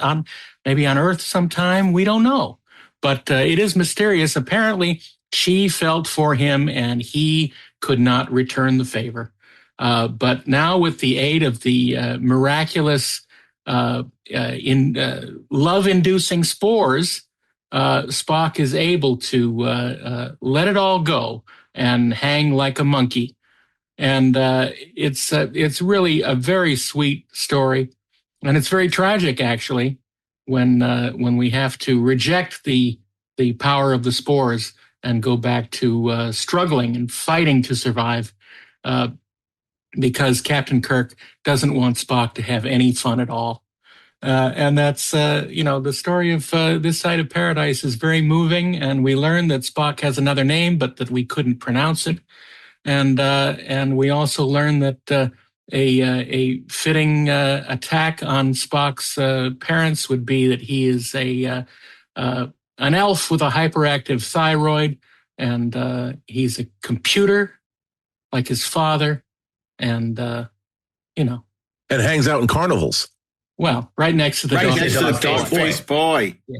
maybe on Earth sometime. We don't know. But it is mysterious. Apparently, she felt for him and he could not return the favor. But now with the aid of the miraculous love-inducing spores, Spock is able to let it all go and hang like a monkey. And it's really a very sweet story, and it's very tragic actually when we have to reject the power of the spores and go back to struggling and fighting to survive, because Captain Kirk doesn't want Spock to have any fun at all. And that's the story of This Side of Paradise is very moving, and we learn that Spock has another name, but that we couldn't pronounce it. And we also learn that a fitting attack on Spock's parents would be that he is an elf with a hyperactive thyroid, and he's a computer like his father, and and hangs out in carnivals. Well, right next to the dog-faced boy. Yeah.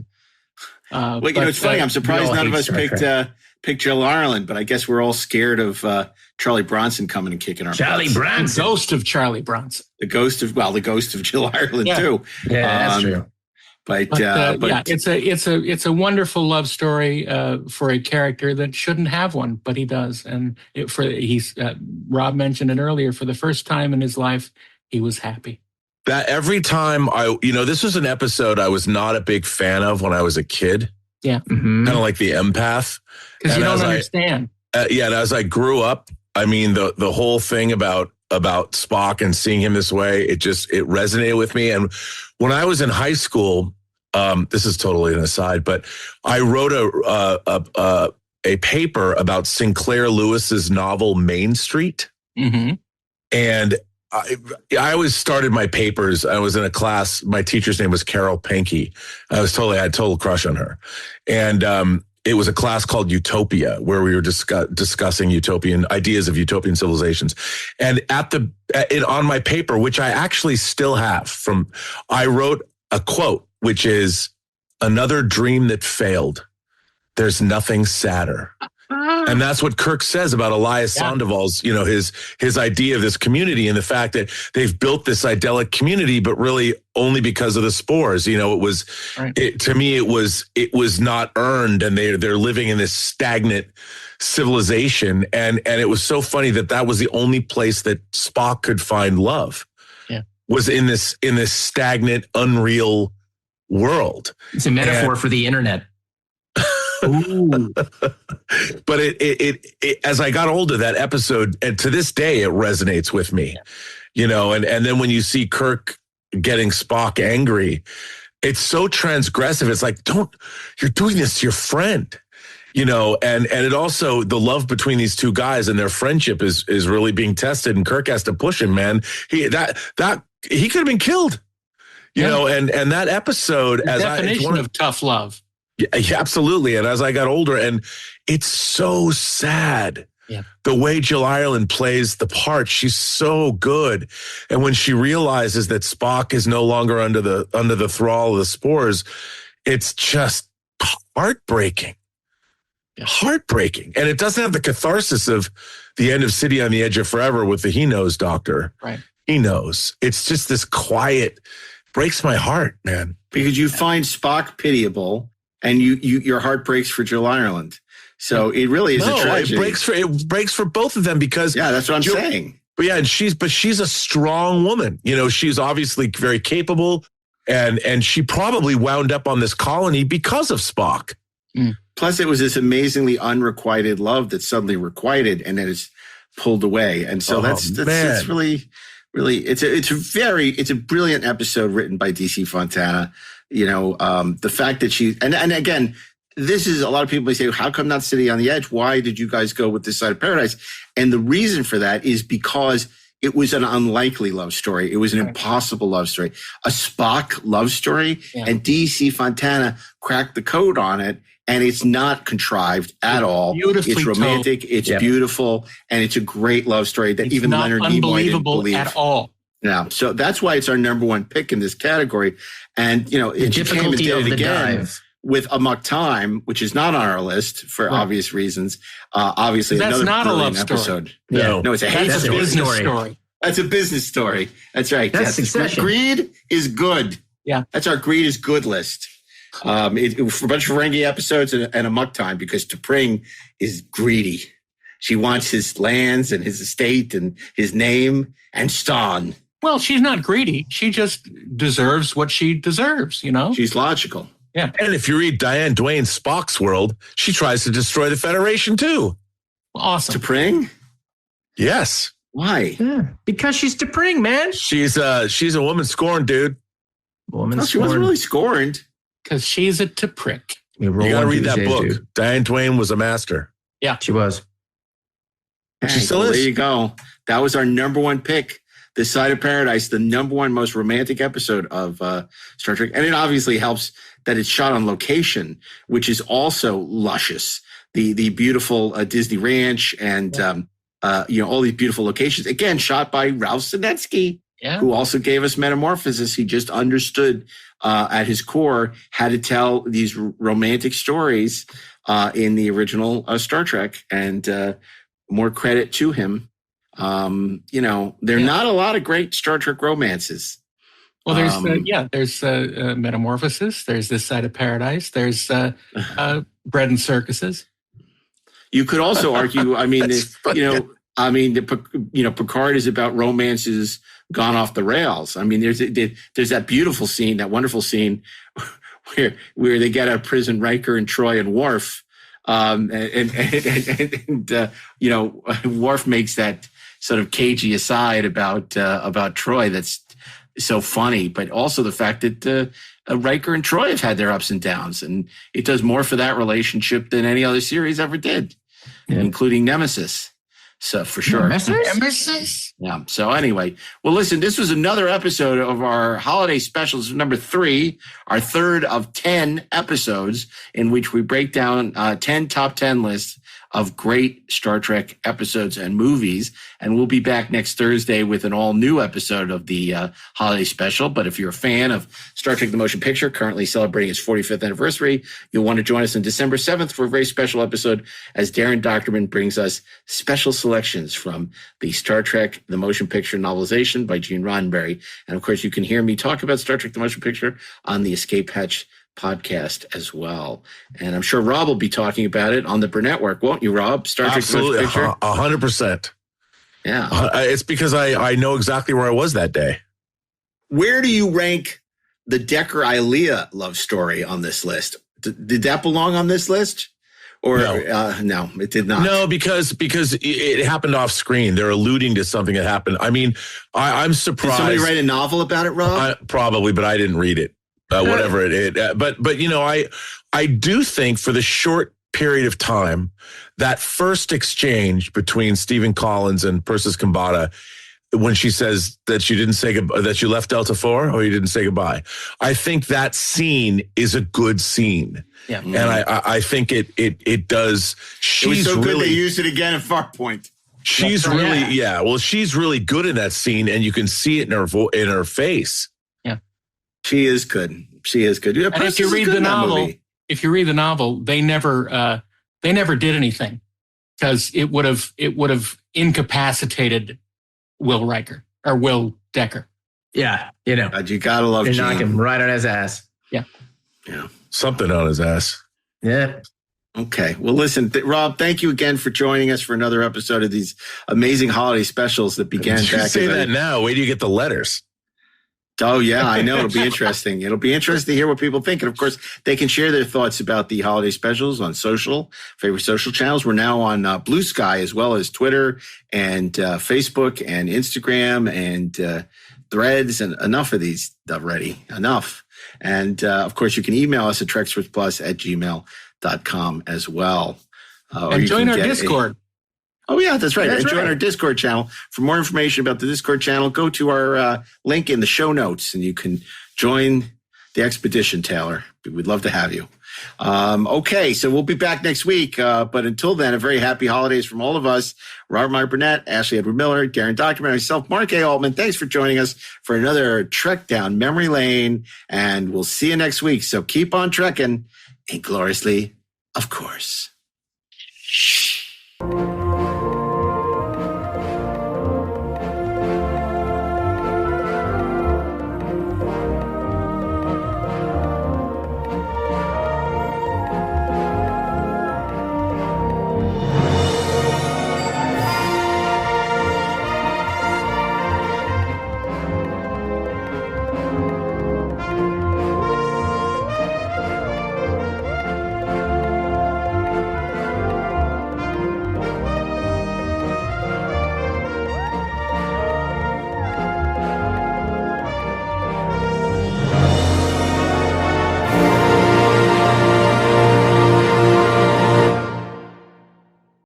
Well, it's funny. I'm surprised none of us picked Jill Ireland, but I guess we're all scared of Charlie Bronson coming and kicking our Charlie butts. Bronson. The ghost of Charlie Bronson. The ghost of Jill Ireland too. Yeah, that's true. But it's a wonderful love story for a character that shouldn't have one, but he does. And Rob mentioned it earlier. For the first time in his life, he was happy. That every time this was an episode I was not a big fan of when I was a kid. Yeah. Kind of like the empath. Because you don't understand. And as I grew up, I mean, the whole thing about Spock and seeing him this way, it resonated with me. And when I was in high school, this is totally an aside, but I wrote a paper about Sinclair Lewis's novel Main Street. Mm-hmm. And I always started my papers. I was in a class. My teacher's name was Carol Pankey. I had a total crush on her. And it was a class called Utopia, where we were discussing ideas of utopian civilizations. And on my paper, which I actually still have, I wrote a quote, which is, "Another dream that failed. There's nothing sadder." And that's what Kirk says about Elias Sandoval's, his idea of this community and the fact that they've built this idyllic community, but really only because of the spores. It was, to me, it was not earned, and they're living in this stagnant civilization. And it was so funny that was the only place that Spock could find love. Yeah. Was in this stagnant, unreal world. It's a metaphor for the internet. But it as I got older, that episode, and to this day, it resonates with me, and then when you see Kirk getting Spock angry, it's so transgressive. It's like, you're doing this to your friend, and it also, the love between these two guys and their friendship is really being tested, and Kirk has to push him, man. He could have been killed, and that episode, the definition of tough love. Yeah, absolutely. And as I got older, and it's so sad. Yeah. The way Jill Ireland plays the part, she's so good. And when she realizes that Spock is no longer under the thrall of the spores, it's just heartbreaking. Yeah. Heartbreaking. And it doesn't have the catharsis of the end of City on the Edge of Forever with the He Knows Doctor. Right. He knows. It's just this quiet, breaks my heart, man. Because you find Spock pitiable, and your heart breaks for Jill Ireland. So it really is a tragedy. It breaks for both of them, because that's what I'm saying. But yeah, and she's a strong woman. She's obviously very capable, and she probably wound up on this colony because of Spock. Plus, it was this amazingly unrequited love that's suddenly requited and then it's pulled away. And so that's really, it's a brilliant episode written by DC Fontana. The fact that and again, this is a lot of people may say, how come not City on the Edge? Why did you guys go with This Side of Paradise? And the reason for that is because it was an unlikely love story. It was an impossible love story, a Spock love story. Yeah. And DC Fontana cracked the code on it. And it's not contrived at all. It's romantic. Told. It's beautiful. And it's a great love story that even Leonard Nimoy didn't believe. At all. Yeah. So that's why it's our number one pick in this category. And, it difficulty of the dive. With Amok Time, which is not on our list for obvious reasons. Obviously, that's another not a love episode. Story. No, it's a hate story. Business story. That's a business story. That's right. That's Succession. Greed is good. Yeah. That's our Greed is good list. For a bunch of Ferengi episodes and Amok Time, because T'Pring is greedy. She wants his lands and his estate and his name and Stan. Well, she's not greedy. She just deserves what she deserves, She's logical. Yeah. And if you read Diane Duane's Spock's World, she tries to destroy the Federation too. Awesome. T'Pring? Yes. Why? Yeah, because she's T'Pring, man. She's a woman scorned, dude. She wasn't really scorned. Because she's a T'Pring. You gotta read that book. Dude. Diane Duane was a master. Yeah. She was. She still is. There you go. That was our number one pick. This Side of Paradise, the number one most romantic episode of Star Trek. And it obviously helps that it's shot on location, which is also luscious. The beautiful Disney Ranch and, all these beautiful locations. Again, shot by Ralph Sinetsky, who also gave us Metamorphosis. He just understood at his core how to tell these romantic stories in the original Star Trek. And more credit to him. There are not a lot of great Star Trek romances. Well, there's Metamorphosis. There's This Side of Paradise. There's Bread and Circuses. You could also argue, Picard is about romances gone off the rails. I mean, there's that beautiful scene, that wonderful scene where they get out of prison, Riker and Troy and Worf. Worf makes that sort of cagey aside about Troy that's so funny, but also the fact that Riker and Troy have had their ups and downs, and it does more for that relationship than any other series ever did, including Nemesis. So for sure. Nemesis? Yeah. So anyway, well, listen, this was another episode of our holiday specials, number 3, our third of 10 episodes in which we break down 10 top 10 lists of great Star Trek episodes and movies. And we'll be back next Thursday with an all new episode of the holiday special. But if you're a fan of Star Trek The Motion Picture, currently celebrating its 45th anniversary, you'll want to join us on December 7th for a very special episode as Darren Docterman brings us special selections from the Star Trek The Motion Picture novelization by Gene Roddenberry. And of course, you can hear me talk about Star Trek The Motion Picture on the Escape Hatch podcast as well. And I'm sure Rob will be talking about it on the Burnettwork, won't you, Rob? Star Trek Absolutely, 100%. Yeah. It's because I know exactly where I was that day. Where do you rank the Decker-Ilea love story on this list? Did that belong on this list? Or no, it did not. No, because it happened off screen. They're alluding to something that happened. I mean, I'm surprised. Did somebody write a novel about it, Rob? Probably, but I didn't read it. Whatever but I do think for the short period of time, that first exchange between Stephen Collins and Persis Khambatta, when she says that you didn't say goodbye, that you left Delta 4 or you didn't say goodbye, I think that scene is a good scene. Yeah. And I think it does. It was so good they used it again at Farpoint. She's really, she's really good in that scene, and you can see it in her face. She is good. Yeah, and if you read the novel, they never did anything because it would have incapacitated Will Riker or Will Decker. Yeah, God, you gotta love. They knock him right on his ass. Yeah. Something on his ass. Yeah. Okay. Well, listen, Rob, thank you again for joining us for another episode of these amazing holiday specials that began back. You say that now. Where do you get the letters? Oh, yeah, I know. It'll be interesting. It'll be interesting to hear what people think. And, of course, they can share their thoughts about the holiday specials on favorite social channels. We're now on Blue Sky as well as Twitter and Facebook and Instagram and Threads, and enough of these already. Enough. And, of course, you can email us at trekspertsplus@gmail.com as well. And join our Discord. Oh, yeah, that's right. That's Join right. our Discord channel. For more information about the Discord channel, go to our link in the show notes, and you can join the expedition, Taylor. We'd love to have you. Okay, so we'll be back next week. But until then, a very happy holidays from all of us. Robert Meyer Burnett, Ashley Edward Miller, Darren Docterman, myself, Mark A. Altman. Thanks for joining us for another trek down memory lane, and we'll see you next week. So keep on trekking, ingloriously, of course.